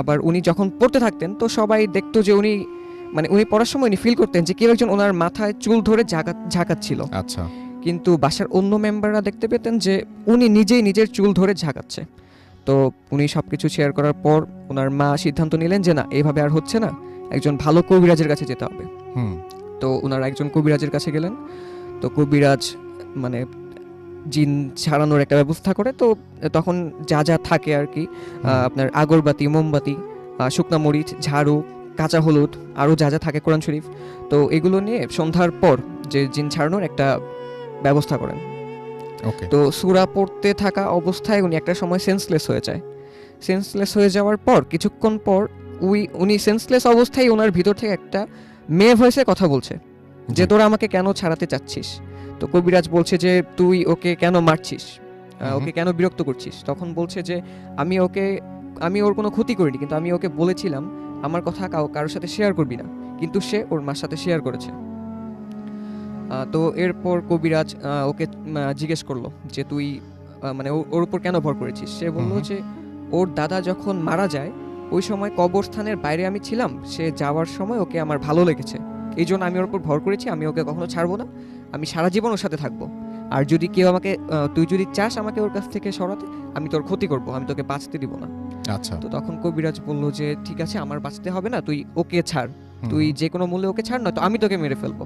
আবার উনি যখন পড়তে থাকতেন, তো সবাই দেখতো যে উনি পড়ার সময় উনি ফিল করতেন যে কেউ একজন ওনার মাথায় চুল ধরে ঝাঁকাচ্ছিল। আচ্ছা। কিন্তু বাসার অন্য মেম্বাররা দেখতে পেতেন যে উনি নিজেই নিজের চুল ধরে ঝাঁকাচ্ছে। তো উনি সবকিছু শেয়ার করার পর ওনার মা সিদ্ধান্ত নিলেন যে না, এইভাবে আর হচ্ছে না, একজন ভালো কবিরাজের কাছে যেতে হবে। তো ওনারা একজন কবিরাজের কাছে গেলেন। তো কবিরাজ মানে জিন ছাড়ানোর একটা ব্যবস্থা করে। তো তখন যা যা থাকে আর কি, আপনার আগরবাতি, মোমবাতি, শুকনা মরিচ, ঝাড়ু, কাঁচা হলুদ, আরও যা যা থাকে, কোরআন শরীফ, তো এগুলো নিয়ে সন্ধ্যার পর যে জিন ছাড়ানোর একটা ব্যবস্থা করেন। তো সূরা পড়তে থাকা অবস্থায় উনি একটা সময় সেন্সলেস হয়ে যায়। সেন্সলেস হয়ে যাওয়ার পর কিছুক্ষণ পর উনি সেন্সলেস অবস্থায় ওনার ভিতর থেকে একটা মেয়ে ভয়েসে কথা বলছে যে তোরা আমাকে কেন ছাড়াতে চাচ্ছিস। তো কবিরাজ বলছে যে তুই ওকে কেন মারছিস, ওকে কেন বিরক্ত করছিস। তখন বলছে যে আমি ওর কোনো ক্ষতি করিনি, কিন্তু আমি ওকে বলেছিলাম আমার কথা কারোর সাথে শেয়ার করবি না, কিন্তু সে ওর মার সাথে শেয়ার করেছে। তো এরপর কবিরাজ ওকে জিজ্ঞেস করলো যে তুই মানে ওর উপর কেন ভর করেছিস? সে বলল হুম। যে ওর দাদা যখন মারা যায় ওই সময় কবরস্থানের বাইরে আমি ছিলাম, সে যাওয়ার সময় ওকে আমার ভালো লেগেছে, এই জন্য আমি ওর উপর ভর করেছি, আমি ওকে কখনো ছাড়বো না, আমি সারা জীবন ওর সাথে থাকবো। আর যদি কেউ আমাকে তুই যদি চাস আমাকে ওর কাছ থেকে সরাতে, আমি তোর ক্ষতি করব, আমি তোকে বাঁচতে দিব না। আচ্ছা। তো তখন কবিরাজ বলল যে ঠিক আছে, আমার বাঁচতে হবে না, তুই ওকে ছাড়, হুম। তুই যে কোনো মূল্যে ওকে ছাড়, না তো আমি তোকে মেরে ফেলবো।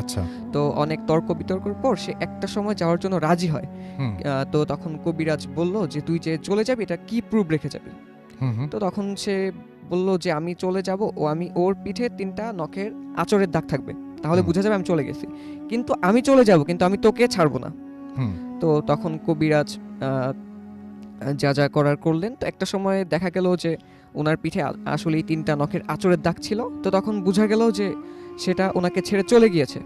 আচ্ছা। তো অনেক তর্ক বিতর্কের পর সে একটা সময় যাওয়ার জন্য রাজি হয়। হুম তো তখন কবিরাজ বলল যে তুই যে চলে যাবি এটা কি প্রুফ রেখে যাবি? হুম হুম। তো তখন সে বলল যে আমি চলে যাব, আমি ওর পিঠে 3টা নখের আঁচড়ের দাগ থাকবে, তাহলে হুম। বোঝা যাবে আমি চলে গেছি, কিন্তু আমি চলে যাব, কিন্তু আমি তোকে ছাড়বো না। হুম। তো তখন কবিরাজ যা যা করার করলেন। তো একটা সময় দেখা গেল যে ওনার পিঠে আসলেই 3টা নখের আঁচড়ের দাগ ছিল। তো তখন বোঝা গেল যে সেটা ওনাকে ছেড়ে চলে গিয়েছে।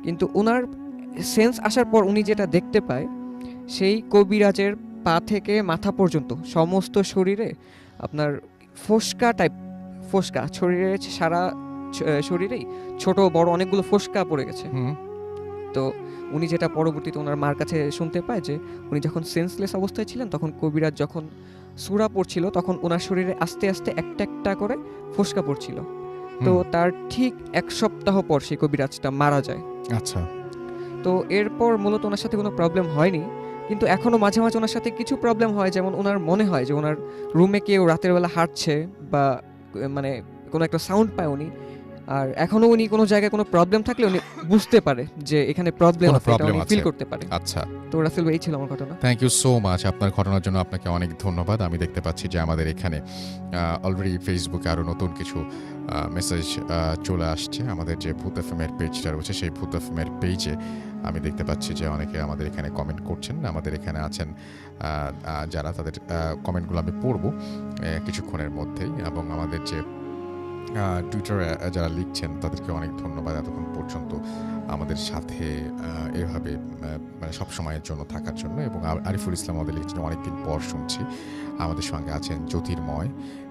কিন্তু ওনার সেন্স আসার পর উনি যেটা দেখতে পায়, সেই কবিরাজের পা থেকে মাথা পর্যন্ত সমস্ত শরীরে আপনার ফোস্কা টাইপ, ফোস্কা শরীরে সারা শরীরেই ছোট বড় অনেকগুলো ফোস্কা পড়ে গেছে। হুম। তো উনি যেটা পরবর্তীতে ওনার মার কাছে শুনতে পায় যে উনি যখন সেন্সলেস অবস্থায় ছিলেন তখন কবিরাজ যখন সূরা পড়ছিল তখন ওনার শরীরে আস্তে আস্তে একটা একটা করে ফোস্কা পড়ছিল। তো তার ঠিক 1 সপ্তাহ পর সেই কবিরাজটা মারা যায়। আচ্ছা। তো এরপর মূলত ওনার সাথে কোনো প্রবলেম হয়নি, কিন্তু এখনো মাঝে মাঝে ওনার সাথে কিছু প্রবলেম হয়, যেমন ওনার মনে হয় যে ওনার রুমে কেউ রাতের বেলা হাঁটছে বা মানে কোনো একটা সাউন্ড পায় উনি, আর এখনো উনি কোনো জায়গায় কোনো প্রবলেম থাকলে উনি বুঝতে পারে যে এখানে প্রবলেম কোনো আছে, এটা problem উনি আছে। ফিল করতে পারে। আচ্ছা। তো রাসেল ভাই এই ছিল আমার ঘটনা। Thank you so much. আপনার ঘটনার জন্য আপনাকে অনেক ধন্যবাদ। আমি দেখতে পাচ্ছি যে আমাদের এখানে অলরেডি ফেসবুকে আরও নতুন কিছু মেসেজ চলে আসছে। আমাদের যে ভূত এফএমের পেজটা রয়েছে সেই ভূত এফএমের পেজে আমি দেখতে পাচ্ছি যে অনেকে আমাদের এখানে কমেন্ট করছেন। আমাদের এখানে আছেন যারা, তাদের কমেন্টগুলো আমি পড়ব কিছুক্ষণের মধ্যেই, এবং আমাদের যে টুইটারে যারা লিখছেন তাদেরকে অনেক ধন্যবাদ এতক্ষণ পর্যন্ত আমাদের সাথে এভাবে মানে সবসময়ের জন্য থাকার জন্য। এবং আরিফুল ইসলাম আমাদের লিখছেন অনেকদিন পর শুনছি। আমাদের সঙ্গে আছেন জ্যোতির্ময়,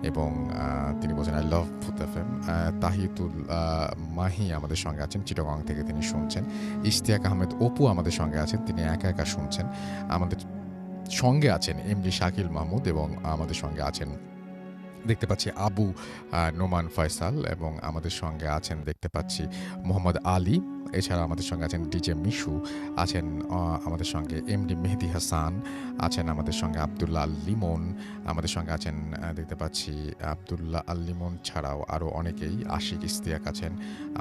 এবং তিনি বলছেন আই লাভ ভূত এফএম। তাহিতুল মাহি আমাদের সঙ্গে আছেন, চিটাগং থেকে তিনি শুনছেন। ইশতিয়াক আহমেদ অপু আমাদের সঙ্গে আছেন, তিনি একা একা শুনছেন। আমাদের সঙ্গে আছেন এমডি শাকিল মাহমুদ, এবং আমাদের সঙ্গে আছেন দেখতে পাচ্ছি আবু নোমান ফয়সাল, এবং আমাদের সঙ্গে আছেন দেখতে পাচ্ছি মোহাম্মদ আলী। এছাড়া আমাদের সঙ্গে আছেন ডিজে মিশু, আছেন আমাদের সঙ্গে এমডি মেহেদি হাসান, আছেন আমাদের সঙ্গে আবদুল্লাহ আল লিমন, আমাদের সঙ্গে আছেন দেখতে পাচ্ছি আবদুল্লাহ আল লিমন ছাড়াও আরও অনেকেই, আশিক ইশতিয়াক আছেন,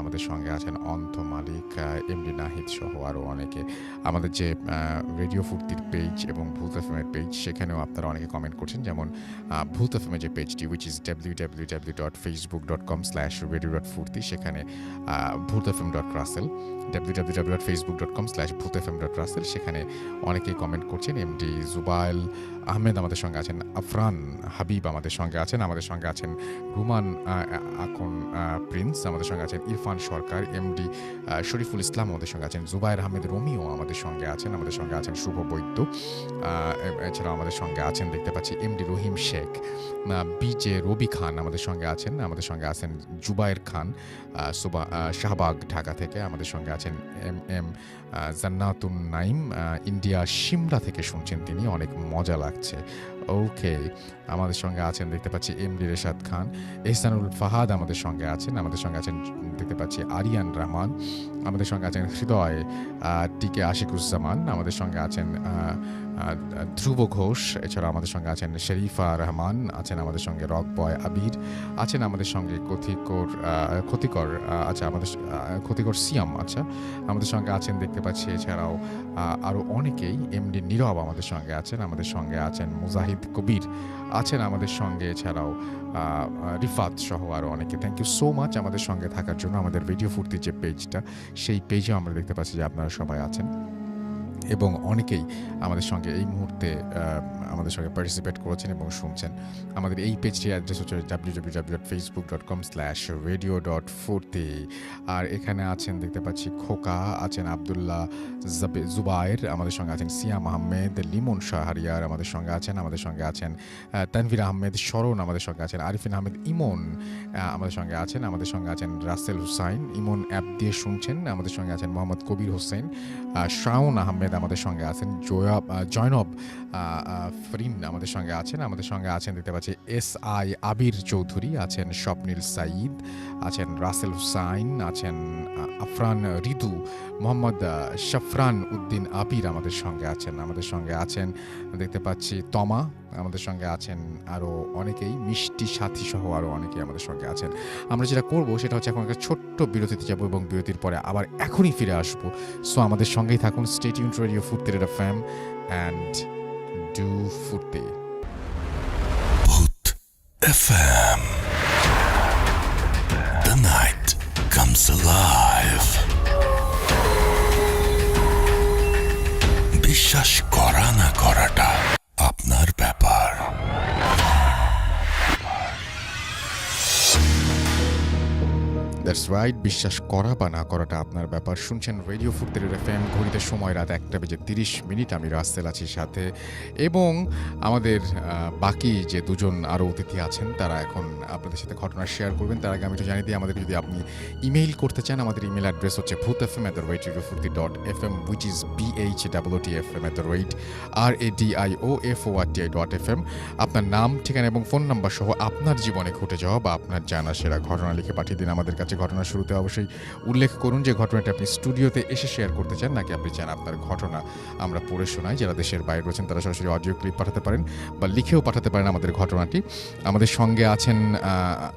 আমাদের সঙ্গে আছেন অন্ত মালিক, এমডি নাহিদ সহ আরও অনেকে। আমাদের যে রেডিও ফুর্তির পেজ এবং ভূত এফএমের পেজ, সেখানেও আপনারা অনেকে কমেন্ট করছেন, যেমন ভূত এফএমের যে পেজটি which is www.facebook.com/radio.furti, সেখানে bhutfm.russell, www.facebook.com/bhutfm.russell, সেখানে অনেকেই কমেন্ট করছেন। এমডি জুবাইল আহমেদ আমাদের সঙ্গে আছেন, আফরান হাবিব আমাদের সঙ্গে আছেন, আমাদের সঙ্গে আছেন রুমান আকন প্রিন্স, আমাদের সঙ্গে আছেন ইরফান সরকার, এমডি শরীফুল ইসলাম আমাদের সঙ্গে আছেন, জুবাইর আহমেদ রোমিও আমাদের সঙ্গে আছেন, আমাদের সঙ্গে আছেন শুভ বৈদ্য, এছাড়াও আমাদের সঙ্গে আছেন দেখতে পাচ্ছি এমডি রহিম শেখ, বিজে রবি খান আমাদের সঙ্গে আছেন, আমাদের সঙ্গে আছেন জুবায়ের খান শাহবাগ ঢাকা থেকে, আমাদের সঙ্গে আছেন এম জান্নাতুন নাইম ইন্ডিয়া সিমলা থেকে শুনছেন, তিনি অনেক মজা লাগছে। ওকে, আমাদের সঙ্গে আছেন দেখতে পাচ্ছি এমডি রেশাদ খান, এহসানুল ফাহাদ আমাদের সঙ্গে আছেন, আমাদের সঙ্গে আছেন দেখতে পাচ্ছি আরিয়ান রহমান, আমাদের সঙ্গে আছেন হৃদয় টিকে আশিকুজ্জামান, আমাদের সঙ্গে আছেন ধ্রুব ঘোষ, এছাড়া আমাদের সঙ্গে আছেন শরীফা রহমান, আছেন আমাদের সঙ্গে রক বয় আবির, আছেন আমাদের সঙ্গে ক্ষতিকর আচ্ছা আমাদের ক্ষতিকর সিয়াম, আচ্ছা আমাদের সঙ্গে আছেন দেখতে পাচ্ছি। এছাড়াও আরও অনেকেই, এমডি নীরব আমাদের সঙ্গে আছেন, আমাদের সঙ্গে আছেন মুজাহিদ কবির আছেন আমাদের সঙ্গে, এছাড়াও রিফাত সহ আরও অনেকে। থ্যাংক ইউ সো মাচ আমাদের সঙ্গে থাকার জন্য। আমাদের রেডিও ফুর্তির যে পেজটা, সেই পেজেও আমরা দেখতে পাচ্ছি যে আপনারা সবাই আছেন, এবং অনেকেই আমাদের সঙ্গে এই মুহূর্তে আমাদের সঙ্গে পার্টিসিপেট করেছেন এবং শুনছেন। আমাদের এই পেজটির অ্যাড্রেস হচ্ছে www.facebook.com/radio.furti, আর এখানে আছেন দেখতে পাচ্ছি খোকা, আছেন আবদুল্লাহ জুবায়ের, আমাদের সঙ্গে আছেন সিয়াম আহমেদ, লিমন শাহরিয়ার আমাদের সঙ্গে আছেন, আমাদের সঙ্গে আছেন তানভীর আহমেদ শরণ, আমাদের সঙ্গে আছেন আরিফিন আহমেদ ইমন, আমাদের সঙ্গে আছেন, আমাদের সঙ্গে আছেন রাসেল হুসাইন, ইমন অ্যাপ দিয়ে শুনছেন, আমাদের সঙ্গে আছেন মোহাম্মদ কবির হোসেন, শাওন আহমেদ আমাদের সঙ্গে আছেন, জয়নব ফরিন আমাদের সঙ্গে আছেন দেখতে পাচ্ছি SI আবির চৌধুরী, আছেন স্বপ্নিল সাঈদ, আছেন রাসেল হুসাইন, আছেন আফরান রিদু, মোহাম্মদ শফরান উদ্দিন আবির আমাদের সঙ্গে আছেন দেখতে পাচ্ছি তমা আমাদের সঙ্গে আছেন, আরও অনেকেই, মিষ্টি সাথী সহ আরও অনেকেই আমাদের সঙ্গে আছেন। আমরা যেটা করব সেটা হচ্ছে এখন একটা ছোট্ট বিরতিতে যাব এবং বিরতির পরে আবার এখনই ফিরে আসবো। সো আমাদের সঙ্গেই থাকুন, স্টে টিউনড টু রেডিও ফুর্তি FM অ্যান্ড ডু ফুর্তি। Bhoot FM. The night comes alive. বিশ্বাস করা না করাটা আপনার ব্যাপার। দ্যাটস রাইট, বিশ্বাস করা বা না করাটা আপনার ব্যাপার। শুনছেন রেডিও ফুর্তি FM, ঘড়িতে সময় রাত 1:30। আমি রাসেল আছি সাথে, এবং আমাদের বাকি যে দুজন আরও অতিথি আছেন তারা এখন আপনাদের সাথে ঘটনা শেয়ার করবেন। তার আগে আমি একটু জানিয়ে দিই, আমাদের যদি আপনি ইমেইল করতে চান, আমাদের ইমেল অ্যাড্রেস হচ্ছে bhootfm@radiofurti.fm, which is BHOOTFM@radioforti.fm। আপনার নাম, ঠিকানা এবং ফোন নাম্বার সহ আপনার জীবনে ঘটে যাওয়া বা আপনার জানা সেরা ঘটনা লিখে পাঠিয়ে দিন আমাদের কাছে। ঘটনার শুরুতে অবশ্যই উল্লেখ করুন যে ঘটনাটা আপনি স্টুডিওতে এসে শেয়ার করতে চান, নাকি আপনি চান আপনার ঘটনা আমরা পড়ে শোনাই। যারা দেশের বাইরে রয়েছেন তারা সরাসরি অডিও ক্লিপ পাঠাতে পারেন বা লিখেও পাঠাতে পারেন আমাদের ঘটনাটি। আমাদের সঙ্গে আছেন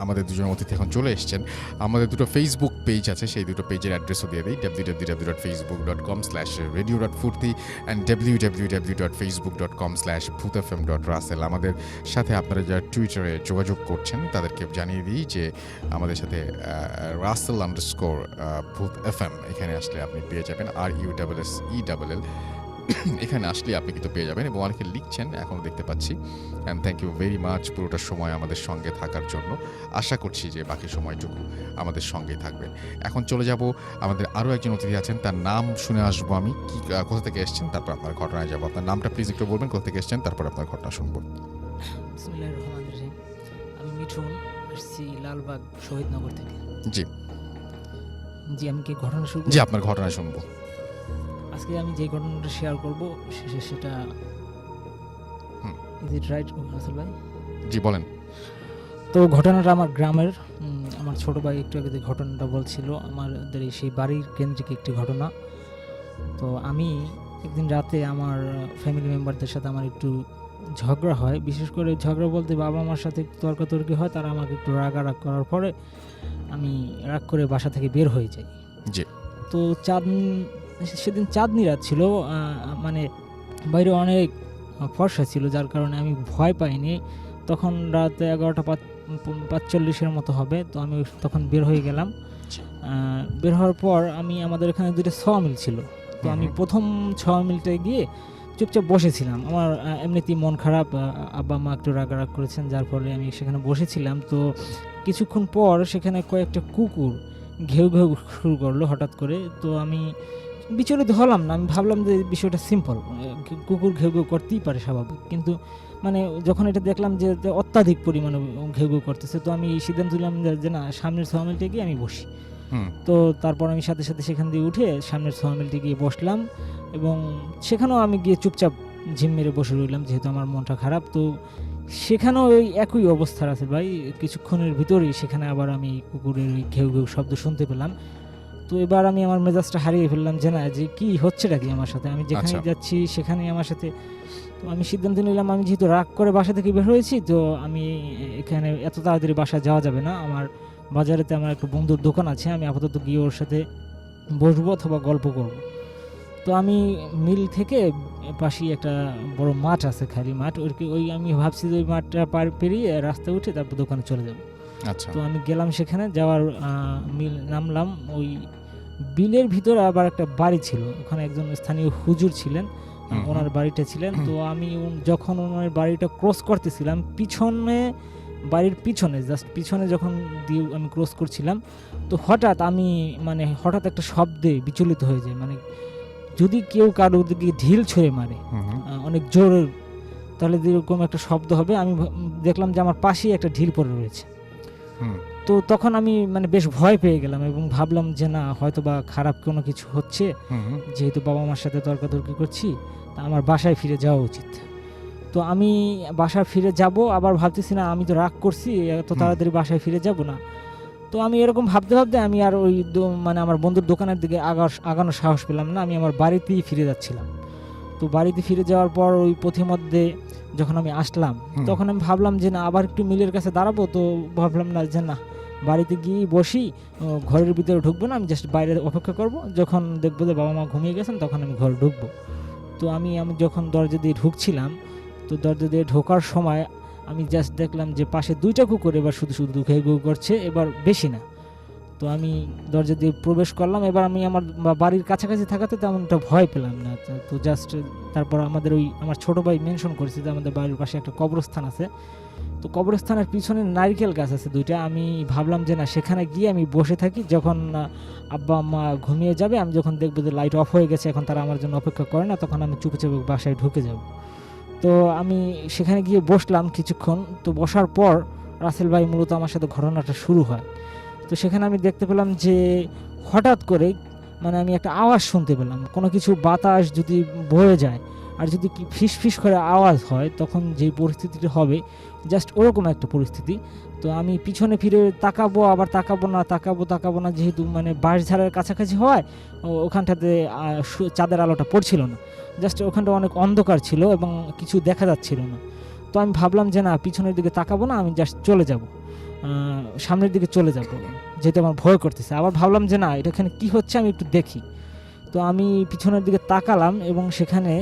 আমাদের দুজন অতিথি এখন চলে এসেছেন। আমাদের দুটো ফেসবুক পেজ আছে, সেই দুটো পেজের অ্যাড্রেসও দিয়ে দিই, www.facebook.com/radio.furti and www.facebook.com/bhootfm.russell। আমাদের সাথে আপনারা যারা টুইটারে যোগাযোগ করছেন তাদেরকে জানিয়ে দিই যে আমাদের সাথে Russell_Bhoot FM এখানে আসলে আপনি পেয়ে যাবেন, RUSSELL এখানে আসলে আপনি কিন্তু পেয়ে যাবেন। এবং অনেকে লিখছেন এখন দেখতে পাচ্ছি, and thank you very much পুরোটা সময় আমাদের সঙ্গে থাকার জন্য। আশা করছি যে বাকি সময়টুকু আমাদের সঙ্গেই থাকবেন। এখন চলে যাব, আমাদের আরও একজন অতিথি আছেন, তার নাম শুনে আসবো আমি, কি কোথা থেকে এসেছেন, তারপর আপনার ঘটনায় যাবো। আপনার নামটা প্লিজ একটু বলবেন, কোথা থেকে এসেছেন, তারপর আপনার ঘটনা শুনবো। বিসমিল্লাহির রহমানির রহিম। আমি মিঠুন, আসছি লালবাগ শহীদনগর থেকে। জি জি, আমি কি ঘটনা শুরু জি, আপনার ঘটনা শুনবো। আজকে আমি যে ঘটনাটা শেয়ার করব সেটা ইজ ইট রাইট রাসেল ভাই? জি বলেন। তো ঘটনাটা আমার গ্রামের, আমার ছোট ভাই একটু আগে যে ঘটনাটা বলছিল, আমাদের সেই বাড়ির কেন্দ্রিক একটি ঘটনা। তো আমি একদিন রাতে আমার ফ্যামিলি মেম্বারদের সাথে আমার একটু ঝগড়া হয়, বিশেষ করে ঝগড়া বলতে বাবা মার সাথে একটু তর্কাতর্কি হয়। তারা আমাকে একটু রাগারাগ করার পরে আমি রাগ করে বাসা থেকে বের হয়ে যাই। জি। তো সেদিন চাঁদনি রাত ছিল, মানে বাইরে অনেক ফর্সা ছিল, যার কারণে আমি ভয় পাইনি। তখন রাত 11:45 মতো হবে। তো আমি তখন বের হয়ে গেলাম। বের হওয়ার পর আমাদের এখানে দুটো সওমিল ছিল। তো আমি প্রথম সওমিলটায় গিয়ে চুপচাপ বসেছিলাম। আমার এমনিতেই মন খারাপ, আব্বা মা একটু রাগারাগ করেছেন, যার ফলে আমি সেখানে বসেছিলাম। তো কিছুক্ষণ পর সেখানে কয়েকটা কুকুর ঘেউ ঘেউ শুরু করলো হঠাৎ করে। তো আমি বিচলিত হলাম না, আমি ভাবলাম যে বিষয়টা সিম্পল, কুকুর ঘেউ ঘেউ করতেই পারে স্বাভাবিক। কিন্তু মানে যখন এটা দেখলাম যে অত্যাধিক পরিমাণে ঘেউ ঘেউ করতেছে, তো আমি সিদ্ধান্ত নিলাম যে না, সামনের সওমিলটে গিয়ে আমি বসি। তো তারপর আমি সাথে সাথে সেখান দিয়ে উঠে সামনের সওমিলটে গিয়ে বসলাম, এবং সেখানেও আমি গিয়ে চুপচাপ ঝিম মেরে বসে রইলাম, যেহেতু আমার মনটা খারাপ। তো সেখানেও ওই একই অবস্থা আছে ভাই, কিছুক্ষণের ভিতরেই সেখানে আবার আমি কুকুরের ওই ঘেউ ঘেউ শব্দ শুনতে পেলাম। তো এবার আমি আমার মেজাজটা হারিয়ে ফেললাম যে না, যে কি হচ্ছেটা কি আমার সাথে, আমি যেখানে যাচ্ছি সেখানেই আমার সাথে। তো আমি সিদ্ধান্ত নিলাম, আমি যেহেতু রাগ করে বাসা থেকে বের হয়েছি, তো আমি এখানে এত তাড়াতাড়ি বাসা যাওয়া যাবে না। আমার বাজারেতে আমার একটা বন্ধুর দোকান আছে, আমি আপাতত গিয়ে ওর সাথে বসবো অথবা গল্প করব। তো আমি মিল থেকে পাশেই একটা বড় মাঠ আছে, খালি মাঠ, ওই আমি ভাবছি যে ওই মাঠটা পেরিয়ে রাস্তায় উঠে তারপর দোকানে চলে যাব। আচ্ছা। তো আমি গেলাম সেখানে, যাওয়ার মিল নামলাম। ওই বিলের ভিতরে আবার একটা বাড়ি ছিল, ওখানে একজন স্থানীয় হুজুর ছিলেন, ওনার বাড়িটা ছিলেন। তো আমি যখন ওনার বাড়িটা ক্রস করতেছিলাম, বাড়ির পিছনে জাস্ট পিছনে যখন দিয়ে আমি ক্রস করছিলাম, তো হঠাৎ একটা শব্দে বিচলিত হয়ে যায়। মানে যদি কেউ কারো দিকে ঢিল ছুঁড়ে মারে অনেক জোরে, তাহলে যেরকম একটা শব্দ হবে। আমি দেখলাম যে আমার পাশেই একটা ঢিল পড়ে রয়েছে। তো তখন আমি মানে বেশ ভয় পেয়ে গেলাম এবং ভাবলাম যে না হয়তো বা খারাপ কোনো কিছু হচ্ছে, যেহেতু বাবা মার সাথে তর্কাতর্কি করছি, তা আমার বাসায় ফিরে যাওয়া উচিত। তো আমি বাসায় ফিরে যাব, আবার ভাবতেছি না আমি তো রাগ করছি, এত তাড়াতাড়ি বাসায় ফিরে যাব না। তো আমি এরকম ভাবতে ভাবতে আমি আর ওই মানে আমার বন্ধুর দোকানের দিকে আগানোর সাহস পেলাম না, আমি আমার বাড়িতেই ফিরে যাচ্ছিলাম। তো বাড়িতে ফিরে যাওয়ার পর ওই পথিমধ্যে যখন আমি আসলাম, তখন আমি ভাবলাম যে না আবার একটু মিলের কাছে দাঁড়াবো। তো ভাবলাম না যে না বাড়িতে গিয়ে বসি, ঘরের ভিতরে ঢুকবো না, আমি জাস্ট বাইরে অপেক্ষা করব, যখন দেখবো যে বাবা মা ঘুমিয়ে গেছেন তখন আমি ঘরে ঢুকবো। তো আমি যখন দরজা দিয়ে ঢুকছিলাম, তো দরজা দিয়ে ঢোকার সময় আমি জাস্ট দেখলাম যে পাশে 2টা কুকুর এবার শুধু শুধু ঘেউ ঘেউ করছে, এবার বেশি না। তো আমি দরজা দিয়ে প্রবেশ করলাম, এবার আমি আমার বাড়ির কাছাকাছি থাকাতে তেমনটা ভয় পেলাম না। তো জাস্ট তারপর আমার ছোট ভাই মেনশন করেছে যে আমাদের বাড়ির পাশে একটা কবরস্থান আছে। তো কবরস্থানের পিছনে নারকেল গাছ আছে 2টা। আমি ভাবলাম যে না সেখানে গিয়ে আমি বসে থাকি, যখন আব্বা আম্মা ঘুমিয়ে যাবে, আমি যখন দেখবো যে লাইট অফ হয়ে গেছে, এখন তারা আমার জন্য অপেক্ষা করে না, তখন আমি চুপে চুপে বাসায় ঢুকে যাব। তো আমি সেখানে গিয়ে বসলাম কিছুক্ষণ। তো বসার পর রাসেল ভাই মূলত আমার সাথে ঘটনাটা শুরু হয়। তো সেখানে আমি দেখতে পেলাম যে হঠাৎ করে মানে আমি একটা আওয়াজ শুনতে পেলাম, কোনো কিছু বাতাস যদি বয়ে যায় আর যদি কি ফিস ফিস করে আওয়াজ হয়, তখন যে পরিস্থিতিটা হবে জাস্ট ওরকম একটা পরিস্থিতি। তো আমি পিছনে ফিরে তাকাবো, আবার তাকাবো না, যেহেতু মানে বাঁশঝাড়ের কাছাকাছি হয়, ওখানটাতে চাঁদের আলোটা পড়ছিল না, জাস্ট ওখানটা অনেক অন্ধকার ছিল এবং কিছু দেখা যাচ্ছিল না। তো আমি ভাবলাম যে না পিছনের দিকে তাকাবো না, আমি জাস্ট চলে যাব, সামনের দিকে চলে যাব, যেহেতু আমার ভয় করতেছে। আবার ভাবলাম যে না এখানে কি হচ্ছে আমি একটু দেখি। তো আমি পিছনের দিকে তাকালাম এবং সেখানে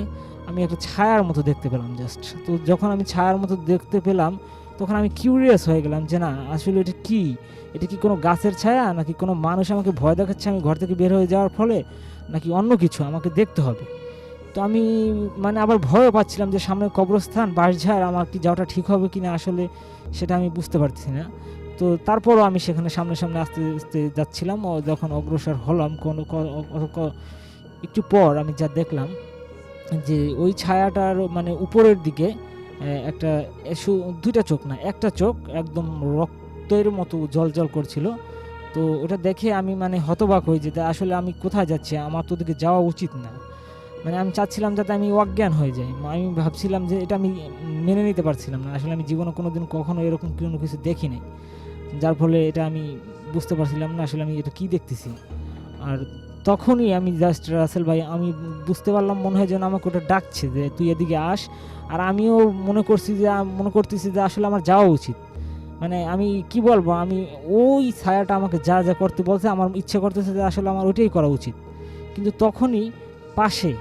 আমি একটা ছায়ার মতো দেখতে পেলাম জাস্ট। তো যখন আমি ছায়ার মতো দেখতে পেলাম, তখন আমি কিউরিয়াস হয়ে গেলাম যে না আসলে এটা কি কোনো গাছের ছায়া, নাকি কোনো মানুষ আমাকে ভয় দেখাচ্ছে আমি ঘর থেকে বের হয়ে যাওয়ার ফলে, নাকি অন্য কিছু আমাকে দেখতে হবে। তো আমি মানে আবার ভয়ও পাচ্ছিলাম যে সামনে কবরস্থান, বাঁশঝাড়, আমার কি যাওয়াটা ঠিক হবে কিনা আসলে সেটা আমি বুঝতে পারছি না। তো তারপরও আমি সেখানে সামনে আস্তে আস্তে যাচ্ছিলাম, ও যখন অগ্রসর হলাম একটু পর আমি যা দেখলাম যে ওই ছায়াটার মানে উপরের দিকে একটা 2টা চোখ না, একটা চোখ একদম রক্তের মতো জল করছিল। তো ওটা দেখে আমি মানে হতবাক হয়ে যেতে, আসলে আমি কোথায় যাচ্ছি, আমার তো ওদিকে যাওয়া উচিত না। মানে আমি চাচ্ছিলাম যাতে আমি অজ্ঞান হয়ে যাই। আমি ভাবছিলাম যে এটা আমি মেনে নিতে পারছিলাম না, আসলে আমি জীবনে কোনোদিন কখনো এরকম কোনো কিছু দেখি নাই, যার ফলে এটা আমি বুঝতে পারছিলাম না আসলে আমি এটা কি দেখতেছি। আর তখনই আমি জাস্ট রাসেল ভাই আমি বুঝতে পারলাম, মনে হয় যেন আমাকে ওটা ডাকছে যে তুই এদিকে আস। আর আমিও মনে করতেছি যে আসলে আমার যাওয়া উচিত। মানে আমি কি বলবো, আমি ওই ছায়াটা আমাকে যা করতে বলছে আমার ইচ্ছে করতেছে যে আসলে আমার ওইটাই করা উচিত। কিন্তু তখনই পাশে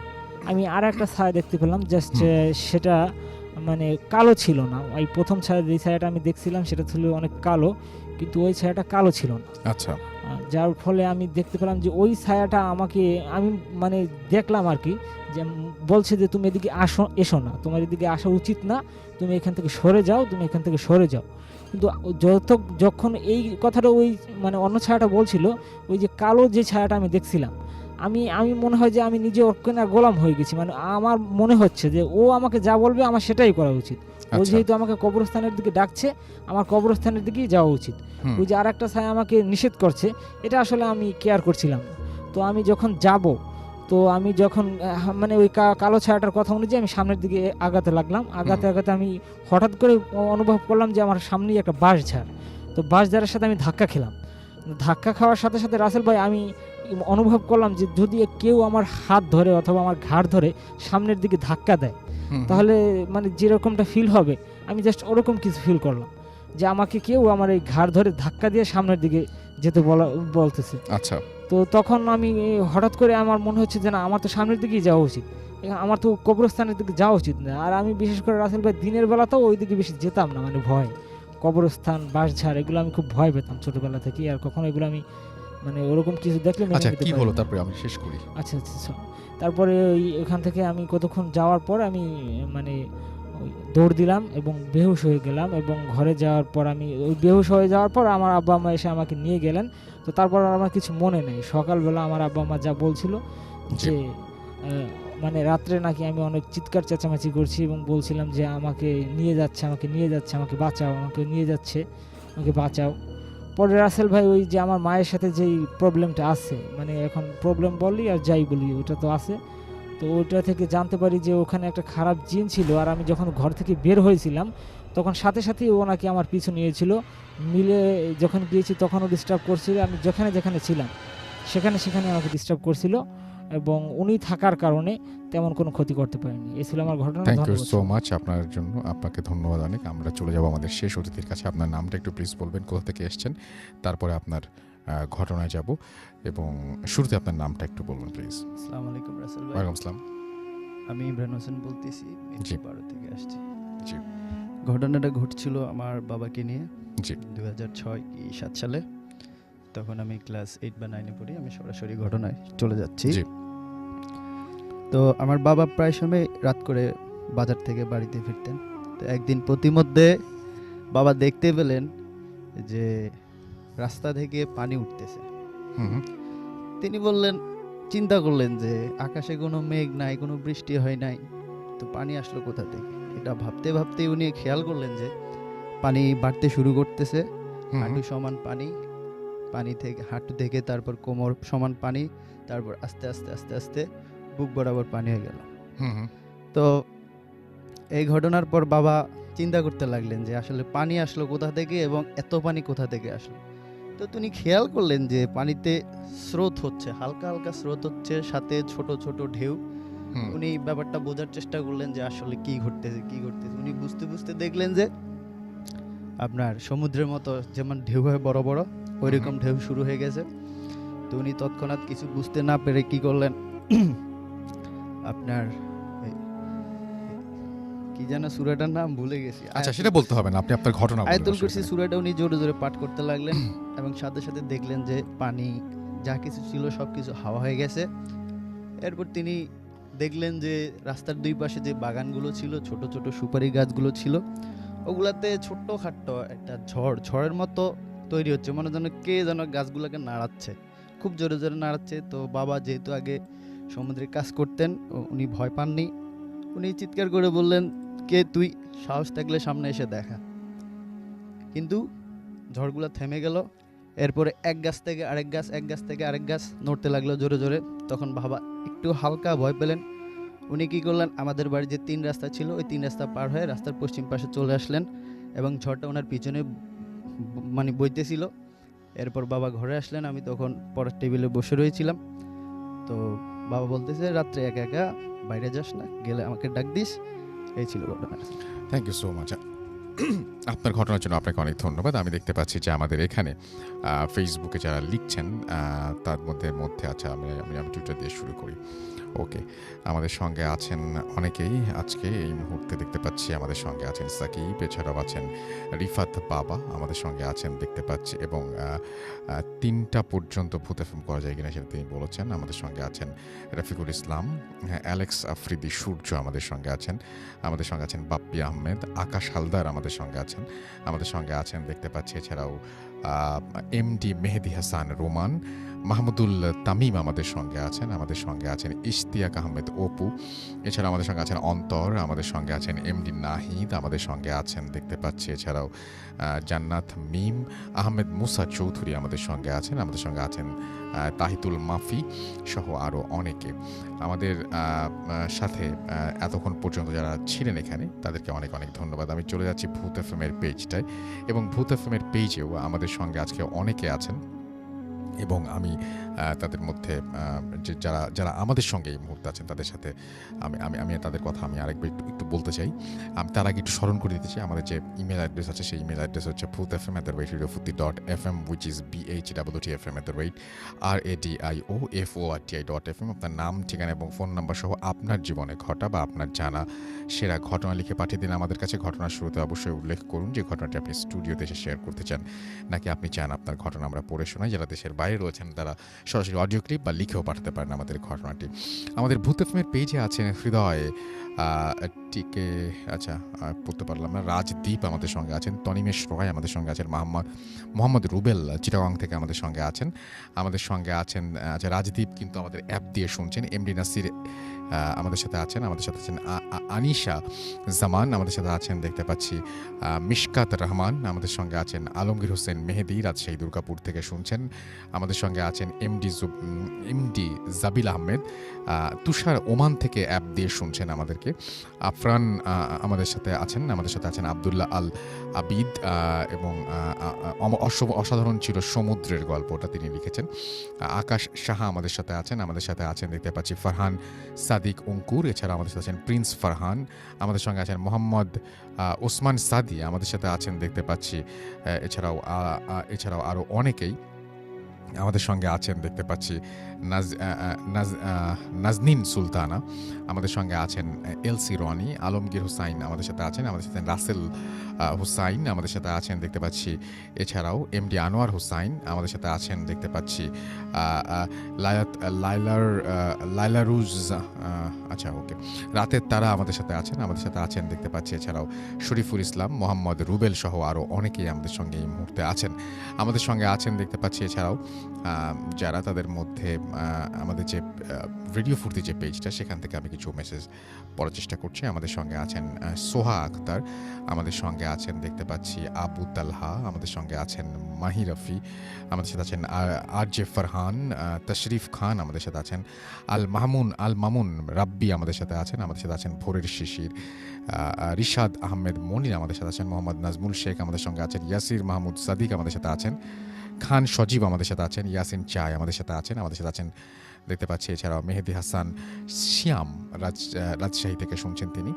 আমি আর একটা ছায়া দেখতে পেলাম, জাস্ট সেটা মানে কালো ছিল না। ওই প্রথম ছায়া যে ছায়াটা আমি দেখছিলাম সেটা ছিল অনেক কালো, কিন্তু ওই ছায়াটা কালো ছিল না। আচ্ছা, যার ফলে আমি দেখতে পেলাম যে ওই ছায়াটা আমাকে, আমি মানে দেখলাম আর কি, যে বলছে যে তুমি এদিকে এসো না, তোমার এদিকে আসা উচিত না, তুমি এখান থেকে সরে যাও। কিন্তু যখন এই কথাটা ওই মানে অন্য ছায়াটা বলছিল, ওই যে কালো যে ছায়াটা আমি দেখছিলাম, আমি মনে হয় যে আমি নিজে ওর কেনা গোলাম হয়ে গেছি। মানে আমার মনে হচ্ছে যে ও আমাকে যা বলবে আমার সেটাই করা উচিত। ও যেহেতু আমাকে কবরস্থানের দিকে ডাকছে, আমার কবরস্থানের দিকেই যাওয়া উচিত। ওই যে আর একটা ছায়া আমাকে নিষেধ করছে, এটা আসলে আমি কেয়ার করছিলাম না। তো আমি যখন যাব, তো আমি যখন মানে ওই কালো ছায়াটার কথা অনুযায়ী আমি সামনের দিকে আগাতে লাগলাম। আগাতে আমি হঠাৎ করে অনুভব করলাম যে আমার সামনেই একটা বাঁশঝাড়। তো বাঁশঝাড়ের সাথে আমি ধাক্কা খেলাম। ধাক্কা খাওয়ার সাথে সাথে রাসেল ভাই আমি অনুভব করলাম যে যদি কেউ আমার হাত ধরে অথবা আমার ঘাড় ধরে সামনের দিকে ধাক্কা দেয়, তাহলে মানে যেরকমটা ফিল হবে, আমি জাস্ট ওরকম কিছু ফিল করলাম যে আমাকে কেউ আমার এই ঘাড় ধরে ধাক্কা দিয়ে সামনের দিকে যেতে বলতেছে। আচ্ছা। তো তখন আমি হঠাৎ করে আমার মনে হচ্ছে যে না আমার তো সামনের দিকেই যাওয়া উচিত, আমার তো কবরস্থানের দিকে যাওয়া উচিত না। আর আমি বিশেষ করে রাসেল ভাই দিনের বেলাতেও ওই দিকে বেশি যেতাম না, মানে ভয়, কবরস্থান, বাঁশঝাড় এগুলো আমি খুব ভয় পেতাম ছোটবেলা থেকে। আর কখনো এগুলো আমি মানে ওরকম কিছু দেখলে কি হলো তারপরে আমি শেষ করি। আচ্ছা, তারপরে ওইখান থেকে আমি কতক্ষণ যাওয়ার পর আমি মানে দৌড় দিলাম এবং বেহুশ হয়ে গেলাম। এবং ঘরে যাওয়ার পর আমি ওই বেহুশ হয়ে যাওয়ার পর আমার আব্বা আম্মা এসে আমাকে নিয়ে গেলেন। তো তারপর আমার কিছু মনে নেই। সকালবেলা আমার আব্বা আম্মা যা বলছিল যে মানে রাত্রে নাকি আমি অনেক চিৎকার চেঁচামেচি করছি এবং বলছিলাম যে আমাকে নিয়ে যাচ্ছে, আমাকে বাঁচাও, আমাকে নিয়ে যাচ্ছে, আমাকে বাঁচাও। পরে রাসেল ভাই ওই যে আমার মায়ের সাথে যেই প্রবলেমটা আছে, মানে এখন প্রবলেম বলি আর যাই বলি ওটা তো আছে, তো ওইটা থেকে জানতে পারি যে ওখানে একটা খারাপ জিন ছিল। আর আমি যখন ঘর থেকে বের হয়েছিলাম তখন সাথে সাথেই ও নাকি আমার পিছু নিয়েছিল, মিলে যখন গিয়েছি তখনও ডিস্টার্ব করছিল, আমি যেখানে যেখানে ছিলাম সেখানে সেখানে আমাকে ডিস্টার্ব করছিল, এবং উনি থাকার কারণে তেমন কোনো ক্ষতি করতে পারেনি। এই ছিল আমার ঘটনা। থ্যাংক ইউ ধন্যবাদ। সো মাচ আপনার জন্য, আপনাকে ধন্যবাদ অনেক। আমরা চলে যাব আমাদের শেষ অতিথির কাছে। আপনার নামটা একটু প্লিজ বলবেন, কোথা থেকে এসেছেন, তারপরে আপনার ঘটনায় যাব, এবং শুরুতে আপনার নামটা একটু বলবেন প্লিজ। আসসালামু আলাইকুম রাসেল ভাই। ওয়ালাইকুম আসসালাম। আমি ইমরান হোসেন বলতেছি, জি। 12 থেকে আসছি। জি। ঘটনাটা ঘটছিল আমার বাবাকে নিয়ে। জি। 2006 কি 7 সালে। তখন আমি ক্লাস 8 বা 9 এ পড়ি। আমি সরাসরি ঘটনায় চলে যাচ্ছি। জি। তো আমার বাবা প্রায় সময় রাত করে বাজার থেকে বাড়িতে ফিরতেন। তো একদিন প্রতিমধ্যে বাবা দেখতে পেলেন যে রাস্তা থেকে পানি উঠতেছে। হুম। তিনি বললেন, চিন্তা করলেন যে আকাশে কোনো মেঘ নাই, কোনো বৃষ্টি হয় নাই, তো পানি আসলো কোথা থেকে। এটা ভাবতে ভাবতে উনি খেয়াল করলেন যে পানি বাড়তে শুরু করতেছে। হাঁটু সমান পানি, পানি থেকে হাঁটু থেকে তারপর কোমর সমান পানি, তারপর আস্তে আস্তে আস্তে আস্তে বুক বরাবর পানি হয়ে গেল। তো এই ঘটনার পর বাবা চিন্তা করতে লাগলেন যে আসলে পানি আসলো কোথা থেকে এবং এত পানি কোথা থেকে আসলো। তো তিনি খেয়াল করলেন যে পানিতে স্রোত হচ্ছে, হালকা হালকা স্রোত হচ্ছে, সাথে ছোট ছোট ঢেউ। উনি ব্যাপারটা বোঝার চেষ্টা করলেন যে আসলে কি ঘটতেছে কি ঘটতেছে। উনি বুঝতে বুঝতে দেখলেন যে আপনার সমুদ্রের মতো যেমন ঢেউ হয় বড় বড়, ওইরকম ঢেউ শুরু হয়ে গেছে। তো উনি তৎক্ষণাৎ কিছু বুঝতে না পেরে কি করলেন, আপনার কি যেন সূরাটার নাম ভুলে গেছি। আচ্ছা, সেটা বলতে হবে না, আপনি আপনার ঘটনা বলুন। আয়াতুল কুরসি সূরাটা উনি জোরে জোরে পাঠ করতে লাগলেন এবং সাথে সাথে দেখলেন যে পানি যা কিছু ছিল সবকিছু হাওয়া হয়ে গেছে। এরপর তিনি দেখলেন যে রাস্তার দুই পাশে যে বাগানগুলো ছিল, ছোট ছোট সুপারি গাছগুলো ছিল, ওগুলাতে ছোট্ট খাট্ট একটা ঝড়ের মতো তৈরি হচ্ছে, মনে যেন কে যেন গাছগুলোকে নাড়াচ্ছে, খুব জোরে জোরে নাড়াচ্ছে। তো বাবা যেহেতু আগে সমুদ্রে কাজ করতেন, উনি ভয় পাননি। উনি চিৎকার করে বললেন, কে তুই, সাহস থাকলে সামনে এসে দেখা। কিন্তু ঝড়গুলো থেমে গেল। এরপরে এক গাছ থেকে আরেক গাছ, এক গাছ থেকে আরেক গাছ নড়তে লাগলো জোরে জোরে। তখন বাবা একটু হালকা ভয় পেলেন। উনি কী করলেন, আমাদের বাড়ির যে 3 রাস্তা ছিল ওই 3 রাস্তা পার হয়ে রাস্তার পশ্চিম পাশে চলে আসলেন এবং ঝড়টা ওনার পিছনে মানে বইতেছিল। এরপর বাবা ঘরে আসলেন, আমি তখন পড়ার টেবিলে বসে রয়েছিলাম। তো বাবা বলতেছে, রাত্রে একা একা বাইরে যাস না, গেলে আমাকে ডাক দিস। এই ছিল ঘটনা। Thank you so much. আপনার ঘটনার জন্য আপনাকে অনেক ধন্যবাদ। আমি দেখতে পাচ্ছি যে আমাদের এখানে ফেসবুকে যারা লিখছেন তার মধ্যে আচ্ছা, আমি টুইটার দিয়ে শুরু করি। ওকে, আমাদের সঙ্গে আছেন অনেকেই আজকে এই মুহূর্তে দেখতে পাচ্ছি। আমাদের সঙ্গে আছেন সাকিব, এছাড়াও আছেন রিফাত বাবা আমাদের সঙ্গে আছেন দেখতে পাচ্ছি, এবং 3টা পর্যন্ত ভূত এফএম করা যায় কিনা সেটা তিনি বলেছেন। আমাদের সঙ্গে আছেন রফিকুল ইসলাম, অ্যালেক্স আফ্রিদি সূর্য আমাদের সঙ্গে আছেন। আমাদের সঙ্গে আছেন বাপ্পি আহমেদ, আকাশ হালদার আমাদের সঙ্গে আছেন। আমাদের সঙ্গে আছেন দেখতে পাচ্ছি এছাড়াও এমডি মেহেদি হাসান রোমান, মাহমুদুল তামিম আমাদের সঙ্গে আছেন। আমাদের সঙ্গে আছেন ইশতিয়াক আহমেদ অপু, এছাড়া আমাদের সঙ্গে আছেন অন্তর, আমাদের সঙ্গে আছেন এমডি নাহিদ, আমাদের সঙ্গে আছেন দেখতে পাচ্ছি এছাড়াও জান্নাত মিম, আহমেদ মুসা চৌধুরী আমাদের সঙ্গে আছেন। আমাদের সঙ্গে আছেন তাহিতুল মাফি সহ আরও অনেকে। আমাদের সাথে এতক্ষণ পর্যন্ত যারা ছিলেন এখানে তাদেরকে অনেক অনেক ধন্যবাদ। আমি চলে যাচ্ছি ভূত এফএমের পেজটায়, এবং ভূত এফএমের পেজেও আমাদের সঙ্গে আজকে অনেকে আছেন, এবং আমি তাদের মধ্যে যে যারা আমাদের সঙ্গে এই মুহূর্তে আছেন তাদের সাথে আমি তাদের কথা আমি আরেকবার একটু বলতে চাই। আমি তার আগে একটু স্মরণ করে দিতে চাই, আমাদের যে ইমেল অ্যাড্রেস আছে সেই ইমেল অ্যাড্রেস হচ্ছে bhutfm@radiofutti.fm, which is bhutfm@radioforti.fm। আপনার নাম, ঠিকানা এবং ফোন নাম্বার সহ আপনার জীবনে ঘটা বা আপনার জানা সেরা ঘটনা লিখে পাঠিয়ে দিন আমাদের কাছে। ঘটনার শুরুতে অবশ্যই উল্লেখ করুন যে ঘটনাটি আপনি স্টুডিওতে এসে শেয়ার করতে চান, নাকি আপনি চান আপনার ঘটনা আমরা পড়ে শোনাই। যারা দেশের বাইরে বাইরে রয়েছেন তারা সরাসরি অডিও ক্লিপ বা লিখেও পাঠাতে পারেন আমাদের ঘটনাটি। আমাদের ভূত এফএমের পেজে আছেন হৃদয় টিকে, আচ্ছা পড়তে পারলাম না, রাজদীপ আমাদের সঙ্গে আছেন, তনিমেশ রয় আমাদের সঙ্গে আছেন, মোহাম্মদ রুবেল চিটাগাং থেকে আমাদের সঙ্গে আছেন। আচ্ছা রাজদীপ কিন্তু আমাদের অ্যাপ দিয়ে শুনছেন। এমডি নাসির আমাদের সাথে আছেন, আনিশা জামান আমাদের সাথে আছেন দেখতে পাচ্ছি, মিশকাত রহমান আমাদের সঙ্গে আছেন, আলমগীর হোসেন মেহেদি রাজশাহী দুর্গাপুর থেকে শুনছেন, আমাদের সঙ্গে আছেন এমডি জাবিল আহমেদ, তুষার ওমান থেকে অ্যাপ দিয়ে শুনছেন আমাদেরকে, আফরান আমাদের সাথে আছেন আবদুল্লাহ আল আবিদ, এবং অসাধারণ ছিল সমুদ্রের গল্পটা তিনি লিখেছেন। আকাশ সাহা আমাদের সাথে আছেন দেখতে পাচ্ছি, ফারহান সাদিক অঙ্কুর, এছাড়া আমাদের সাথে আছেন প্রিন্স ফারহান, আমাদের সঙ্গে আছেন মোহাম্মদ ওসমান সাদি আমাদের সাথে আছেন দেখতে পাচ্ছি, এছাড়াও আরও অনেকেই আমাদের সঙ্গে আছেন দেখতে পাচ্ছি, নাজনীন সুলতানা আমাদের সঙ্গে আছেন, এলসি রনি, আলমগীর হুসাইন আমাদের সাথে আছেন, রাসেল হুসাইন আমাদের সাথে আছেন দেখতে পাচ্ছি, এছাড়াও এমডি আনোয়ার হুসাইন আমাদের সাথে আছেন দেখতে পাচ্ছি, লাইলারুজ, আচ্ছা ওকে, রাতের তারা আমাদের সাথে আছেন দেখতে পাচ্ছি, এছাড়াও শরীফুল ইসলাম, মোহাম্মদ রুবেল সহ আরও অনেকেই আমাদের সঙ্গে এই মুহূর্তে আমাদের সঙ্গে আছেন দেখতে পাচ্ছি। এছাড়াও যারা তাদের মধ্যে আমাদের যে রেডিও ফুর্তি যে পেজটা, সেখান থেকে আমি কিছু মেসেজ পড়ার চেষ্টা করছি। আমাদের সঙ্গে আছেন সোহা আক্তার, আমাদের সঙ্গে আছেন দেখতে পাচ্ছি আবু তালহা, আমাদের সঙ্গে আছেন মাহি রফি, আমাদের সাথে আছেন আর জে ফারহান, তশরিফ খান আমাদের সাথে আছেন, আল মামুন রাব্বি আমাদের সাথে আছেন ভোরের শিশির, রিশাদ আহমেদ মনির আমাদের সাথে আছেন, মোহাম্মদ নাজমুল শেখ আমাদের সঙ্গে আছেন, ইয়াসির মাহমুদ সাদিক আমাদের সাথে আছেন, খান সজীব আমাদের সাথে আছেন, ইয়াসিন চাই আমাদের সাথে আছেন দেখতে পাচ্ছি। এছাড়াও মেহেদি হাসান শ্যাম রাজশাহী থেকে শুনছেন তিনি,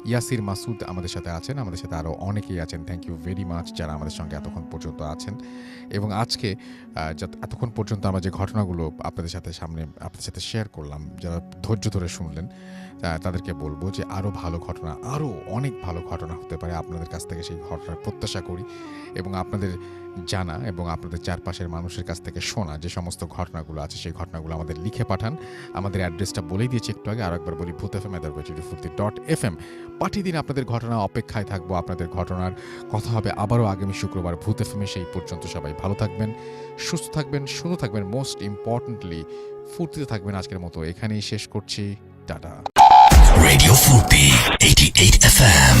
ইয়াসির মাসুদ আমাদের সাথে আরও অনেকেই আছেন। থ্যাংক ইউ ভেরি মাচ যারা আমাদের সঙ্গে এতক্ষণ পর্যন্ত আছেন। এবং আজকে এতক্ষণ পর্যন্ত আমরা যে ঘটনাগুলো আপনাদের সাথে শেয়ার করলাম, যারা ধৈর্য ধরে শুনলেন তাদেরকে বলবো যে আরও অনেক ভালো ঘটনা হতে পারে। আপনাদের কাছ থেকে সেই ঘটনার প্রত্যাশা করি, এবং আপনাদের জানা এবং আপনাদের চারপাশের মানুষের কাছ থেকে শোনা যে সমস্ত ঘটনাগুলো আছে, সেই ঘটনাগুলো আমাদের লিখে পাঠান। আমাদের অ্যাড্রেসটা বলেই দিয়েছি একটু আগে, আরেকবার বলি, ভূতfm@fuርቲ.fm। পাঠিয়ে দিন আপনাদের ঘটনা, অপেক্ষায় থাকবো আপনাদের ঘটনার। কথা হবে আবারও আগামী শুক্রবার ভূত এফএমে। সেই পর্যন্ত সবাই ভালো থাকবেন, সুস্থ থাকবেন, সুন্দর থাকবেন, মোস্ট ইম্পর্টেন্টলি ফুর্তিতে থাকবেন। আজকের মতো এখানেই শেষ করছি, টাটা। Radio Furti 88 FM